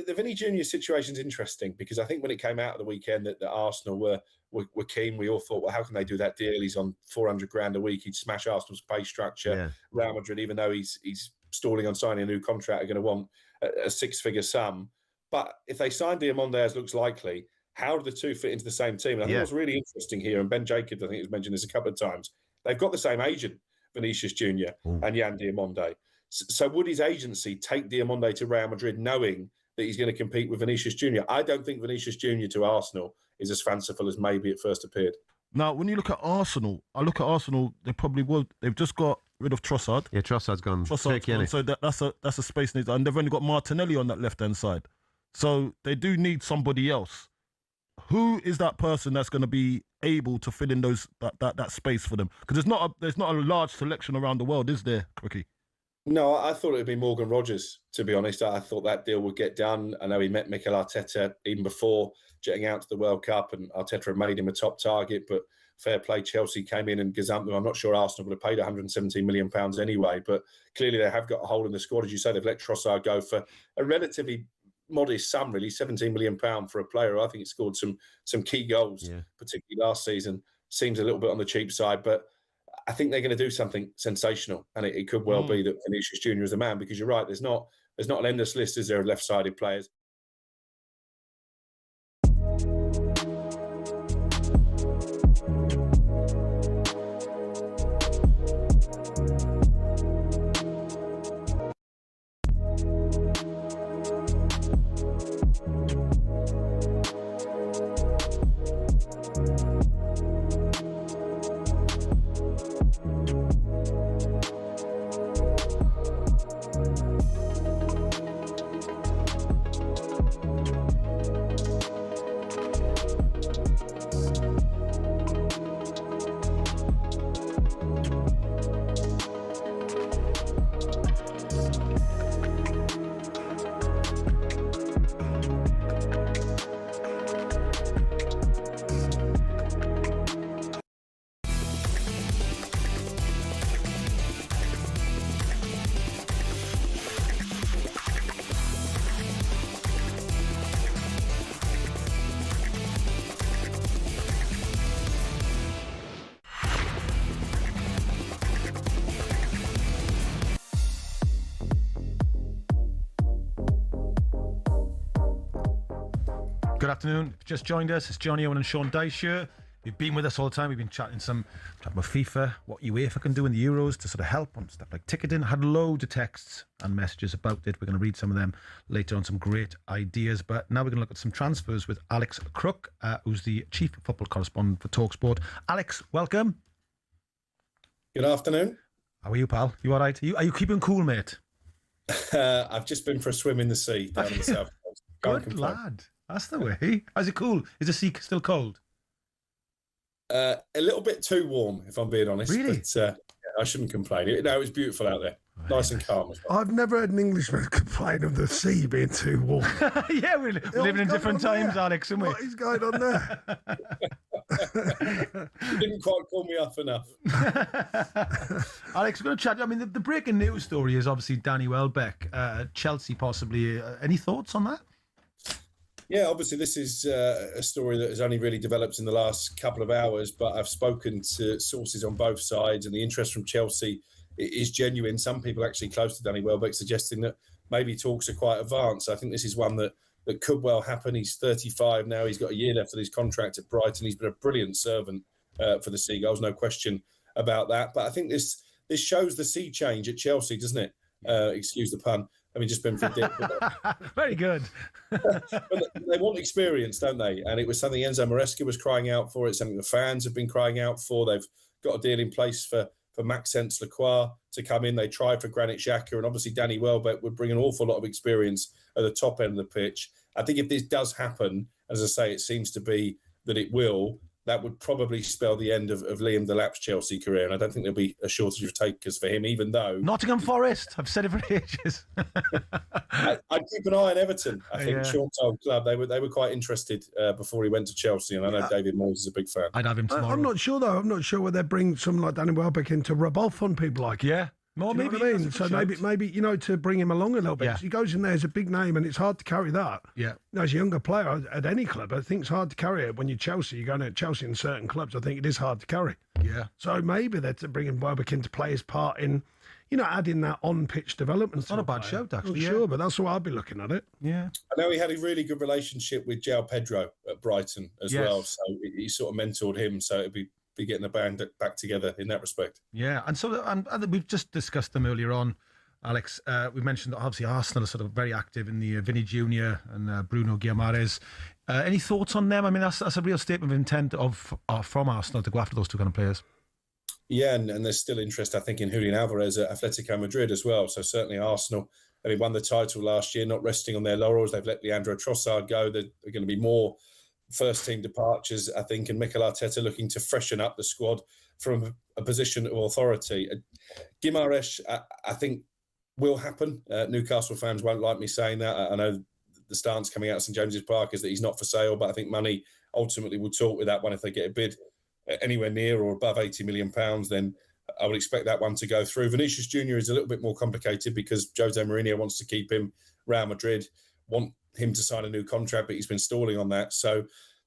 The Vinny Junior situation is interesting because I think when it came out of the weekend that Arsenal were keen, we all thought, well, how can they do that deal? He's on 400 grand a week. He'd smash Arsenal's pay structure. Yeah. Real Madrid, even though he's stalling on signing a new contract, are going to want a six-figure sum. But if they sign Diamonde, as looks likely, how do the two fit into the same team? And I think what's really interesting here, and Ben Jacobs, I think, has mentioned this a couple of times, they've got the same agent, Vinicius Junior and Jan Diamonde. So would his agency take Diamonde to Real Madrid knowing that he's going to compete with Vinicius Junior? I don't think Vinicius Junior to Arsenal is as fanciful as maybe it first appeared. Now, when you look at Arsenal, they probably will. They've just got rid of Trossard. Yeah, Trossard's gone. Turkey, gone. innit? So that's a space need, and they've only got Martinelli on that left-hand side. So they do need somebody else. Who is that person that's going to be able to fill in that space for them? Because there's not a large selection around the world, is there, Quickie? No, I thought it would be Morgan Rogers, to be honest. I thought that deal would get done. I know he met Mikel Arteta even before jetting out to the World Cup, and Arteta had made him a top target, but fair play, Chelsea came in and gazumped them. I'm not sure Arsenal would have paid £117 million anyway, but clearly they have got a hole in the squad. As you say, they've let Trossard go for a relatively modest sum, really, £17 million for a player. I think he scored some key goals, particularly last season. Seems a little bit on the cheap side, but I think they're going to do something sensational, and it could well be that Vinicius Junior is the man, because you're right. There's not an endless list, is there, of left-sided players. Good afternoon. If you've just joined us, it's Jonny Owen and Sean Dyche here. You've been with us all the time. We've been chatting about FIFA, what UEFA can do in the Euros to sort of help on stuff like ticketing. Had loads of texts and messages about it. We're going to read some of them later on, some great ideas. But now we're going to look at some transfers with Alex Crook, who's the chief football correspondent for talkSPORT. Alex, welcome. Good afternoon. How are you, pal? You all right? Are you keeping cool, mate? I've just been for a swim in the sea down in the south coast. Good lad. That's the way. How's it cool? Is the sea still cold? A little bit too warm, if I'm being honest. Really? But I shouldn't complain. It was beautiful out there. Nice and calm as well. I've never heard an Englishman complain of the sea being too warm. Yeah, we're living in different times, Alex, aren't we? What is going on there? You didn't quite call me up enough. Alex, we're going to chat. I mean, the breaking news story is obviously Danny Welbeck, Chelsea possibly. Any thoughts on that? Yeah, obviously this is a story that has only really developed in the last couple of hours, but I've spoken to sources on both sides and the interest from Chelsea is genuine. Some people actually close to Danny Welbeck suggesting that maybe talks are quite advanced. I think this is one that could well happen. He's 35 now. He's got a year left of his contract at Brighton. He's been a brilliant servant for the Seagulls, no question about that. But I think this shows the sea change at Chelsea, doesn't it? Excuse the pun. I mean, just been for dip. Very good. But they want experience, don't they? And it was something Enzo Maresca was crying out for. It's something the fans have been crying out for. They've got a deal in place for Maxence Lacroix to come in. They tried for Granit Xhaka, and obviously Danny Welbeck would bring an awful lot of experience at the top end of the pitch. I think if this does happen, as I say, it seems to be that it will, that would probably spell the end of Liam Delap's Chelsea career. And I don't think there'll be a shortage of takers for him, even though... Nottingham Forest. I've said it for ages. I'd keep an eye on Everton. I think Sean's old club, they were quite interested before he went to Chelsea. And I know David Moyes is a big fan. I'd have him tomorrow. I'm not sure, though. I'm not sure whether they bring someone like Danny Welbeck in to rub off on people like him. Yeah. More, maybe. What I mean? So maybe to bring him along a little bit. Yeah. He goes in there as a big name, and it's hard to carry that. Yeah. As a younger player at any club, I think it's hard to carry it when you're Chelsea. You're going to Chelsea in certain clubs. I think it is hard to carry. Yeah. So maybe they're bringing Welbeck in to play his part in, adding that on-pitch development. It's not a bad shout, actually. Sure, but that's the way I'd be looking at it. Yeah. I know he had a really good relationship with João Pedro at Brighton as well. So he sort of mentored him. So it'd be getting the band back together in that respect. Yeah, and so and we've just discussed them earlier on, Alex. We mentioned that obviously Arsenal are sort of very active in the Vinny Jr. and Bruno Guimaraes. Any thoughts on them? I mean, that's a real statement of intent from Arsenal to go after those two kind of players. Yeah, and there's still interest, I think, in Julian Alvarez at Atletico Madrid as well. So certainly Arsenal, they won the title last year, not resting on their laurels. They've let Leandro Trossard go. There are going to be more first-team departures, I think, and Mikel Arteta looking to freshen up the squad from a position of authority. Guimaraes, I think, will happen. Newcastle fans won't like me saying that. I know the stance coming out of St James's Park is that he's not for sale, but I think money ultimately will talk with that one. If they get a bid anywhere near or above £80 million, then I would expect that one to go through. Vinicius Jr. is a little bit more complicated because Jose Mourinho wants to keep him. Real Madrid want him to sign a new contract, but he's been stalling on that. So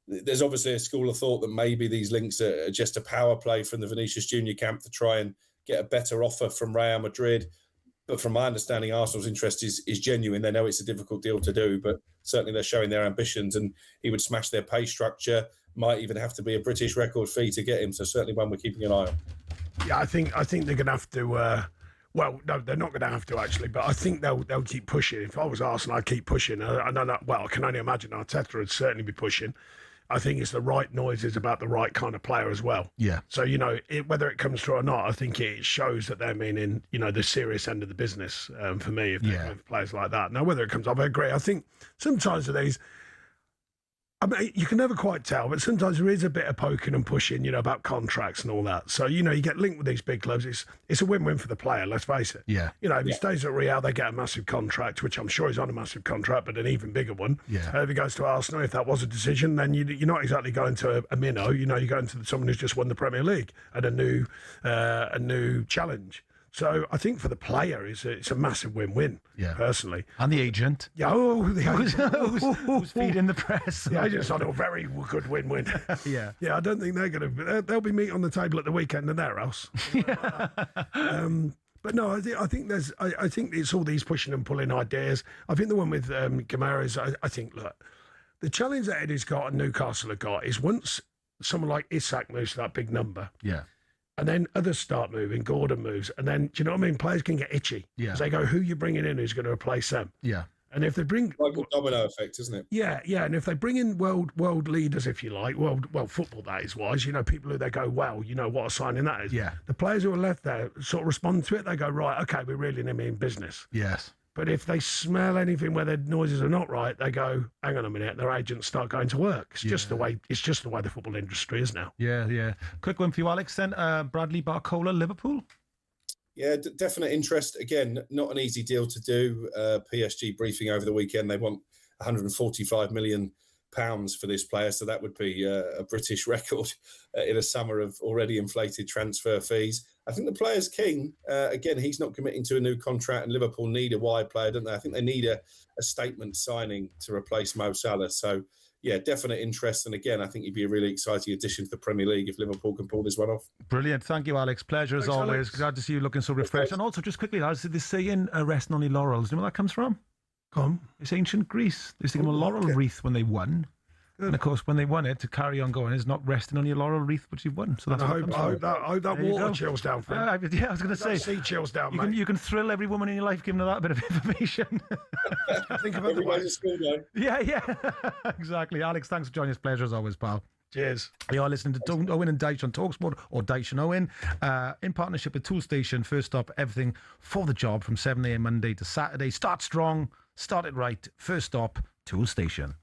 there's obviously a school of thought that maybe these links are just a power play from the Vinicius Jr. camp to try and get a better offer from Real Madrid. But from my understanding, Arsenal's interest is genuine. They know it's a difficult deal to do, but certainly they're showing their ambitions, and he would smash their pay structure, might even have to be a British record fee to get him. So certainly one we're keeping an eye on. Yeah, I think they're going to have to... well, no, they're not going to have to, actually, but I think they'll keep pushing. If I was Arsenal, I'd keep pushing. I don't know. Well, I can only imagine Arteta would certainly be pushing. I think it's the right noises about the right kind of player as well. Yeah. So, whether it comes through or not, I think it shows that they're meaning, the serious end of the business for me, if they're with players like that. Now, whether it comes up, I agree. I think sometimes with these, I mean, you can never quite tell, but sometimes there is a bit of poking and pushing, about contracts and all that. So, you get linked with these big clubs. It's a win-win for the player, let's face it. Yeah. If he stays at Real, they get a massive contract, which I'm sure he's on a massive contract, but an even bigger one. Yeah. If he goes to Arsenal, if that was a decision, then you're not exactly going to a minnow. You're going to someone who's just won the Premier League and a new challenge. So I think for the player, it's a massive win-win, personally. And the agent. Yeah, the agent. who's feeding the press. The agent's on a very good win-win. Yeah. Yeah, I don't think they're going to... They'll be meat on the table at the weekend and their house. But no, I think it's all these pushing and pulling ideas. I think the one with Guimaraes, I think, look, The challenge that Eddie's got and Newcastle have got is once someone like Isak moves to that big number, Yeah. and then others start moving, Gordon moves, and then, do you know what I mean? Players can get itchy. Yeah. 'Cause they go, who you bringing in who's going to replace them? Yeah. And if they bring... Like a domino effect, isn't it? Yeah, and if they bring in world leaders, if you like, world football that is wise, people who they go, well, what a signing that is. Yeah. The players who are left there sort of respond to it. They go, right, okay, we're really in business. Yes. But if they smell anything where their noises are not right, they go, hang on a minute, their agents start going to work. It's just the way the football industry is now. Yeah. Quick one for you, Alex, then. Bradley Barcola, Liverpool? Yeah, definite interest. Again, not an easy deal to do. PSG briefing over the weekend, they want £145 million for this player, so that would be a British record in a summer of already inflated transfer fees. I think the player's keen. Again, he's not committing to a new contract, and Liverpool need a wide player, don't they? I think they need a statement signing to replace Mo Salah. So, yeah, definite interest. And again, I think he'd be a really exciting addition to the Premier League if Liverpool can pull this one off. Brilliant. Thank you, Alex. Pleasure as always. Alex. Glad to see you looking so refreshed. And also, just quickly, lads, this saying, resting on your laurels, do you know where that comes from? Come. It's ancient Greece. They used to give them a laurel wreath when they won. And of course, when they won it, to carry on going is not resting on your laurel wreath, which you've won. So that's I hope that water chills down for him. Yeah, I was going to say. Sea chills down, mate. You can thrill every woman in your life giving her that bit of information. Think about the way. Yeah, exactly. Alex, thanks for joining us. Pleasure as always, pal. Cheers. You are listening to Owen and Dyche on talkSPORT, or Dyche and Owen, in partnership with Tool Station. First stop, everything for the job from 7 a.m. Monday to Saturday. Start strong, start it right. First stop, Tool Station.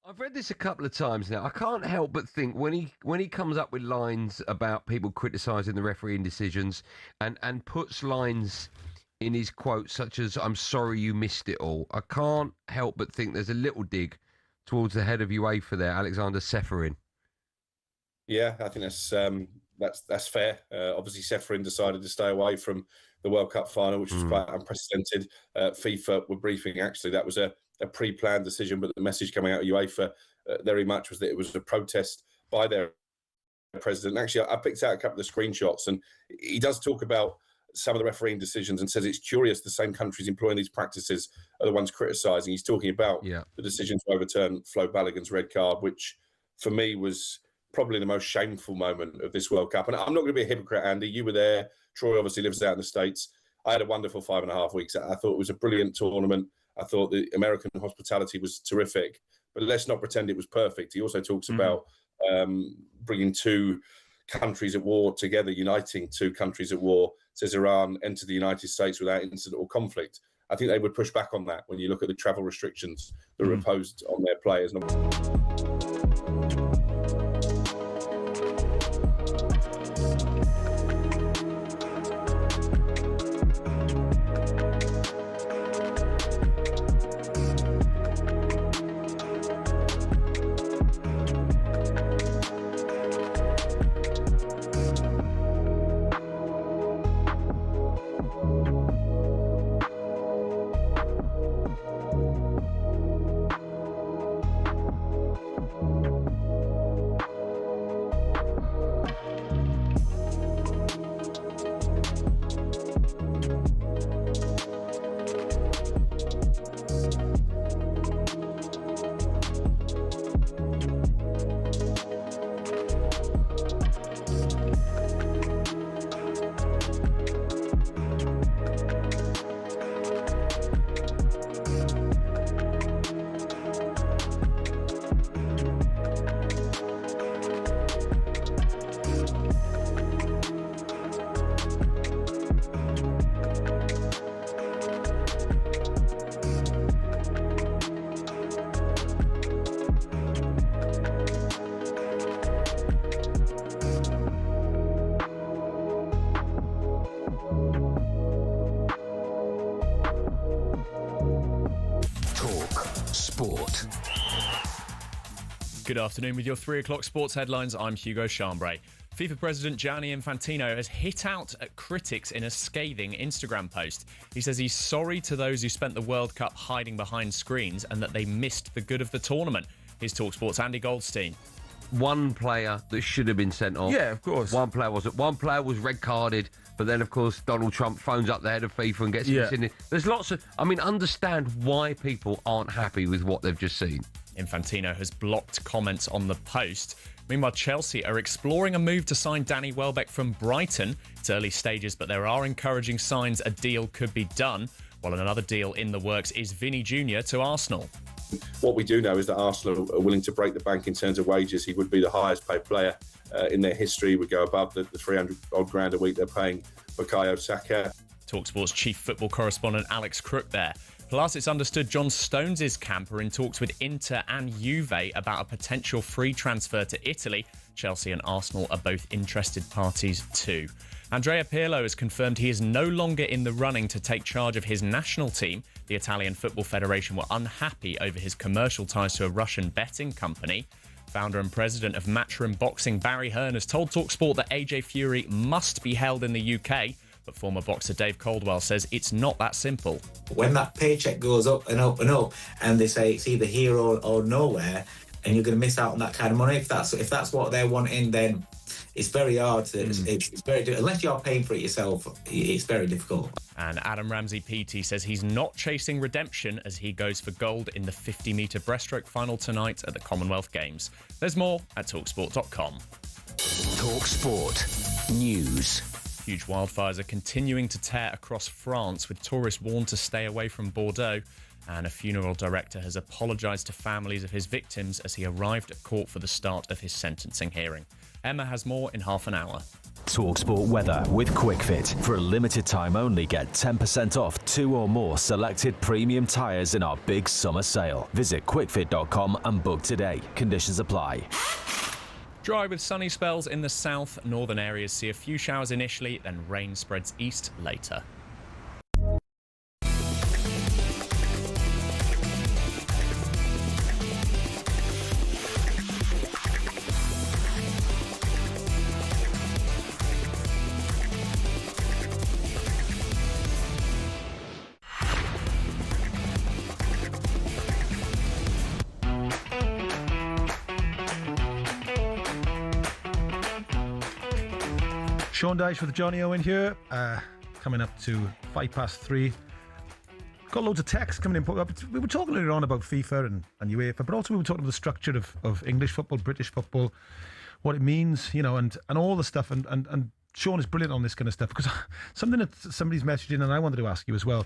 I've read this a couple of times now. I can't help but think when he comes up with lines about people criticising the refereeing decisions and puts lines in his quotes such as "I'm sorry you missed it all," I can't help but think there's a little dig towards the head of UEFA there, Alexander Seferin. Yeah, I think that's fair. Obviously, Seferin decided to stay away from the World Cup final, which was quite unprecedented. FIFA were briefing, actually, that was a pre-planned decision, but the message coming out of UEFA very much was that it was a protest by their president. Actually, I picked out a couple of screenshots, and he does talk about some of the refereeing decisions and says it's curious the same countries employing these practices are the ones criticising. He's talking about the decision to overturn Flo Balogun's red card, which for me was probably the most shameful moment of this World Cup. And I'm not going to be a hypocrite, Andy. You were there. Troy obviously lives out in the States. I had a wonderful 5.5 weeks. I thought it was a brilliant tournament. I thought the American hospitality was terrific, but let's not pretend it was perfect. He also talks about bringing two countries at war together, uniting two countries at war. Says Iran entered the United States without incident or conflict. I think they would push back on that when you look at the travel restrictions that are imposed on their players. Sport. Good afternoon with your 3 o'clock sports headlines. I'm Hugo Chambray. FIFA President Gianni Infantino has hit out at critics in a scathing Instagram post. He says he's sorry to those who spent the World Cup hiding behind screens and that they missed the good of the tournament. Here's talkSPORT's Andy Goldstein. One player that should have been sent off. Yeah, of course. One player wasn't. One player was red carded, but then, of course, Donald Trump phones up the head of FIFA and gets him in it. There's lots of... I mean, understand why people aren't happy with what they've just seen. Infantino has blocked comments on the post. Meanwhile, Chelsea are exploring a move to sign Danny Welbeck from Brighton. It's early stages, but there are encouraging signs a deal could be done, while another deal in the works is Vinny Jr. to Arsenal. What we do know is that Arsenal are willing to break the bank in terms of wages. He would be the highest paid player in their history, would go above the 300 odd grand a week they're paying Bukayo Saka. talkSPORT's chief football correspondent Alex Crook there. Plus, it's understood John Stones' camp are in talks with Inter and Juve about a potential free transfer to Italy. Chelsea and Arsenal are both interested parties too. Andrea Pirlo has confirmed he is no longer in the running to take charge of his national team. The Italian Football Federation were unhappy over his commercial ties to a Russian betting company. Founder and president of Matchroom Boxing, Barry Hearn, has told talkSPORT that AJ Fury must be held in the UK. But former boxer Dave Caldwell says it's not that simple. When that paycheck goes up and up and up, and they say it's either here or nowhere, and you're going to miss out on that kind of money, if that's what they're wanting, then it's very hard. It's very difficult. Unless you're paying for it yourself, it's very difficult. And Adam Ramsey PT says he's not chasing redemption as he goes for gold in the 50-metre breaststroke final tonight at the Commonwealth Games. There's more at talksport.com. talkSPORT News. Huge wildfires are continuing to tear across France, with tourists warned to stay away from Bordeaux. And a funeral director has apologised to families of his victims as he arrived at court for the start of his sentencing hearing. Emma has more in half an hour. talkSPORT weather with QuickFit. For a limited time only, get 10% off 2 or more selected premium tyres in our big summer sale. Visit quickfit.com and book today. Conditions apply. Dry with sunny spells in the south. Northern areas see a few showers initially, then rain spreads east later. Sean Dyche with Jonny Owen here, coming up to 3:05. Got loads of texts coming in. We were talking earlier on about FIFA and UEFA, but also we were talking about the structure of English football, British football, what it means, and all the stuff. And Sean is brilliant on this kind of stuff, because something that somebody's messaged in and I wanted to ask you as well.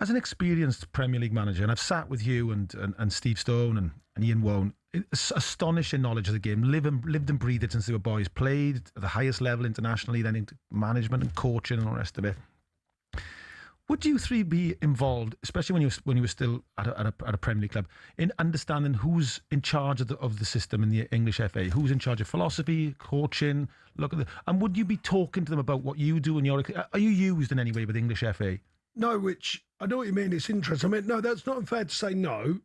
As an experienced Premier League manager, and I've sat with you and Steve Stone and Ian Wone, it's astonishing knowledge of the game, lived and breathed it since they were boys, played at the highest level internationally, then into management and coaching and all the rest of it. Would you three be involved, especially when you were still at a Premier League club, in understanding who's in charge of the system in the English FA, who's in charge of philosophy, coaching, and would you be talking to them about what you do are you used in any way with English FA? No, which I know what you mean. It's interesting. I mean, no, that's not unfair to say no.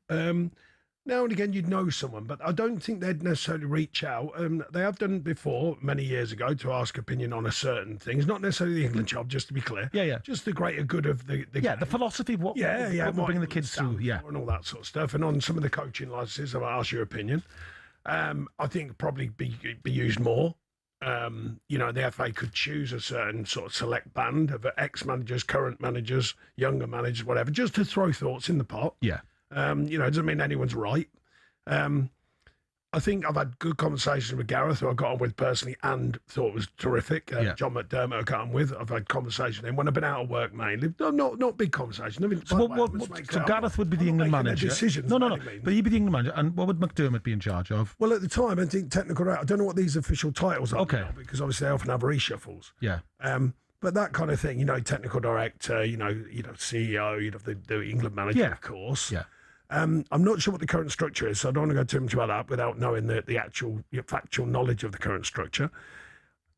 Now and again, you'd know someone, but I don't think they'd necessarily reach out. They have done before, many years ago, to ask opinion on a certain things. Not necessarily the England job, just to be clear. Yeah. Just the greater good of the game. The philosophy of what we're bringing the kids through. Yeah. And all that sort of stuff. And on some of the coaching licenses, I'll ask your opinion. I think probably be used more. The FA could choose a certain sort of select band of ex-managers, current managers, younger managers, whatever, just to throw thoughts in the pot. Yeah. It doesn't mean anyone's right. I think I've had good conversations with Gareth, who I got on with personally and thought was terrific. John McDermott I got on with. I've had conversations with him when I've been out of work mainly. Not big conversations. So Gareth would be the England manager. No. But he'd be the England manager. And what would McDermott be in charge of? Well, at the time, I think technical. I don't know what these official titles are. Okay. Now, because obviously they often have reshuffles. Yeah. But that kind of thing, technical director, CEO, you'd have the England manager, of course. Yeah. I'm not sure what the current structure is, so I don't want to go too much about that without knowing the actual factual knowledge of the current structure.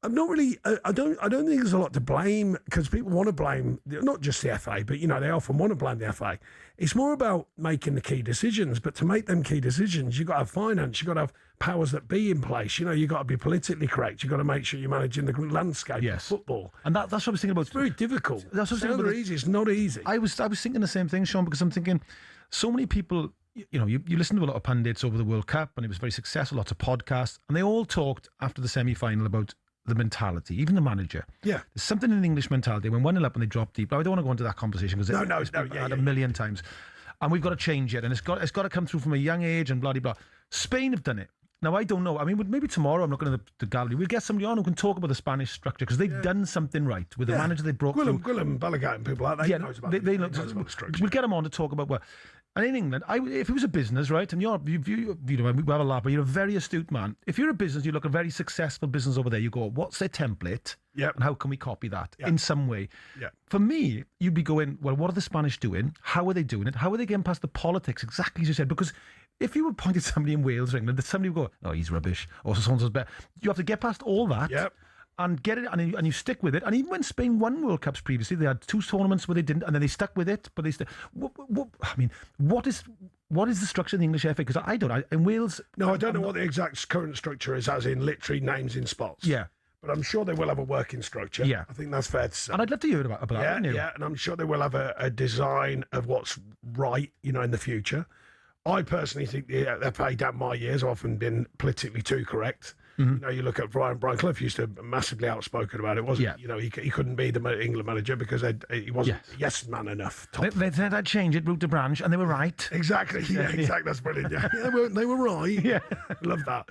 I'm not really. I don't think there's a lot to blame because people want to blame not just the FA, but they often want to blame the FA. It's more about making the key decisions. But to make them key decisions, you've got to have finance. You've got to have powers that be in place. You've got to be politically correct. You've got to make sure you're managing the landscape of football. And that's what I was thinking about. It's very difficult. That's what I was thinking about. Easy. It's not easy. I was thinking the same thing, Sean, because I'm thinking so many people. You listen to a lot of pundits over the World Cup, and it was very successful. Lots of podcasts, and they all talked after the semi-final about the mentality, even the manager. Yeah. There's something in the English mentality when 1-0 up and they drop deep. I don't want to go into that conversation because it's been had a million times. And we've got to change it. And it's got to come through from a young age and blah, blah, blah. Spain have done it. Now, I don't know. I mean, maybe tomorrow I'm looking at the gallery. We'll get somebody on who can talk about the Spanish structure because they've done something right with the manager they brought through. Gwilym, Balaguer and people like that. We'll get them on to talk about what. And in England, if it was a business, right, and we have a lab, but you're a very astute man. If you're a business, you look at a very successful business over there, you go, what's their template? Yep. And how can we copy that in some way? Yeah. For me, you'd be going, well, what are the Spanish doing? How are they doing it? How are they getting past the politics? Exactly as you said. Because if you were pointing somebody in Wales or England, somebody would go, oh, he's rubbish, or so-and-so's better. You have to get past all that. Yep. And get it, and you stick with it. And even when Spain won World Cups previously, they had 2 tournaments where they didn't, and then they stuck with it. But they what is the structure of the English FA? Because I don't. In Wales, no, I don't know what the exact current structure is, as in literally names in spots. Yeah, but I'm sure they will have a working structure. Yeah, I think that's fair to say. And I'd love to hear about that. Yeah, and I'm sure they will have a design of what's right, in the future. I personally think the FA down my years have often been politically too correct. Mm-hmm. You look at Brian Clough used to be massively outspoken about it, wasn't he? He couldn't be the England manager because he wasn't yes man enough. They said I'd change it root to branch, and they were right. Exactly. Yeah, exactly. That's brilliant. Yeah, they were right. Yeah, love that.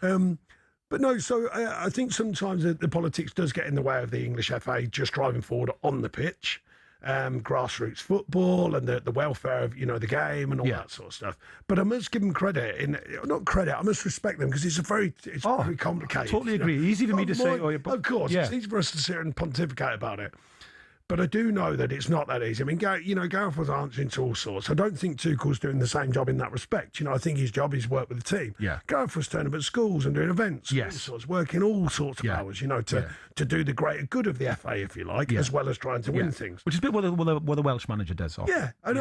But no, so I think sometimes the politics does get in the way of the English FA just driving forward on the pitch. Grassroots football and the welfare of the game and all that sort of stuff. But I must give them credit. I must respect them because it's very complicated. Totally agree. Easy for me to say. Of course, it's easy for us to sit here and pontificate about it. But I do know that it's not that easy. I mean, Gareth was answering to all sorts. I don't think Tuchel's doing the same job in that respect. I think his job is work with the team. Yeah. Gareth was turning up at schools and doing events. Yes. Working all sorts of hours, to do the greater good of the FA, if you like, as well as trying to win things. Which is a bit what the Welsh manager does. Often. Yeah. And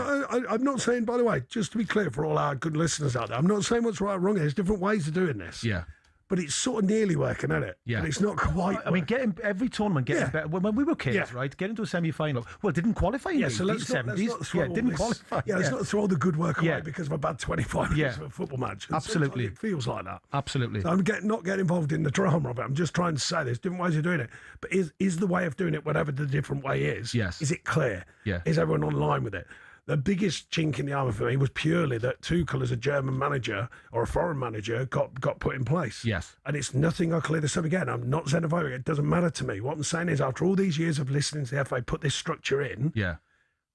I'm not saying, by the way, just to be clear for all our good listeners out there, I'm not saying what's right or wrong. There's different ways of doing this. Yeah. But it's sort of nearly working, isn't it? Yeah. But it's not quite. I mean, every tournament getting better. When we were kids, right? Getting to a semi-final. Well, didn't qualify in the 70s. Didn't qualify. Yeah, let's not throw the good work away because of a bad 25 minutes of a football match. Absolutely. It feels like that. Absolutely. So I'm not getting involved in the drama of it. I'm just trying to say there's different ways of doing it. But is the way of doing it, whatever the different way is, is it clear? Yeah. Is everyone online with it? The biggest chink in the armour for me was purely that Tuchel as a German manager or a foreign manager got put in place. Yes. And it's nothing, I'll clear this up again, I'm not xenophobic, it doesn't matter to me. What I'm saying is after all these years of listening to the FA put this structure in,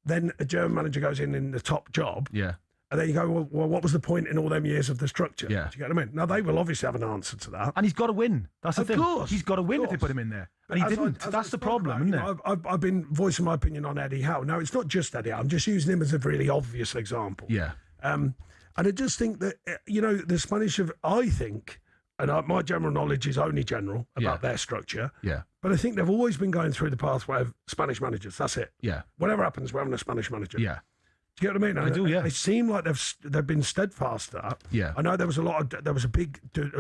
then a German manager goes in the top job, and then you go, well, what was the point in all them years of the structure? Yeah. Do you get what I mean? Now, they will obviously have an answer to that. And he's got to win. That's the thing. Of course. He's got to win if they put him in there. And he didn't. That's the problem, isn't it? I've been voicing my opinion on Eddie Howe. Now, it's not just Eddie Howe. I'm just using him as a really obvious example. Yeah. And I just think that, the Spanish I think, and my general knowledge is only general about their structure. Yeah. But I think they've always been going through the pathway of Spanish managers. That's it. Yeah. Whatever happens, we're having a Spanish manager. Yeah. Do you get what I mean? I do, yeah. They seem like they've been steadfast at that. Yeah. I know there was a big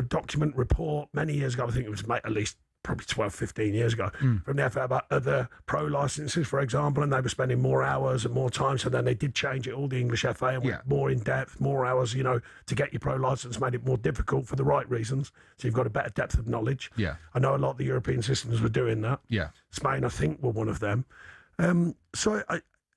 document report many years ago. I think it was at least probably 12, 15 years ago from the FA about other pro licenses, for example, and they were spending more hours and more time. So then they did change it, all the English FA, and went more in depth, more hours, to get your pro license, made it more difficult for the right reasons. So you've got a better depth of knowledge. Yeah. I know a lot of the European systems were doing that. Yeah. Spain, I think, were one of them. So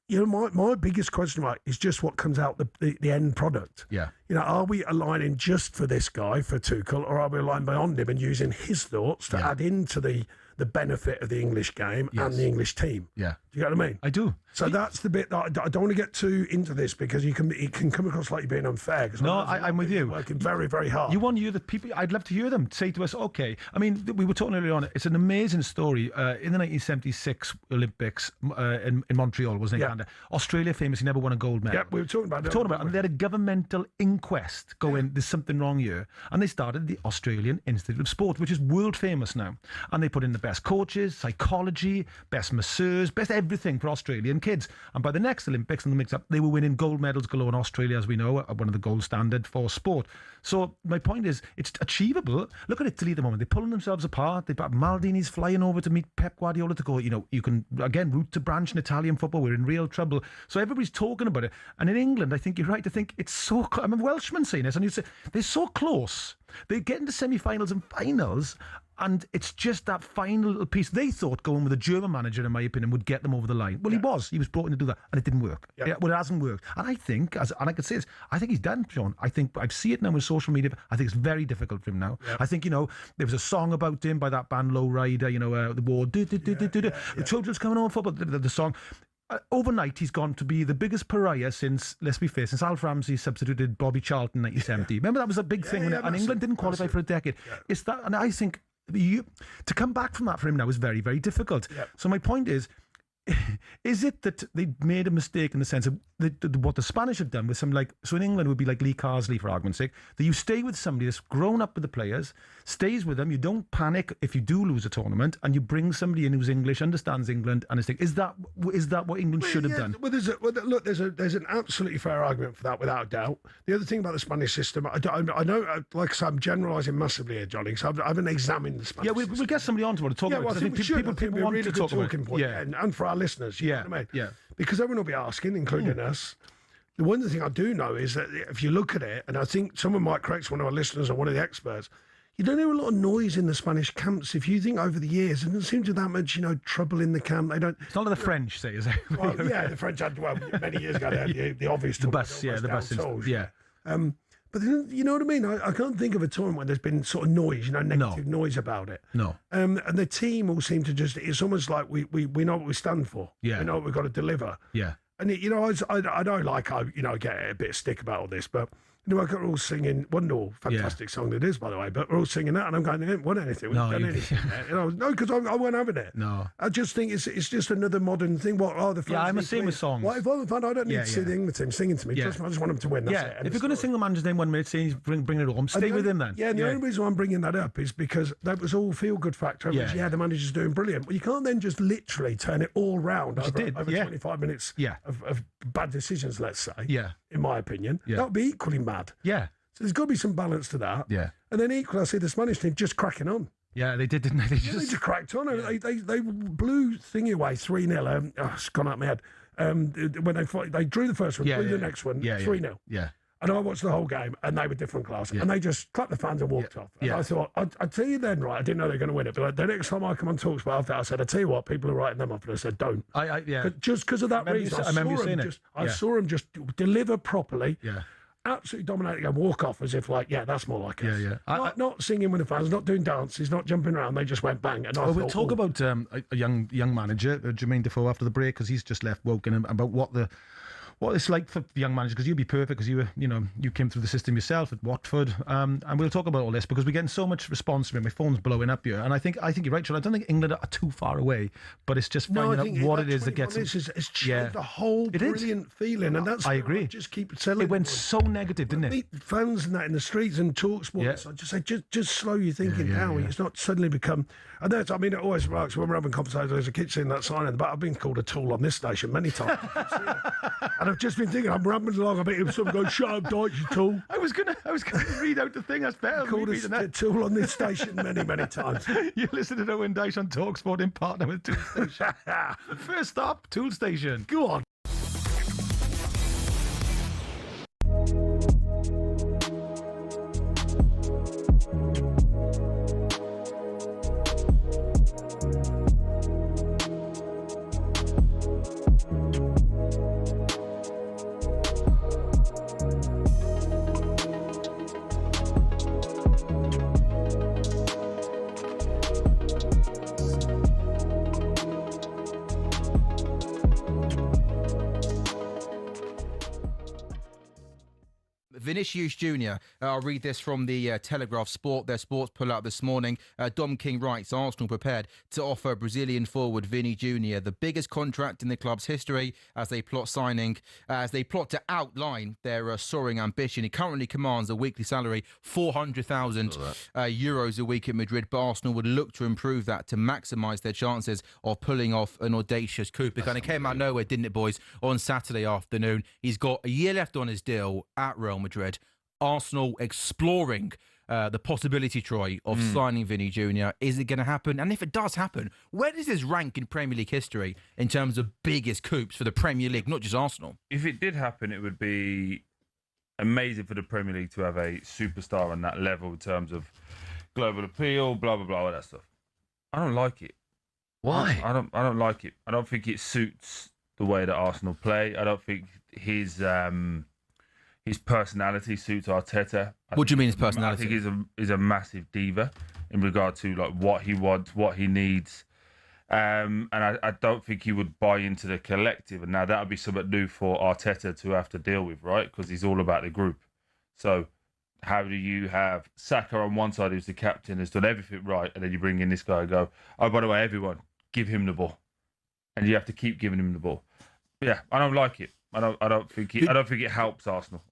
my biggest question mark is just what comes out the end product. Yeah. Are we aligning just for this guy, for Tuchel, or are we aligning beyond him and using his thoughts to add into the benefit of the English game and the English team? Yeah. Do you get what I mean? I do. So that's the bit that I don't want to get too into this because it can come across like you're being unfair. No, I'm with you. Working very, very hard. You want to hear the people. I'd love to hear them say to us, okay. I mean, we were talking earlier on. It's an amazing story. In the 1976 Olympics in Montreal, wasn't it? Yeah. Canada? Australia famously never won a gold medal. Yeah, we were talking about it. And they had a governmental inquest going, there's something wrong here. And they started the Australian Institute of Sport, which is world famous now. And they put in the best coaches, psychology, best masseurs, best everything for Australian kids. And by the next Olympics and the mix-up, they were winning gold medals galore in Australia, as we know, one of the gold standard for sport. So my point is, it's achievable. Look at Italy at the moment. They're pulling themselves apart. They've got Maldini's flying over to meet Pep Guardiola to go, you can, again, route to branch in Italian football. We're in real trouble. So everybody's talking about it. And in England, I think you're right to think it's so... I'm a Welshman saying this, and you say, they're so close. They get into semi-finals and finals, and it's just that final little piece. They thought going with a German manager, in my opinion, would get them over the line. Well, he was brought in to do that, and it didn't work. Yeah, well, it hasn't worked. And I think, and I could say this, I think he's done, Sean. I think I see it now with social media. I think it's very difficult for him now. Yeah. I think, there was a song about him by that band Low Rider, the war, the children's coming on football, the song. Overnight, he's gone to be the biggest pariah since, let's be fair, since Alf Ramsey substituted Bobby Charlton in 1970. Yeah. Remember, that was a big thing, and England didn't qualify for a decade. Yeah. It's that, and I think to come back from that for him now is very, very difficult. Yeah. So my point is it that they made a mistake in the sense of what the Spanish have done with some, so in England it would be like Lee Carsley, for argument's sake, that you stay with somebody that's grown up with the players, stays with them, you don't panic if you do lose a tournament, and you bring somebody in who's English, understands England, and is that what England should have done? Well, there's an absolutely fair argument for that, without a doubt. The other thing about the Spanish system, I know, like I said, I'm generalising massively here, Johnny, because I haven't examined the Spanish system. We'll get somebody on to talk about it. Well, I think people want to talk about it. Yeah. And for our listeners, you know what I mean? Yeah. Because everyone will be asking, including us. The one thing I do know is that if you look at it, and I think someone might correct one of our listeners or one of the experts, you don't hear a lot of noise in the Spanish camps. If you think over the years, it doesn't seem to be that much, trouble in the camp. They don't. It's not like the French say, is it? Well, yeah, the French had, many years ago, they had the obvious. The bus, the bus. Yeah. But you know what I mean? I can't think of a time when there's been sort of noise, negative noise about it. No. And the team all seem to it's almost like we know what we stand for. Yeah. We know what we've got to deliver. Yeah. And, I don't get a bit of stick about all this, but, we're all singing, wonderful, fantastic song it is, by the way, but we're all singing that, and I'm going, I didn't want anything. We haven't done anything. No, because I wasn't having it. No. I just think it's just another modern thing. The fans I'm the same with songs. Well, if I'm a fan, I don't need to see the England team singing to me. Trust me, I just want them to win. That's it. If you're going to sing the manager's name 1 minute, say bring it home, stay with him then. Yeah, and the only reason why I'm bringing that up is because that was all feel-good factor. The manager's doing brilliant. Well, you can't then just literally turn it all round over 25 minutes of bad decisions, let's say. Yeah. In my opinion. Yeah. That would be equally mad. Yeah. So there's got to be some balance to that. Yeah. And then equally, I see the Spanish team just cracking on. Yeah, they did, didn't they? They just cracked on. Yeah. They blew thingy away 3-0. It's gone out my head. When they drew the first one, blew the next one 3-0. Yeah. And I watched the whole game, and they were different class. Yeah. And they just clapped the fans and walked off. And I thought, I'd tell you then, right, I didn't know they were going to win it. But the next time I come on talkSPORT after that, I said, I tell you what, people are writing them up. And I said, don't. Just because of that reason. I saw them just deliver properly. Yeah. Absolutely dominating and walk off as if that's more like us. Yeah. Not singing with the fans, not doing dances, not jumping around. They just went bang. And we'll talk about a young manager, Jermaine Defoe, after the break, because he's just left Woking, about what it's like for the young manager, because you'll be perfect because you were, you came through the system yourself at Watford, and we'll talk about all this because we're getting so much response from it. My phone's blowing up here, and I think you're right, Sean. I don't think England are too far away, but it's just finding out what it is that gets it. It's changed the whole brilliant feeling, and that's I agree. I just keep selling. It went so negative, didn't it? Meet fans and that in the streets and talkSPORT. So I just say, just slow your thinking down. It's not suddenly become. And that's, it always works when we're having conversations. There's a kid seeing that sign in the back. I've been called a tool on this station many times. And I've just been thinking, I'm rambling along a bit. If someone goes, "Shut up, Dyche, you tool." I was gonna read out the thing. That's better. Called us a tool on this station many times. You listen to Owen Dyche on talkSPORT in partner with Tool Station. First stop, Tool Station. Go on. Vinicius Junior. I'll read this from the Telegraph Sport, their sports pull-out this morning. Dom King writes, Arsenal prepared to offer Brazilian forward Vini Junior the biggest contract in the club's history as they plot to outline their soaring ambition. He currently commands a weekly salary 400,000 euros a week at Madrid, but Arsenal would look to improve that to maximise their chances of pulling off an audacious coup. It kind of came out of nowhere, didn't it, boys? On Saturday afternoon, he's got a year left on his deal at Real Madrid. Arsenal exploring the possibility, Troy, of signing Vinny Jr. Is it going to happen? And if it does happen, where does this rank in Premier League history in terms of biggest coups for the Premier League, not just Arsenal? If it did happen, it would be amazing for the Premier League to have a superstar on that level in terms of global appeal, blah, blah, blah, all that stuff. I don't like it. Why? I don't like it. I don't think it suits the way that Arsenal play. I don't think his personality suits Arteta. What do you mean his personality? I think he's a massive diva in regard to like what he wants, what he needs. And I don't think he would buy into the collective. And now that would be something new for Arteta to have to deal with, right? Because he's all about the group. So how do you have Saka on one side, who's the captain, has done everything right, and then you bring in this guy and go, oh, by the way, everyone, give him the ball. And you have to keep giving him the ball. But yeah, I don't like it. I don't think it helps Arsenal.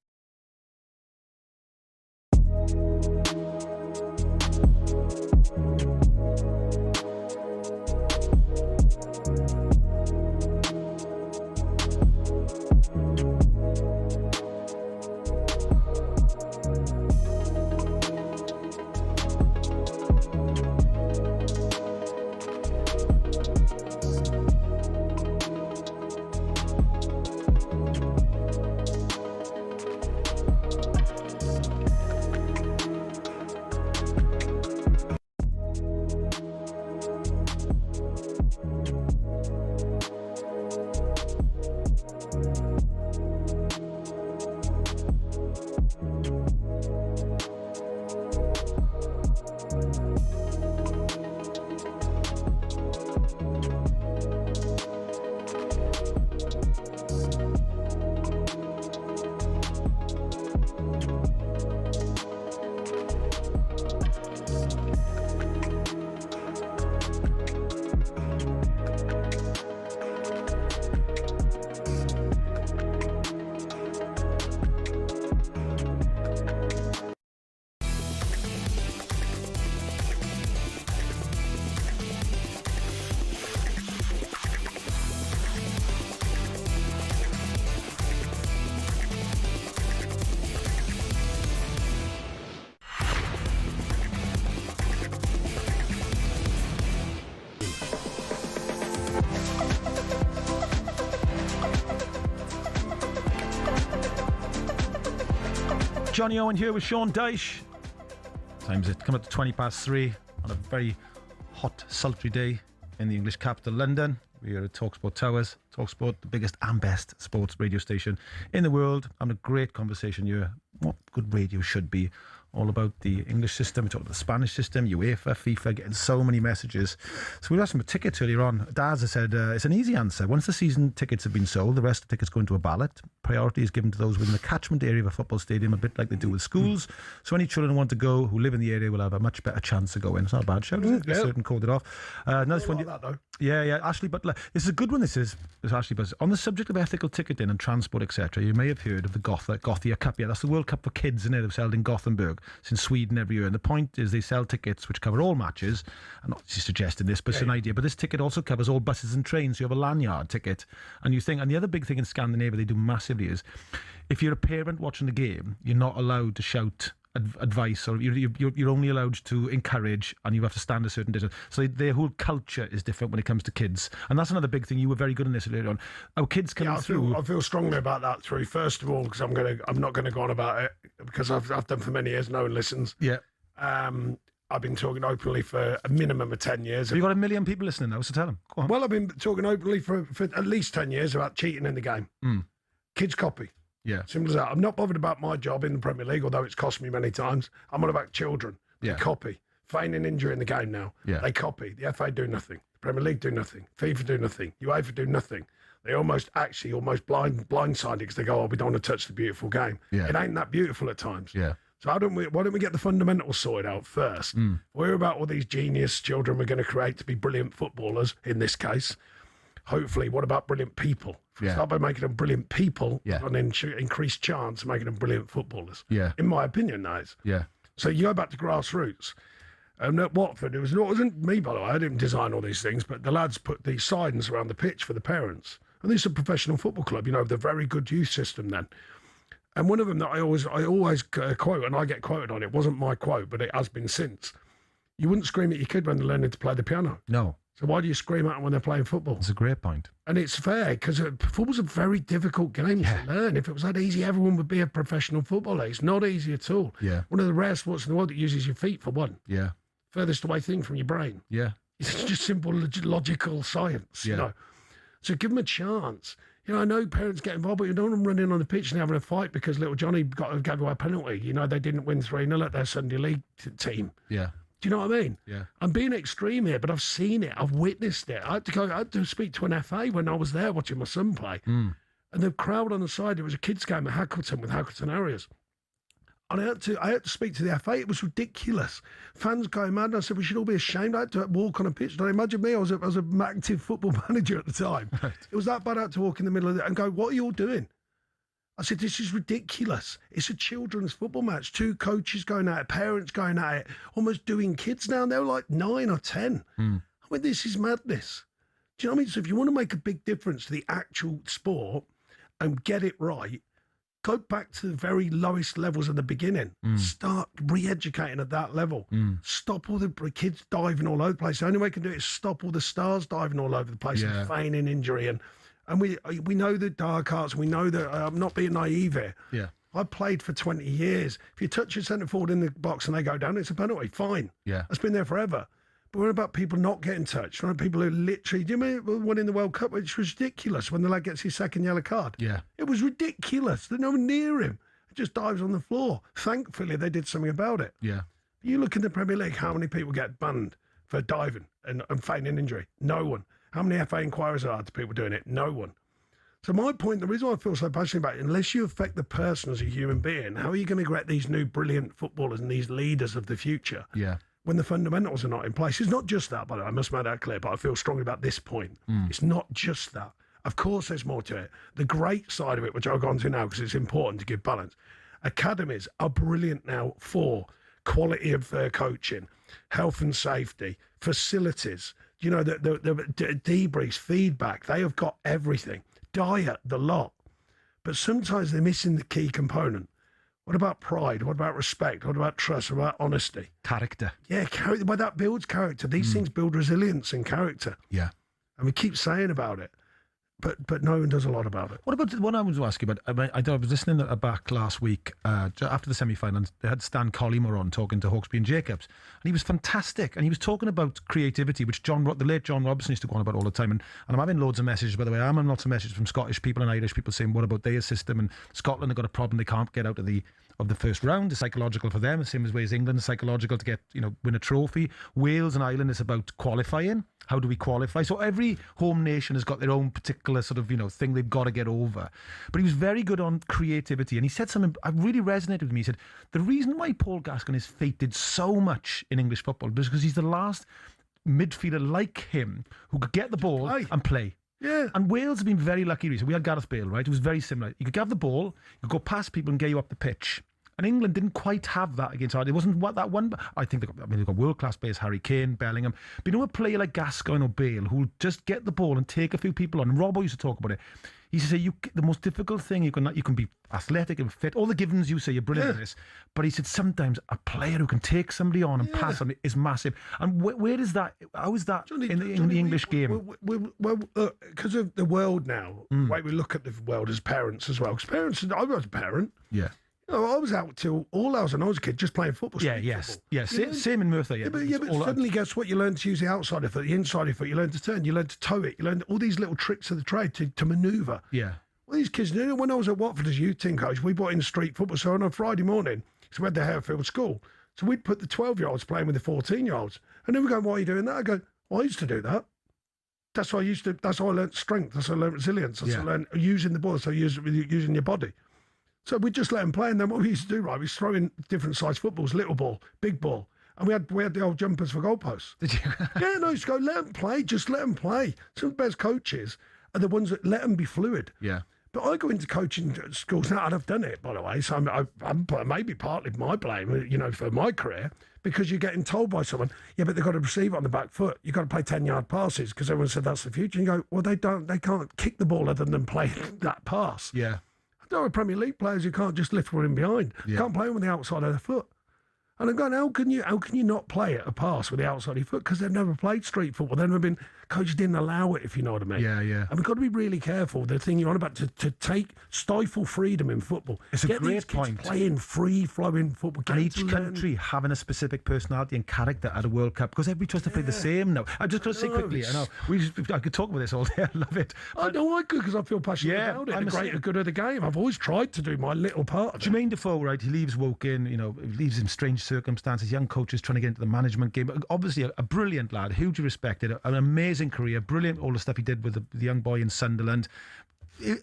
Jonny Owen here with Sean Dyche. Time's it come up to 3:20 on a very hot, sultry day in the English capital, London. We are at talkSPORT Towers. talkSPORT, the biggest and best sports radio station in the world. Having a great conversation here. What good radio should be. All about the English system, we talked about the Spanish system, UEFA, FIFA, getting so many messages. So we were asking for tickets earlier on. Daz has said it's an easy answer. Once the season tickets have been sold, the rest of the tickets go into a ballot. Priority is given to those within the catchment area of a football stadium, a bit like they do with schools. So any children who want to go, who live in the area, will have a much better chance to go in. It's not a bad show, is it? Certain called it off. Nice one. Like that, yeah. Ashley Butler. This is a good one. This is Ashley Butler. On the subject of ethical ticketing and transport, etc., you may have heard of the Gothia Cup. Yeah, that's the World Cup for kids, isn't it? It was held in Gothenburg. It's in Sweden every year. And the point is they sell tickets which cover all matches. I'm not suggesting this, but it's an idea. But this ticket also covers all buses and trains. So you have a lanyard ticket. And you think, and the other big thing in Scandinavia they do massively is, if you're a parent watching the game, you're not allowed to shout advice, or you're only allowed to encourage, and you have to stand a certain distance. So their whole culture is different when it comes to kids, and that's another big thing. You were very good in this earlier on. Our kids coming through. I feel strongly about that. Through first of all, because I'm not going to go on about it because I've done for many years. No one listens. Yeah. I've been talking openly for a minimum of 10 years. You've got 1 million people listening now, so tell them. Go on. Well, I've been talking openly for at least 10 years about cheating in the game. Kids copy. Yeah. Simple as that. I'm not bothered about my job in the Premier League, although it's cost me many times. I'm on about children. They copy. Feigning injury in the game now. Yeah. They copy. The FA do nothing. The Premier League do nothing. FIFA do nothing. UEFA do nothing. They almost blindsided because they go, oh, we don't want to touch the beautiful game. Yeah. It ain't that beautiful at times. Yeah. So why don't we get the fundamentals sorted out first? Worry about all these genius children we're going to create to be brilliant footballers, in this case. Hopefully, what about brilliant people? Start by making them brilliant people, and then increase chance of making them brilliant footballers. Yeah. In my opinion, that is. Yeah. So you go back to grassroots. And at Watford, it wasn't me, by the way. I didn't design all these things, but the lads put these signs around the pitch for the parents. And this is a professional football club, with a very good youth system then. And one of them that I always quote, and I get quoted on it, wasn't my quote, but it has been since. You wouldn't scream at your kid when they're learning to play the piano. No. So why do you scream at them when they're playing football? That's a great point. And it's fair, because football's a very difficult game to learn. If it was that easy, everyone would be a professional footballer. It's not easy at all. Yeah. One of the rare sports in the world that uses your feet for one. Yeah. Furthest away thing from your brain. Yeah. It's just simple logical science, So give them a chance. I know parents get involved, but you don't want them running on the pitch and having a fight because little Johnny gave away a penalty. They didn't win 3-0 at their Sunday League team. Yeah. Do you know what I mean? Yeah. I'm being extreme here, but I've seen it. I've witnessed it. I had to speak to an FA when I was there watching my son play. And the crowd on the side, it was a kids' game at Hackleton with Hackleton Harriers. And I had to speak to the FA. It was ridiculous. Fans going mad. And I said, we should all be ashamed. I had to walk on a pitch. Don't imagine me. I was an active football manager at the time. Right. It was that bad. I had to walk in the middle of it and go, what are you all doing? I said, this is ridiculous. It's a children's football match. 2 coaches going at it, parents going at it, almost doing kids now. They're like 9 or 10. I mean, this is madness. Do you know what I mean? So if you want to make a big difference to the actual sport and get it right, go back to the very lowest levels at the beginning. Start re-educating at that level. Stop all the kids diving all over the place. The only way you can do it is stop all the stars diving all over the place and feigning injury. And we know the dark arts. We know that I'm not being naive here. Yeah. I played for 20 years. If you touch your centre forward in the box and they go down, it's a penalty. Fine. Yeah. That's been there forever. But what about people not getting touched? Right? People who literally, do you remember one in the World Cup, which was ridiculous when the lad gets his second yellow card? Yeah. It was ridiculous. There's no one near him. It just dives on the floor. Thankfully, they did something about it. Yeah. You look in the Premier League, how many people get banned for diving and feigning injury? No one. How many FA inquiries are to people doing it? No one. So my point, the reason why I feel so passionate about it, unless you affect the person as a human being, how are you going to get these new brilliant footballers and these leaders of the future? Yeah. When the fundamentals are not in place. It's not just that, by the way, I must make that clear, but I feel strongly about this point. It's not just that. Of course, there's more to it. The great side of it, which I'll go on to now because it's important to give balance. Academies are brilliant now for quality of coaching, health and safety, facilities, the debriefs, feedback. They have got everything. Diet, the lot. But sometimes they're missing the key component. What about pride? What about respect? What about trust? What about honesty? Character. Yeah, character. Well, that builds character. These things build resilience and character. Yeah. And we keep saying about it, but no one does a lot about it. What about what I was asking about? I was listening back last week after the semi-finals. They had Stan Collymore on talking to Hawksby and Jacobs, and he was fantastic. And he was talking about creativity, which the late John Robinson used to go on about all the time. And I'm having loads of messages, by the way. I'm having lots of messages from Scottish people and Irish people saying, what about their system? And Scotland have got a problem; they can't get out of the first round. It's psychological for them, the same as England is psychological to get win a trophy. Wales and Ireland is about qualifying. How do we qualify? So every home nation has got their own particular sort of thing they've got to get over. But he was very good on creativity, and he said something that really resonated with me. He said the reason why Paul Gascoigne is feted so much in English football is because he's the last midfielder like him who could get the ball and play. Yeah. And Wales have been very lucky recently. We had Gareth Bale, right? It was very similar. You could have the ball, you could go past people and get you up the pitch. And England didn't quite have that against Ireland. It wasn't what that one. I think they've got world-class players, Harry Kane, Bellingham. But a player like Gascoigne or Bale who'll just get the ball and take a few people on. And Robbo used to talk about it. He used to say, the most difficult thing, you can be athletic and fit. All the givens you say, you're brilliant at this. But he said, sometimes a player who can take somebody on and pass on it is massive. And where is that? How is that in the English game? Well, because of the world now, the way we look at the world as parents as well. Because parents, I was a parent. Yeah. I was out till all hours when I was a kid just playing football. Same in Merthyr. But suddenly, guess what? You learn to use the outside of foot, the inside of foot. You learn to turn. You learn to toe it. You learn all these little tricks of the trade to manoeuvre. Yeah. Well, these kids, when I was at Watford as youth team coach, we brought in street football. So on a Friday morning, so we had the Harefield school. So we'd put the 12-year-olds playing with the 14-year-olds. And then we go, why are you doing that? I go, well, I used to do that. That's why that's how I learned strength. That's how I learned resilience. That's how I learned using the ball. That's how using your body. So we just let them play, and then what we used to do, right, we used to throw in different size footballs, little ball, big ball, and we had the old jumpers for goalposts. Did you? Yeah, no, just go, let them play, just let them play. Some of the best coaches are the ones that let them be fluid. Yeah. But I go into coaching schools now, and I've done it, by the way, so I'm maybe partly my blame, for my career, because you're getting told by someone, yeah, but they've got to receive it on the back foot. You've got to play 10-yard passes because everyone said that's the future. And you go, well, they can't kick the ball other than play that pass. Yeah. There are Premier League players who can't just lift one in behind. Yeah. Can't play on the outside of their foot. And I'm going, how can you not play a pass with the outside of your foot? Because they've never played street football. They've never been, coaches didn't allow it, if you know what I mean. Yeah, yeah. And we've got to be really careful. The thing you're on about, to stifle freedom in football. It's a Get great these kids point. Playing free-flowing football. And Get each them to learn. country having a specific personality and character at a World Cup, because everybody tries to play the same now. I just got to say quickly, I know I could talk about this all day. I love it. I know I could, because I feel passionate about it. I'm The greater good of the game. I've always tried to do my little part of it. Jermaine Defoe, right? He leaves Woking, leaves in strange circumstances. Young coaches trying to get into the management game. Obviously, a brilliant lad, hugely respected, an amazing career, brilliant. All the stuff he did with the young boy in Sunderland.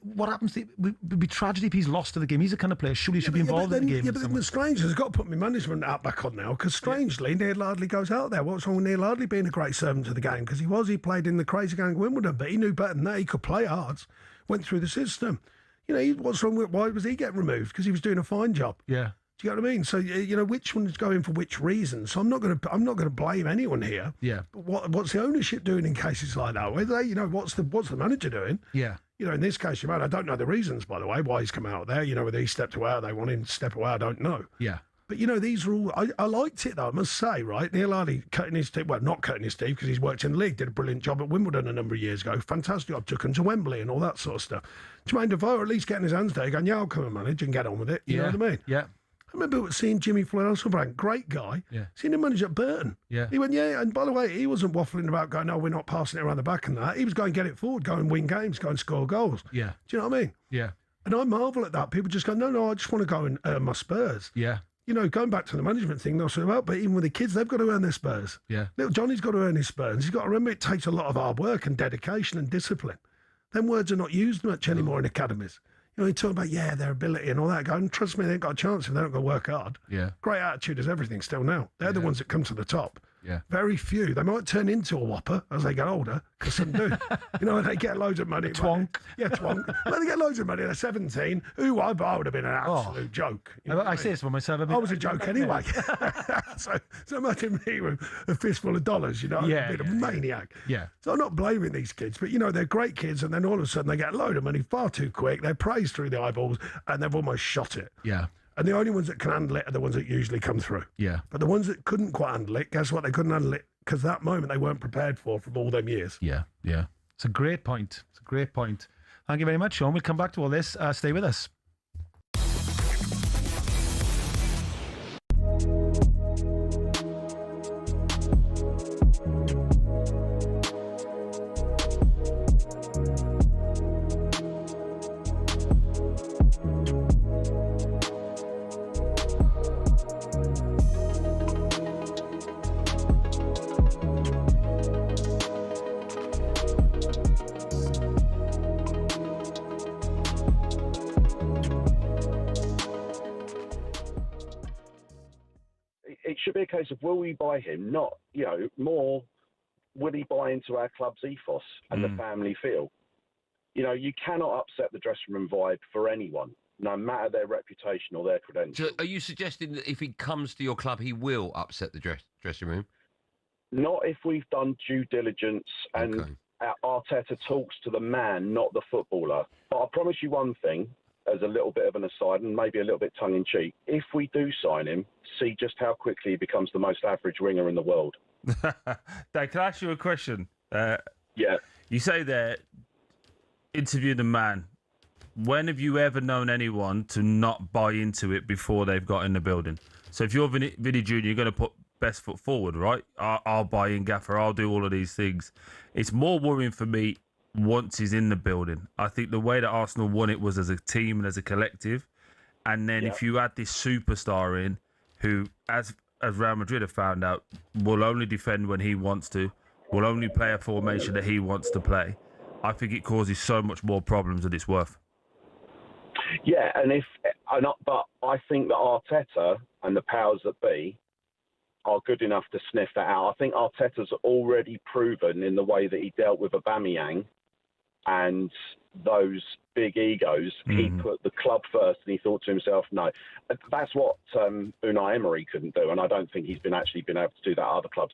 What happens? Would be tragedy if he's lost to the game. He's the kind of player surely should be involved in the game. Yeah, but the strange has got to put my management out back on now, because strangely, Neil Lardley goes out there. What's wrong with Neil Lardley being a great servant to the game? Because he played in the crazy gang of Wimbledon, but he knew better than that. He could play hard, went through the system. What's wrong with, why was he getting removed? Because he was doing a fine job. Yeah. Do you know what I mean? So which one's going for which reason? So I'm not going to blame anyone here. Yeah. But what's the ownership doing in cases like that? Whether what's the manager doing? Yeah. In this case, I don't know the reasons, by the way, why he's come out there. Whether he stepped away or they want him to step away, I don't know. Yeah. But these are all. I liked it though, I must say. Right, Neil Lardley cutting his teeth. Well, not cutting his teeth because he's worked in the league. Did a brilliant job at Wimbledon a number of years ago. Fantastic job. Took him to Wembley and all that sort of stuff. Jermaine Defoe at least getting his hands dirty, going, yeah, I'll come and manage and get on with it. You know what I mean? Yeah. I remember seeing Jimmy Floyd-Hasselbrand, great guy, seeing him manage at Burton. Yeah. He went, yeah, and by the way, he wasn't waffling about going, no, we're not passing it around the back and that. He was going, get it forward, go and win games, go and score goals. Yeah. Do you know what I mean? Yeah. And I marvel at that. People just go, no, I just want to go and earn my Spurs. Yeah. Going back to the management thing, they'll say, well, but even with the kids, they've got to earn their Spurs. Yeah. Little Johnny's got to earn his Spurs. He's got to remember it takes a lot of hard work and dedication and discipline. Them words are not used much anymore in academies. You talk about, their ability and all that. Going, trust me, they ain't got a chance if they don't go work hard. Yeah. Great attitude is everything still now. They're the ones that come to the top. Yeah. Very few. They might turn into a whopper as they get older, because some do. They get loads of money. Twonk. Yeah, twonk. When they get loads of money, they're 17. I would have been an absolute joke. I say this for myself. I was a joke anyway. so imagine me with a fistful of dollars, I'd be a maniac. Yeah. So I'm not blaming these kids, but, they're great kids, and then all of a sudden they get a load of money far too quick. They're praised through the eyeballs, and they've almost shot it. Yeah. And the only ones that can handle it are the ones that usually come through. Yeah. But the ones that couldn't quite handle it, guess what? They couldn't handle it because that moment they weren't prepared for from all them years. Yeah, yeah. It's a great point. Thank you very much, Sean. We'll come back to all this. Stay with us. It should be a case of, will we buy him? Not, more, will he buy into our club's ethos and the family feel? You cannot upset the dressing room vibe for anyone, no matter their reputation or their credentials. So are you suggesting that if he comes to your club, he will upset the dressing room? Not if we've done due diligence and Arteta talks to the man, not the footballer. But I promise you one thing, as a little bit of an aside and maybe a little bit tongue-in-cheek, if we do sign him, see just how quickly he becomes the most average winger in the world. Dave, can I ask you a question? Yeah. You say there, interview the man. When have you ever known anyone to not buy into it before they've got in the building? So if you're Vinny Jr., you're going to put best foot forward, right? I'll buy in, Gaffer. I'll do all of these things. It's more worrying for me once he's in the building. I think the way that Arsenal won it was as a team and as a collective. And then if you add this superstar in, who, as Real Madrid have found out, will only defend when he wants to, will only play a formation that he wants to play, I think it causes so much more problems than it's worth. Yeah, but I think that Arteta and the powers that be are good enough to sniff that out. I think Arteta's already proven in the way that he dealt with Aubameyang and those big egos, he put the club first and he thought to himself, no. That's what Unai Emery couldn't do, and I don't think he's been able to do that at other clubs.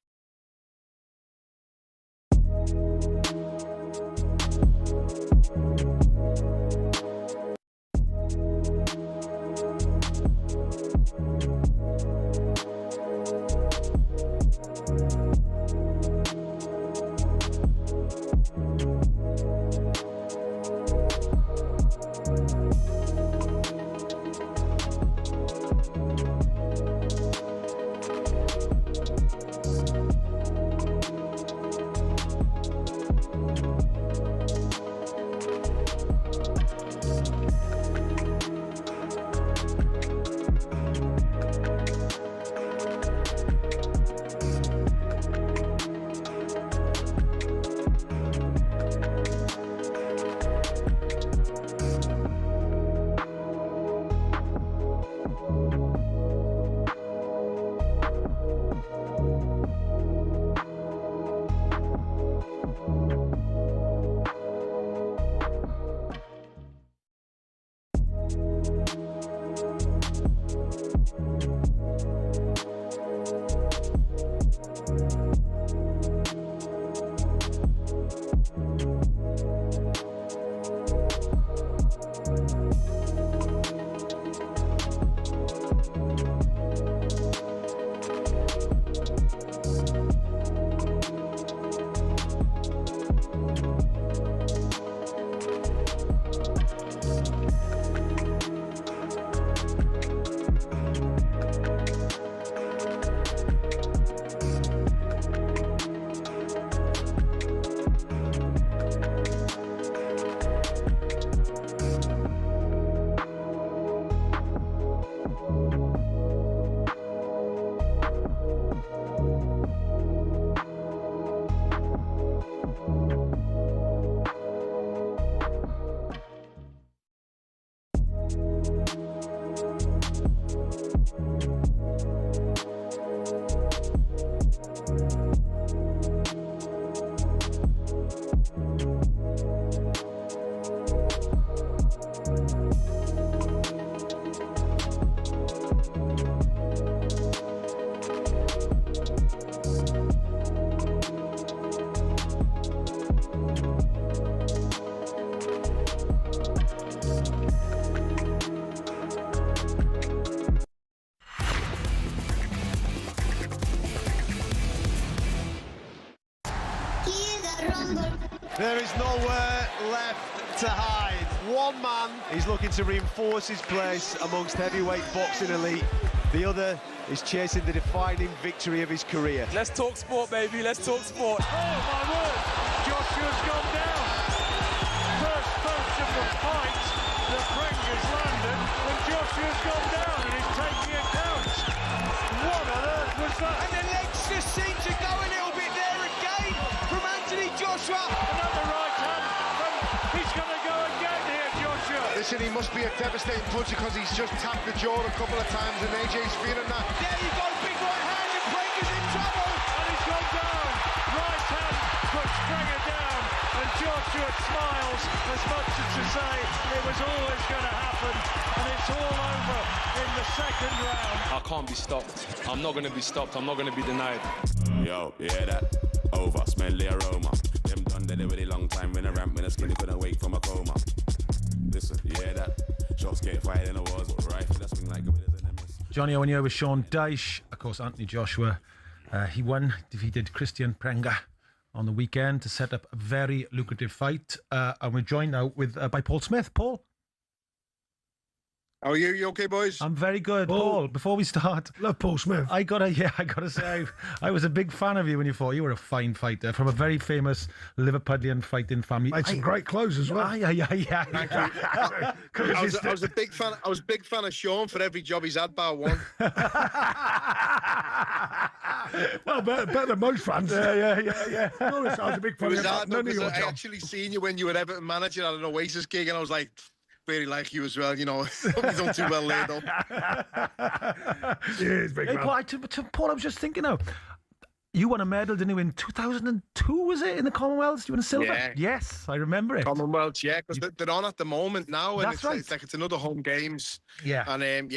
There is nowhere left to hide. One man is looking to reinforce his place amongst heavyweight boxing elite. The other is chasing the defining victory of his career. Let's talk sport, baby. Let's talk sport. Oh, my word. Joshua's gone down. First punch of the fight. The Prenga's landed, and Joshua's gone down, and he's taking account. What on earth was that? And the legs just seem to go a little bit there again from Anthony Joshua. Another right hand. He's going to go again here, Joshua. Listen, he must be a devastating punch because he's just tapped the jaw a couple of times, and AJ's feeling that. There you go, big right hand, and Prenga's in trouble. And he's gone down. Right hand puts Prenga down, and Joshua smiles as much as to say it was always going to happen, and it's all over in the second round. I can't be stopped. I'm not going to be stopped. I'm not going to be denied. Yo, you hear that? Over, smell the aroma. Them done dead a really long time when a ramp when a skinny couldn't wake from a coma. Listen, you hear that? Shots get fired in the walls, but rifle that swing like a bit of an MS. Jonny Owen here with Sean Dyche. Of course, Anthony Joshua, he won, defeated Christian Prenga on the weekend to set up a very lucrative fight. And we're joined now with by Paul Smith. Paul? How are you? You okay, boys? I'm very good, Paul. Before we start, love Paul Smith. I gotta say, I was a big fan of you when you fought. You were a fine fighter from a very famous Liverpudlian fighting family. Made some great clothes as well. Yeah. I was a big fan. I was a big fan of Sean for every job he's had, bar one. Well, better than most fans. Yeah. Honest, I was a big fan It was of hard, none of because your I jobs. actually seen you when you were Everton manager at an Oasis gig, and I was like, really like you as well. You know, you've done too well there, though. Cheers, big man. Paul, Paul, I was just thinking now. You won a medal, didn't you, in 2002, was it, in the Commonwealths? You won a silver? Yeah. Yes, I remember it. Commonwealth, yeah, because they're on at the moment now, and That's right. it's like it's another home games. Yeah. And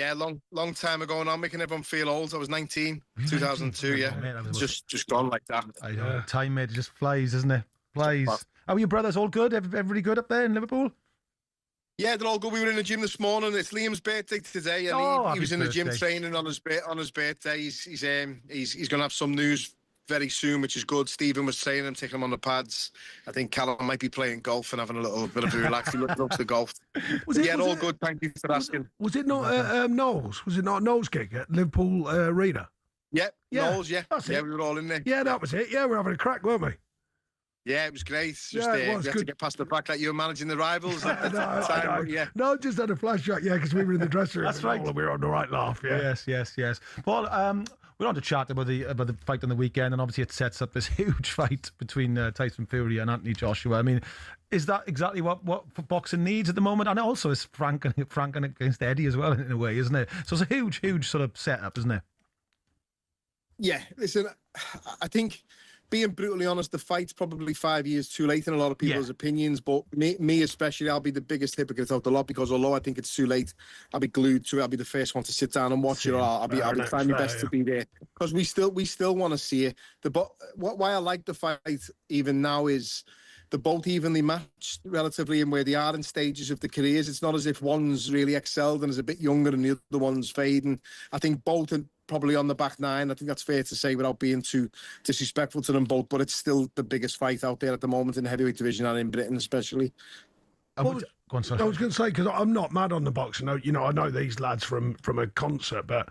long time ago now, making everyone feel old. I was 19, 2002, yeah. Oh, man, just gone like that. I know, time, mate, it just flies, isn't it? Flies. How are your brothers? All good? Everybody good up there in Liverpool? Yeah, they're all good. We were in the gym this morning. It's Liam's birthday today, and he was in the gym training on his birthday. He's going to have some news very soon, which is good. Stephen was saying I'm taking him on the pads. I think Callum might be playing golf and having a little bit of a relax. He loves the golf. All good. Thank you for asking. Was it not Knowles? Was it not Knowles gig at Liverpool Arena? Yeah, Yeah, Knowles, yeah. that's Yeah, it. we were all in there. Yeah, that was it. Yeah, we're having a crack, weren't we? Yeah, it was great. Just, Yeah, it we was had good. to get past the fact that you were managing the rivals at the I time. know. Yeah. No, just had a flashback, because we were in the dressing room. That's right. And we were on the right laugh, yeah. Yes. Paul, we're on to chat about the fight on the weekend, and obviously it sets up this huge fight between Tyson Fury and Anthony Joshua. I mean, is that exactly what boxing needs at the moment? And also it's Frank against Eddie as well, in a way, isn't it? So it's a huge sort of setup, isn't it? Yeah, listen, I think, being brutally honest, the fight's probably 5 years too late in a lot of people's opinions, but me especially, I'll be the biggest hypocrite of the lot, because although I think it's too late, I'll be glued to it. I'll be the first one to sit down and watch it, or I'll be trying my best to be there, because we still want to see it. Why I like the fight even now is they're both evenly matched relatively in where they are in stages of the careers. It's not as if one's really excelled and is a bit younger and the other one's fading. I think both are probably on the back nine. I think that's fair to say without being too disrespectful to them both, but it's still the biggest fight out there at the moment in the heavyweight division, and in Britain especially. I was going to say, because I'm not mad on the boxing. I know these lads from a concert, but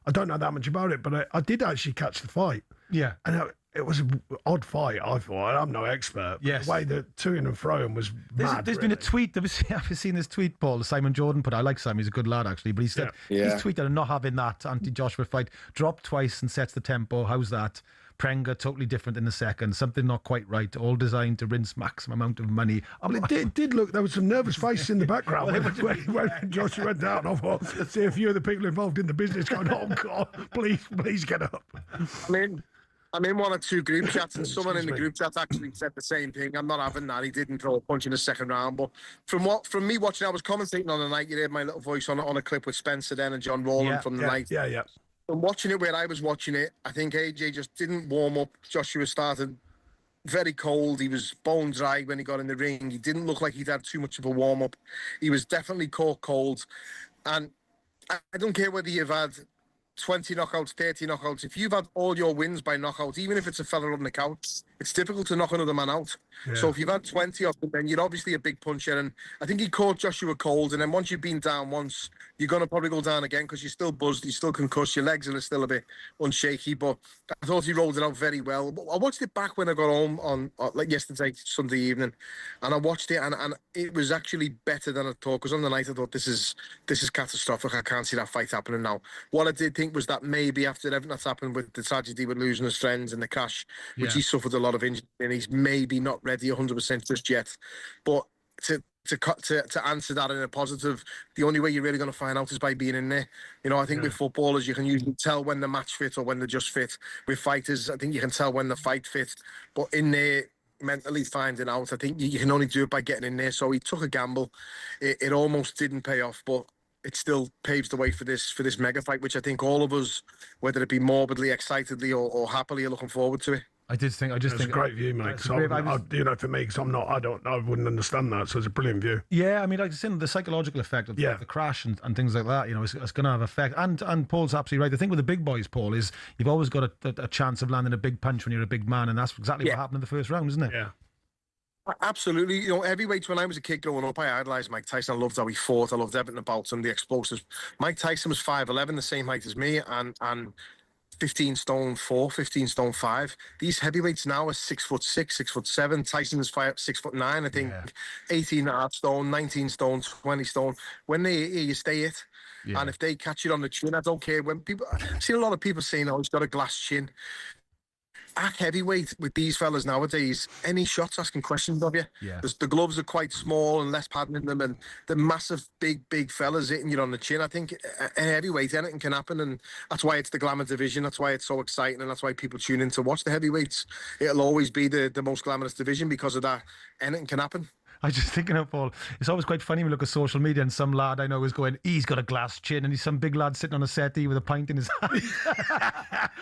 I don't know that much about it. But I did actually catch the fight. Yeah. And it was an odd fight, I thought. I'm no expert. Yes. The way that to and fro was mad. There's been a tweet. I've seen this tweet, Paul, Simon Jordan put. I like Simon, he's a good lad, actually. But he said he's tweeted not having that anti-Joshua fight. Dropped twice and sets the tempo. How's that? Prenga, totally different in the second. Something not quite right. All designed to rinse maximum amount of money. Well, it did look, there was some nervous faces in the background when Joshua went down. I thought, see a few of the people involved in the business going, oh, God, please get up. I'm in one or two group chats, and someone in the group chat actually said the same thing. I'm not having that. He didn't throw a punch in the second round. But from me watching, I was commentating on the night. You heard my little voice on a clip with Spencer then and John Rowland from the night. Yeah. From watching it where I was watching it, I think AJ just didn't warm up. Joshua started very cold. He was bone dry when he got in the ring. He didn't look like he'd had too much of a warm up. He was definitely caught cold. And I don't care whether you've had 20 knockouts, 30 knockouts. If you've had all your wins by knockouts, even if it's a fella on the couch, it's difficult to knock another man out. Yeah. So if you've had 20 of them, then you're obviously a big puncher. And I think he caught Joshua cold. And then once you've been down once, you're going to probably go down again because you're still buzzed, you're still concussed, your legs are still a bit unshaky. But I thought he rolled it out very well. I watched it back when I got home on like yesterday, Sunday evening, and I watched it, and it was actually better than I thought. Because on the night I thought this is catastrophic. I can't see that fight happening now. What I did think was that maybe after everything that's happened with the tragedy with losing his friends and the crash, which he suffered a lot of injury, and he's maybe not ready 100% just yet. But to answer that in a positive, the only way you're really going to find out is by being in there. I think with footballers, you can usually tell when the match fit or when they're just fit. With fighters, I think you can tell when the fight fit. But in there, mentally finding out, I think you can only do it by getting in there. So he took a gamble. It almost didn't pay off, but it still paves the way for this mega fight, which I think all of us, whether it be morbidly, excitedly, or happily, are looking forward to it. I just think it's a great view, mate. So for me, because I wouldn't understand that. So it's a brilliant view. Yeah, I mean, like I said, the psychological effect of the crash and things like that, it's going to have effect. And Paul's absolutely right. The thing with the big boys, Paul, is you've always got a chance of landing a big punch when you're a big man, and that's exactly what happened in the first round, isn't it? Yeah. Absolutely. You know, heavyweights, when I was a kid growing up, I idolised Mike Tyson. I loved how he fought. I loved everything about him, the explosives. Mike Tyson was 5'11", the same height as me, and 15 stone 4, 15 stone 5. These heavyweights now are 6'6", 6'7". Tyson is 6'9", I think. 18.5 stone, 19 stone, 20 stone. When they hit you stay it. Yeah. And if they catch it on the chin, I don't care. When people, I've seen a lot of people saying, "Oh, he's got a glass chin." At heavyweight with these fellas nowadays, any shots asking questions of you. Yeah. The gloves are quite small and less padding in them, and the massive, big fellas hitting you on the chin. I think at heavyweight, anything can happen, and that's why it's the glamour division. That's why it's so exciting, and that's why people tune in to watch the heavyweights. It'll always be the most glamorous division because of that. Anything can happen. I was just thinking of, Paul, it's always quite funny when you look at social media and some lad I know is going, he's got a glass chin, and he's some big lad sitting on a settee with a pint in his hand.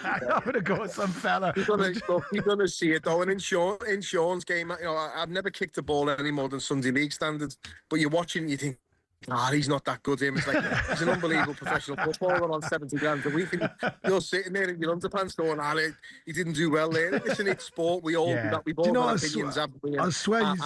I'm going to go with some fella. You're going to see it, though. And in Sean's game, you know, I've never kicked a ball any more than Sunday League standards, but you're watching and you think, he's not that good, him. It's like, he's an unbelievable professional footballer on 70 grand a week, and you're sitting there in your underpants going, he didn't do well there. Listen, it's sport. We all do that. We've all got opinions. I swear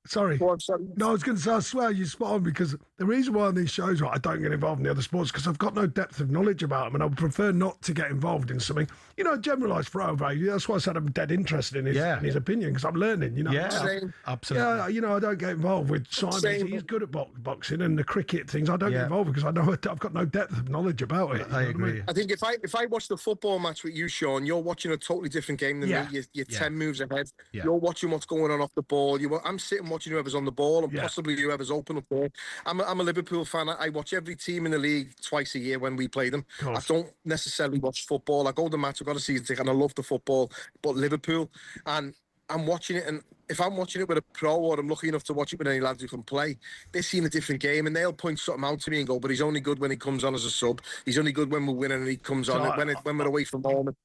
Sorry. No, I was going to say, I swear you're spot on, because the reason why on these shows I don't get involved in the other sports because I've got no depth of knowledge about them, and I would prefer not to get involved in something, you know, generalised throwaway. That's why I said I'm dead interested in his opinion, because I'm learning, you know. Yeah, absolutely. Yeah, you know, I don't get involved with Simon. He's good at boxing and the cricket things. I don't get involved because I know I've got no depth of knowledge about it. I agree. I think if I watch the football match with you, Sean, you're watching a totally different game than me. You're 10 moves ahead. Yeah. You're watching what's going on off the ball. I'm sitting watching whoever's on the ball and possibly whoever's open up there. I'm a Liverpool fan. I watch every team in the league twice a year when we play them. I don't necessarily watch football. I go to the match, I've got a season ticket, and I love the football, but Liverpool, and I'm watching it, and if I'm watching it with a pro or I'm lucky enough to watch it with any lads who can play, they're seeing a different game, and they'll point something out to me and go, but he's only good when he comes on as a sub. He's only good when we're winning and he comes on. When we're away from home.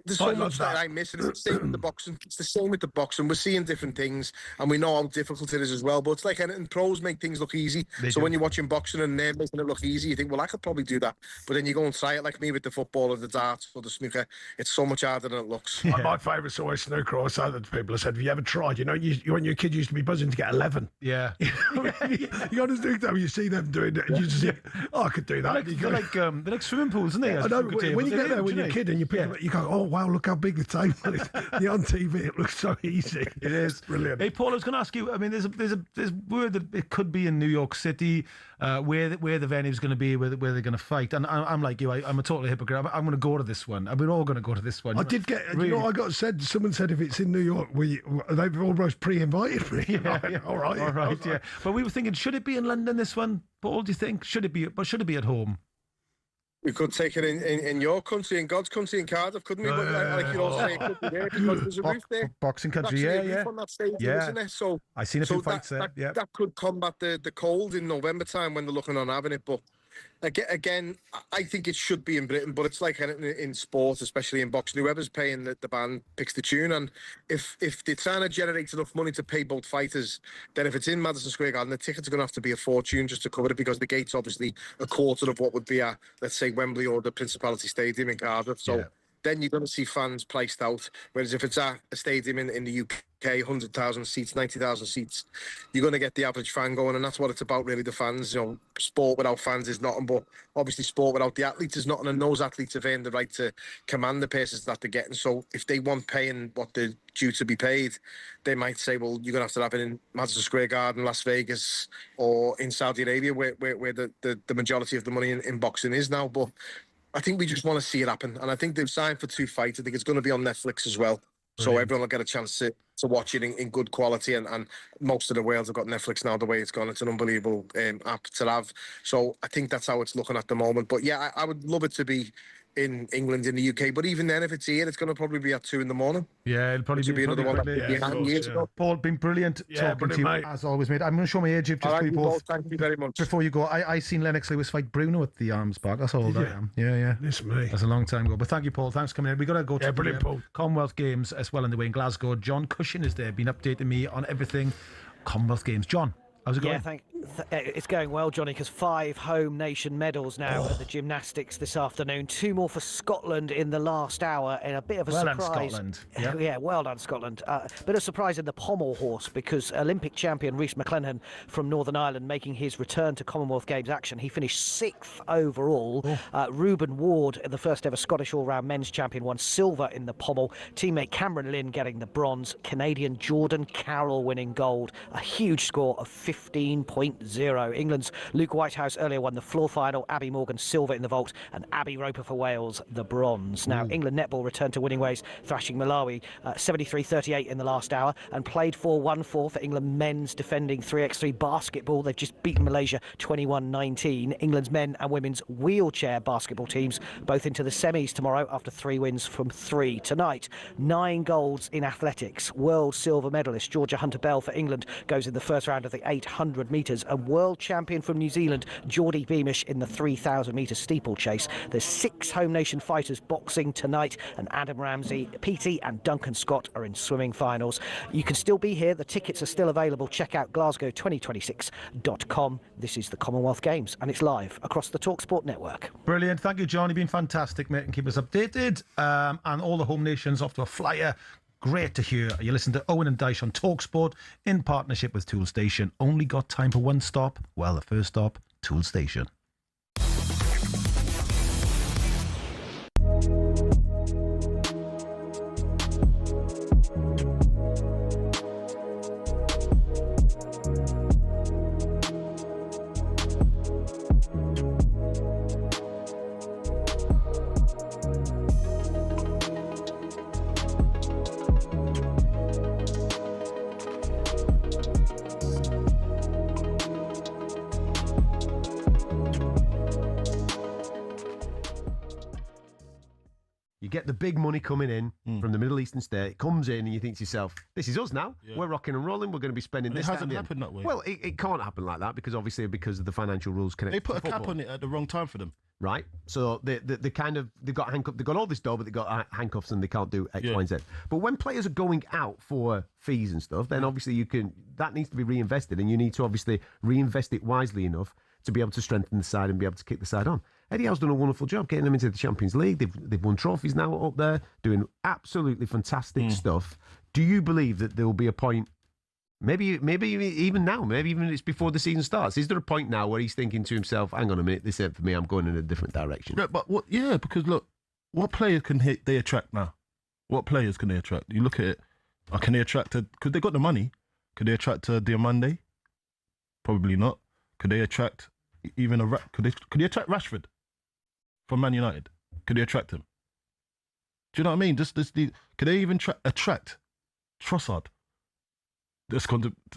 There's so much that I miss, and it's the same with the boxing. It's the same with the boxing. We're seeing different things, and we know how difficult it is as well. But it's like anything, pros make things look easy. When you're watching boxing and they're making it look easy, you think, well, I could probably do that. But then you go and try it, like me with the football or the darts or the snooker. It's so much harder than it looks. My favourite's always snooker. I say that to people. I said, have you ever tried? You know, when you're a kid, you used to be buzzing to get 11. Yeah. You understand that when you see them doing it, and you just think, I could do that. They're like swimming pools, aren't they? I know. When you get there, when you're a kid and you pick them up, you go, oh, wow, look how big the table is. On TV, it looks so easy. It is brilliant. Hey, Paul, I was going to ask you. I mean, there's word that it could be in New York City, where the venue's going to be, where they're going to fight. And I'm like you. I'm a total hypocrite. I'm going to go to this one. And we're all going to go to this one. I did get. Really? You know, I got said. Someone said if it's in New York, they've almost pre-invited me. Yeah. All right. Yeah. But we were thinking, should it be in London? This one, Paul? Do you think should it be? But should it be at home? We could take it in your country, in God's country, in Cardiff, couldn't we? Like you all say, it could be there because there's a roof there. Boxing country, a roof on that stadium, isn't there? So I seen a few fights there. That could combat the cold in November time when they're looking on having it. But again, I think it should be in Britain, but it's like anything in sport, especially in boxing. Whoever's paying the band picks the tune, and if they're trying to generate enough money to pay both fighters, then if it's in Madison Square Garden, the tickets are going to have to be a fortune just to cover it, because the gate's obviously a quarter of what would be at, let's say, Wembley or the Principality Stadium in Cardiff. So then you're going to see fans placed out. Whereas if it's at a stadium in the UK, 100,000 seats, 90,000 seats, you're going to get the average fan going, and that's what it's about, really, the fans. You know, sport without fans is nothing, but obviously sport without the athletes is nothing, and those athletes have earned the right to command the purses that they're getting. So if they want paying what they're due to be paid, they might say, well, you're going to have it in Madison Square Garden, Las Vegas, or in Saudi Arabia, where the majority of the money in boxing is now. But I think we just want to see it happen, and I think they've signed for 2 fights. I think it's going to be on Netflix as well. So everyone will get a chance to watch it in good quality, and most of the world have got Netflix now. The way it's gone, it's an unbelievable app to have. So I think that's how it's looking at the moment. But yeah, I would love it to be in England, in the UK. But even then, if it's here, it's going to probably be at 2 a.m. Yeah, it'll probably be another one. Years ago. Paul, been brilliant talking to you, mate, as always, mate. I'm going to show my age just for you both. Thank you very much. Before you go, I seen Lennox Lewis fight Bruno at the Arms Park. That's how old I am. Yeah. This me. That's a long time ago. But thank you, Paul. Thanks for coming in. We've got to go to the Commonwealth Games as well in the way in Glasgow. John Cushion is there, been updating me on everything Commonwealth Games. John, how's it going? It's going well, Johnny, because 5 home nation medals now at the gymnastics this afternoon. 2 more for Scotland in the last hour, and a bit of a Well surprise. done, Scotland. Yeah. Yeah, well done, Scotland. Bit of surprise in the pommel horse, because Olympic champion Rhys McClenaghan from Northern Ireland making his return to Commonwealth Games action. He finished 6th overall. Reuben Ward, the first ever Scottish all-round men's champion, won silver in the pommel. Teammate Cameron Lynn getting the bronze. Canadian Jordan Carroll winning gold. A huge score of 15.0. England's Luke Whitehouse earlier won the floor final. Abby Morgan silver in the vault, and Abby Roper for Wales the bronze. Now England netball returned to winning ways, thrashing Malawi 73-38 in the last hour, and played 4-1-4 for England men's defending 3x3 basketball. They've just beaten Malaysia 21-19. England's men and women's wheelchair basketball teams both into the semis tomorrow after 3 wins from 3 tonight. 9 golds in athletics. World silver medalist Georgia Hunter-Bell for England goes in the first round of the 800 metres, and world champion from New Zealand Geordie Beamish in the 3,000 metre steeplechase. There's 6 home nation fighters boxing tonight, and Adam Ramsey, PT and Duncan Scott are in swimming finals. You can still be here. The tickets are still available. Check out glasgow2026.com. This is the Commonwealth Games, and it's live across the talkSPORT network. Brilliant. Thank you, John. You've been fantastic, mate, and keep us updated. And all the home nations off to a flyer. Great to hear. You listen to Owen and Dyche on talkSPORT in partnership with Tool Station. Only got time for one stop? Well, the first stop, Tool Station. Get the big money coming in from the Middle Eastern state. It comes in and you think to yourself, this is us now. Yeah. We're rocking and rolling. We're going to be spending this. It hasn't happened that way. Well, it can't happen like that because obviously because of the financial rules connected. They put to a cap football. on it at the wrong time for them. Right. So they've got handcuffs. They've got all this dough, but they've got handcuffs and they can't do X, Y, and Z. But when players are going out for fees and stuff, then obviously that needs to be reinvested, and you need to obviously reinvest it wisely enough to be able to strengthen the side and be able to kick the side on. Eddie Howe's done a wonderful job getting them into the Champions League. They've won trophies now up there, doing absolutely fantastic stuff. Do you believe that there will be a point, maybe even now, maybe even it's before the season starts, is there a point now where he's thinking to himself, hang on a minute, this ain't for me, I'm going in a different direction? Yeah, but because look, what players can they attract now? What players can they attract? You look at it, can they attract, because they got the money, could they attract Diomande? Probably not. Could they attract even could they attract Rashford from Man United? Could they attract him? Do you know what I mean? Could they even attract Trossard? Do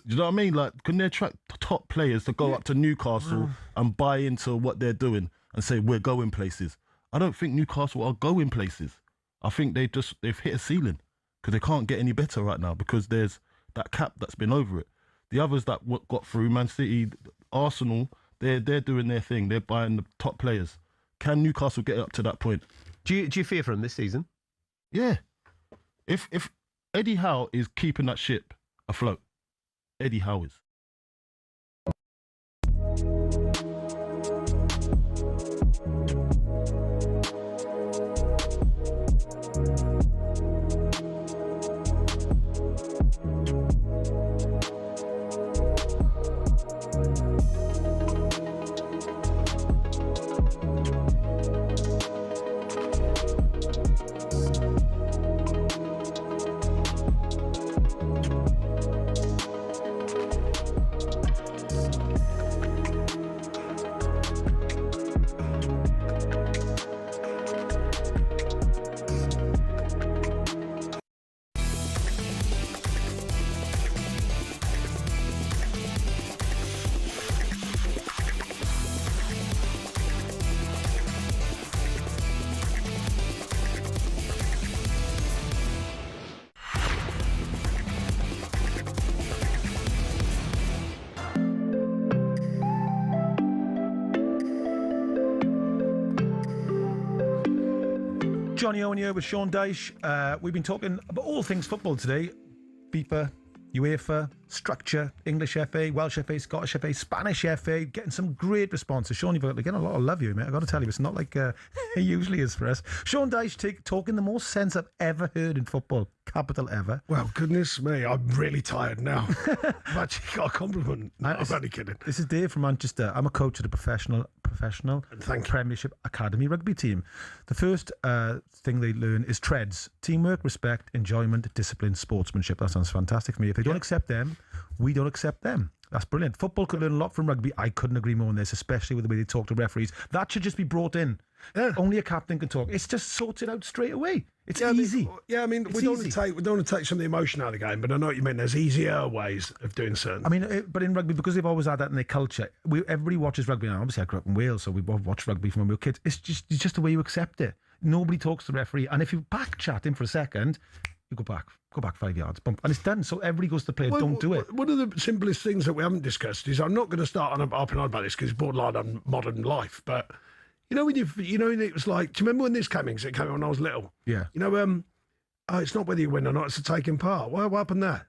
you know what I mean? Like, couldn't they attract top players to go up to Newcastle and buy into what they're doing and say we're going places? I don't think Newcastle are going places. I think they've hit a ceiling because they can't get any better right now because there's that cap that's been over it. The others that got through, Man City, Arsenal, they're doing their thing. They're buying the top players. Can Newcastle get up to that point? Do you fear for them this season? Yeah. If Eddie Howe is keeping that ship afloat, Eddie Howe is. Jonny Owen here with Sean Dyche. We've been talking about all things football today. FIFA, UEFA, structure, English FA, Welsh FA, Scottish FA, Spanish FA, getting some great responses. Sean, you've got getting a lot of love here, mate. I've got to tell you, it's not like it usually is for us. Sean Dyche talking the most sense I've ever heard in football. Capital ever. Well, goodness me, I'm really tired now. I've actually got a compliment. No, I'm only kidding. This is Dave from Manchester. I'm a coach at a professional Premiership Academy rugby team. The first thing they learn is treads: teamwork, respect, enjoyment, discipline, sportsmanship. That sounds fantastic for me. If they don't accept them, we don't accept them. That's brilliant. Football could learn a lot from rugby. I couldn't agree more on this, especially with the way they talk to referees. That should just be brought in. Yeah. Only a captain can talk. It's just sorted out straight away. It's easy. I mean, we don't want to take some of the emotion out of the game, but I know what you mean. There's easier ways of doing certain. I mean, but in rugby, because they've always had that in their culture, everybody watches rugby now. Obviously, I grew up in Wales, so we watched rugby from when we were kids. It's just the way you accept it. Nobody talks to the referee, and if you back chat him for a second, you go back 5 yards, bump, and it's done. So everybody goes to the player, don't do it. One of the simplest things that we haven't discussed is, I'm not going to start on harping on about this because it's borderline on modern life, but you know when it was like, do you remember when this came in? Because it came in when I was little. Yeah. You know, it's not whether you win or not; it's the taking part. What happened there?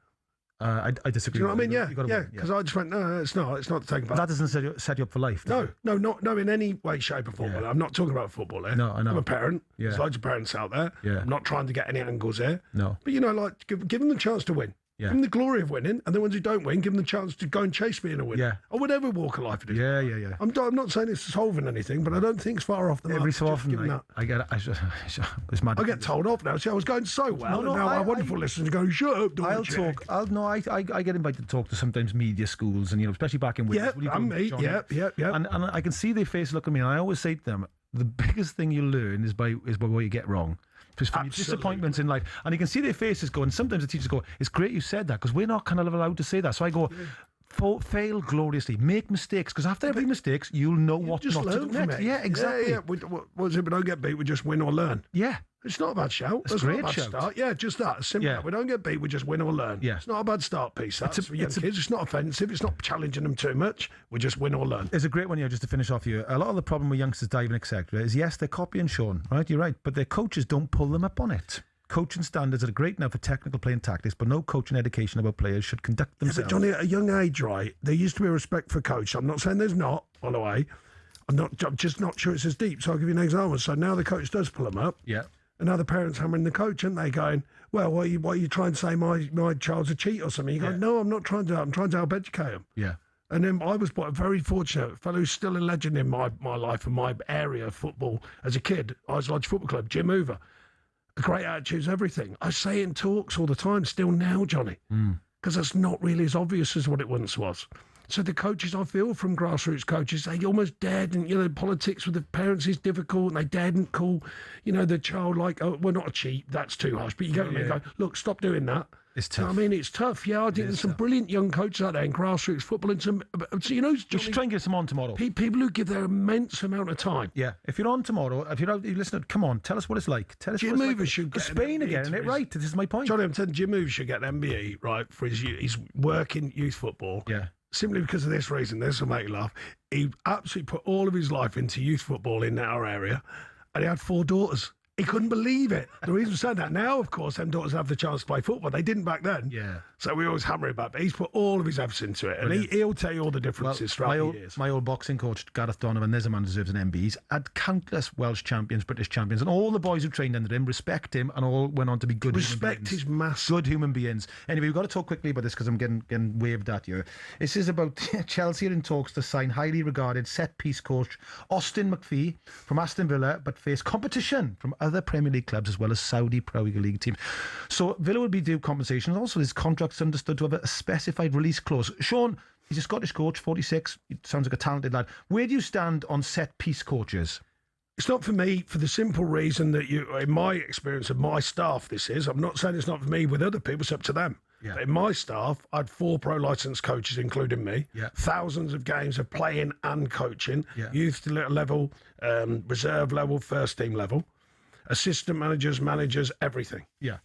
I disagree. Do you know what I mean? Yeah, Because I just went, no, it's not the taking part. That doesn't set you up for life. No, not in any way, shape, or form. Yeah. I'm not talking about football here. No, I know. I'm a parent. Yeah. There's loads of parents out there. Yeah. I'm not trying to get any angles here. No. But like, give them the chance to win. Yeah. Give them the glory of winning, and the ones who don't win, give them the chance to go and chase being a winner. Yeah. Or whatever walk of life it is. Yeah. I'm not saying it's solving anything, but I don't think it's far off the mark. Every so often, I get it. It's mad. I get told off now. See, I was going so well, and now our wonderful listeners go, shut up, don't I'll talk. I get invited to talk to sometimes media schools, and especially back in Wales. Yeah, and me. Yeah. And I can see their face look at me, and I always say to them, the biggest thing you learn is by what you get wrong. Just from your disappointments in life. And you can see their faces going, sometimes the teachers go, it's great you said that, because we're not kind of allowed to say that. So I go, fail gloriously, make mistakes, because after every mistake, you'll know what not to do next. Yeah, exactly. Yeah. We don't get beat, we just win or learn. Yeah. It's not a bad shout. It's a great not a bad shout. Start. Yeah, just that. Simple. Yeah. We don't get beat, we just win or learn. Yeah. It's not a bad start piece. That's for young kids. It's not offensive. It's not challenging them too much. We just win or learn. It's a great one here, just to finish off here. A lot of the problem with youngsters diving, etc., is yes, they're copying Sean, right? You're right. But their coaches don't pull them up on it. Coaching standards are great now for technical play and tactics, but no coaching education about players should conduct themselves. But Johnny, at a young age, right, there used to be a respect for coach. I'm not saying there's not, by the way. I'm just not sure it's as deep. So I'll give you an example. So now the coach does pull them up. Yeah. And now the parents hammering the coach, aren't they, going, well, what are you trying to say, my child's a cheat or something? You go, no, I'm not trying to. I'm trying to help educate them. Yeah. And then I was very fortunate, a fellow who's still a legend in my life and my area of football. As a kid, I was Lodge Football Club, Jim Hoover. A great attitude's everything. I say it in talks all the time, still now, Johnny, because that's not really as obvious as what it once was. So the coaches, I feel, from grassroots coaches, they almost dared, and politics with the parents is difficult, and they daren't call, the child like, oh, we're not a cheat, that's too harsh. But you go, look, stop doing that. It's tough. I mean, it's tough. Yeah, I think there's some brilliant young coaches out there in grassroots football, and some, Johnny, we should try and get some on tomorrow. People who give their immense amount of time. Yeah, if you're on tomorrow, if you're out, you listen, come on, tell us what it's like. Tell us Jim Hoover should get Spain again, isn't it? Right, this is my point. Johnny, I'm telling Jim Hoover should get an MBE, right, for his work in youth football. Yeah. Simply because of this reason. This will make you laugh. He absolutely put all of his life into youth football in our area, and he had 4 daughters. He couldn't believe it. The reason we said that now, of course, them daughters have the chance to play football. They didn't back then. Yeah. So we always hammer it back. But he's put all of his efforts into it. And he'll tell you all the differences throughout the years. My old boxing coach, Gareth Donovan, there's a man who deserves an MB. He's had countless Welsh champions, British champions, and all the boys who trained under him respect him and all went on to be good human beings. Respect his mass. Good human beings. Anyway, we've got to talk quickly about this because I'm getting waved at here. This is about Chelsea are in talks to sign highly regarded set-piece coach Austin McPhee from Aston Villa, but face competition from other Premier League clubs as well as Saudi Pro League teams. So Villa will be due compensation. Also, his contract's understood to have a specified release clause. Sean, he's a Scottish coach, 46. He sounds like a talented lad. Where do you stand on set-piece coaches? It's not for me for the simple reason that in my experience of my staff, this is. I'm not saying it's not for me with other people, it's up to them. Yeah. But in my staff, I had 4 pro licensed coaches, including me. Yeah. Thousands of games of playing and coaching. Yeah. Youth level, reserve level, first team level. Assistant managers, everything. Yeah.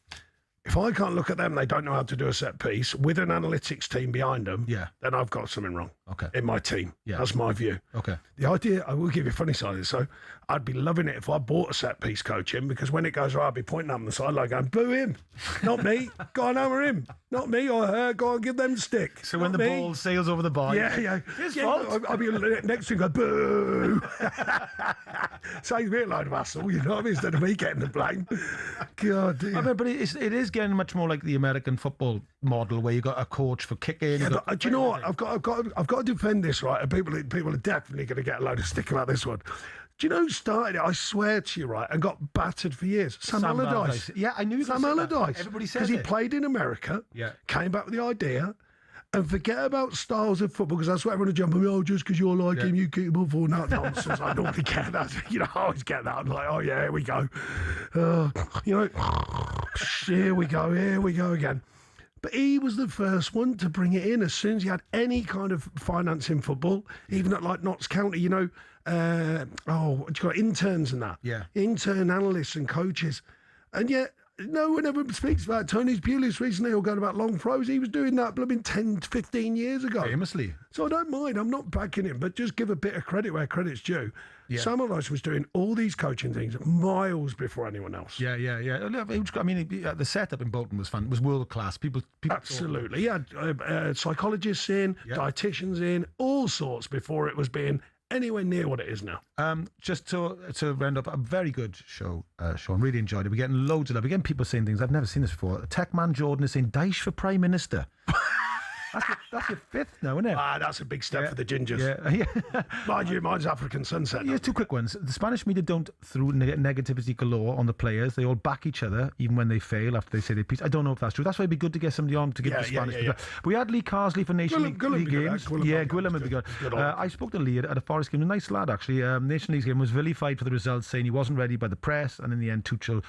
If I can't look at them, they don't know how to do a set piece with an analytics team behind them. Then I've got something wrong. In my team. That's my view. The idea, I will give you a funny side of this. So I'd be loving it if I bought a set piece coach in, because when it goes right, I'll be pointing up on the sideline going, boo him, not me. Go on, hammer him, not me. Or her, go on, give them stick. So when the ball sails over the bar, his fault. I'll be next to him, go boo. Saves me a load of hassle, you know what I mean? Instead of me getting the blame. God damn. I mean, but it is getting much more like the American football model, where you got a coach for kicking. Yeah, but do you know what? I've got to defend this, right? And people are definitely going to get a load of stick about this one. Do you know who started it? I swear to you, right, and got battered for years. Sam Allardyce. Yeah, I knew Sam Allardyce. Everybody says because he played in America. Came back with the idea. And forget about styles of football, because that's what everyone will jump on. Oh, just because you're like him, you keep him up for that nonsense. I normally get that. You know, I always get that. I'm like, oh yeah, here we go. You know, here we go again. But he was the first one to bring it in as soon as he had any kind of finance in football, even at like Notts County, you know, what do you got, interns and that? Intern analysts and coaches. And yet, no one ever speaks about Tony Pulis recently, or going about long throws. He was doing that blooming 10, 15 years ago. Famously. So I don't mind. I'm not backing him, but just give a bit of credit where credit's due. Sam Allardyce was doing all these coaching things miles before anyone else. Yeah. I mean, the setup in Bolton was world class. People absolutely. He had psychologists in, dietitians in, all sorts before it was being anywhere near what it is now. Just to round up, a very good show, Sean. Really enjoyed it. We're getting loads of love. We're getting people saying things. I've never seen this before. Tech Man Jordan is saying Dyche for Prime Minister. That's your fifth now, isn't it? That's a big step for the Gingers. Mind you, mine's African Sunset. Yeah, two quick ones. The Spanish media don't throw negativity galore on the players. They all back each other, even when they fail after they say their piece. I don't know if that's true. That's why it'd be good to get somebody on to give the Spanish. But we had Lee Carsley for Nation League games. Gwilym would be good. I spoke to Lee at a Forest game. A nice lad, actually. Nation League game was vilified for the results, saying he wasn't ready by the press, and in the end, Tuchel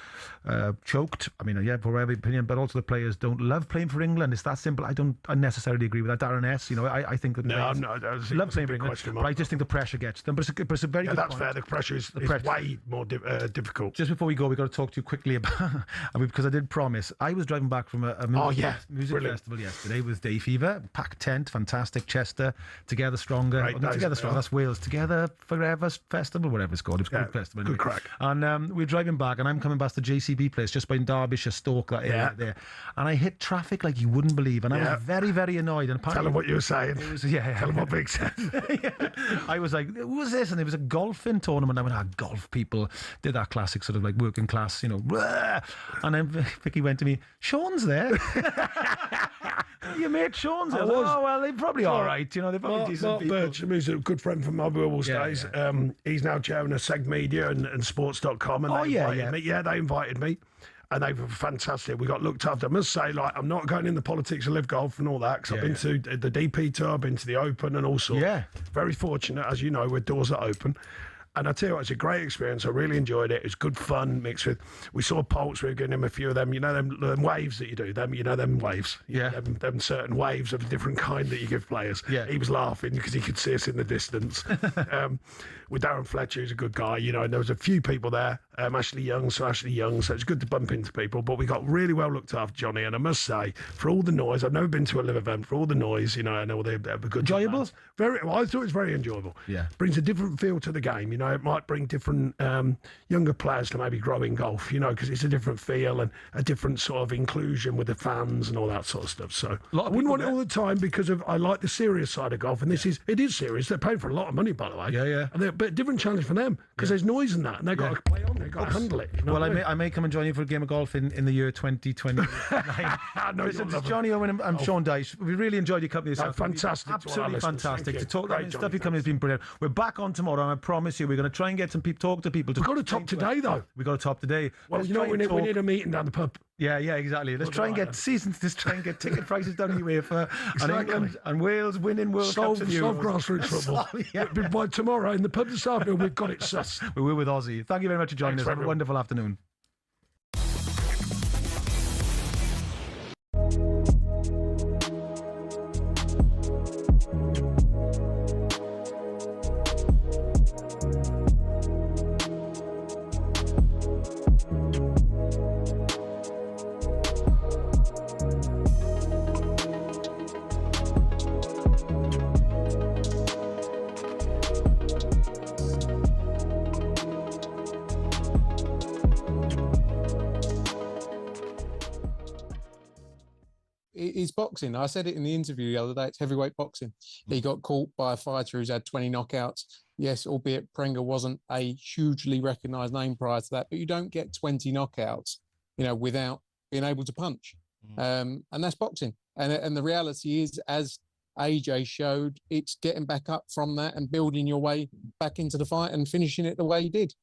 choked. I mean, for every opinion, but also the players don't love playing for England. It's that simple. I don't necessarily agree with that. Darren S, you know, I think that love playing for England, but I just think the pressure gets them. But it's a very good that's point. fair. The pressure is way more difficult. Just before we go, we've got to talk to you quickly about, because I did promise. I was driving back from a music festival yesterday with Day Fever, packed tent, fantastic. Chester, Together Stronger. Together Stronger, that's Wales. Together Forever Festival, whatever it's called. It's a good festival. Anyway. Good crack. And we're driving back, and I'm coming past the JCB place just by Derbyshire, Stoke, that area there. And I hit traffic like you wouldn't believe. And I was very, very annoyed. And tell them what you were saying. It was, tell them what Big said. I was like, who was this? And it was a golfing tournament. I went, golf people did that classic sort of like working class, you know. And then Vicky went to me, Sean's there. Your mate Sean's there. Oh, well, they're probably all right. You know, they're probably decent people. Mark Birch, who's a good friend from my Werewolves days, he's now chairing of Seg Media and Sports.com. And they invited me. Yeah, they invited me. And they were fantastic. We got looked after. I must say, like, I'm not going in the politics of live golf and all that, because I've been to the DP Tour, I've been to the Open and all sorts. Yeah. Very fortunate, as you know, with doors that open. And I tell you what, it's a great experience. I really enjoyed it. It was good fun mixed with. We saw Poltz. We were giving him a few of them. You know them waves that you do. Them waves. Them certain waves of a different kind that you give players. Yeah. He was laughing because he could see us in the distance. With Darren Fletcher, who's a good guy. You know, and there was a few people there. Ashley Young, so it's good to bump into people. But we got really well looked after, Johnny. And I must say, for all the noise, I've never been to a live event. For all the noise, you know, I know they have a good. Enjoyable. I thought it was very enjoyable. Yeah. Brings a different feel to the game. You know, it might bring different younger players to maybe grow in golf, you know, because it's a different feel and a different sort of inclusion with the fans and all that sort of stuff. So I wouldn't want it all the time, because I like the serious side of golf, and it is serious. They're paying for a lot of money, by the way. Yeah. And they're a bit different challenge for them, because there's noise in that, and they've got to play on, they've got to handle it. You know I may come and join you for a game of golf in the year 2029. No, it's Jonny Owen and Sean Dyche. We really enjoyed your company. Fantastic. Absolutely fantastic. To talk about stuff your company has been brilliant. We're back on tomorrow, and I promise you, we're going to try and get some people, talk to people. We've got to top today, though. We've got to top today. Well, you know, we need a meeting down the pub. Yeah, exactly. Let's try and get ticket prices down in UEFA, and England and Wales winning World Cups and Euros. Solve grassroots football. By tomorrow in the pub this afternoon, we've got it sussed. We will with Aussie. Thank you very much for joining us. Have a wonderful afternoon. it's boxing. I said it in the interview the other day. It's heavyweight boxing. He got caught by a fighter who's had 20 knockouts. Yes, albeit Prenga wasn't a hugely recognised name prior to that, but you don't get 20 knockouts, without being able to punch. And that's boxing. And the reality is, as AJ showed, it's getting back up from that and building your way back into the fight and finishing it the way he did.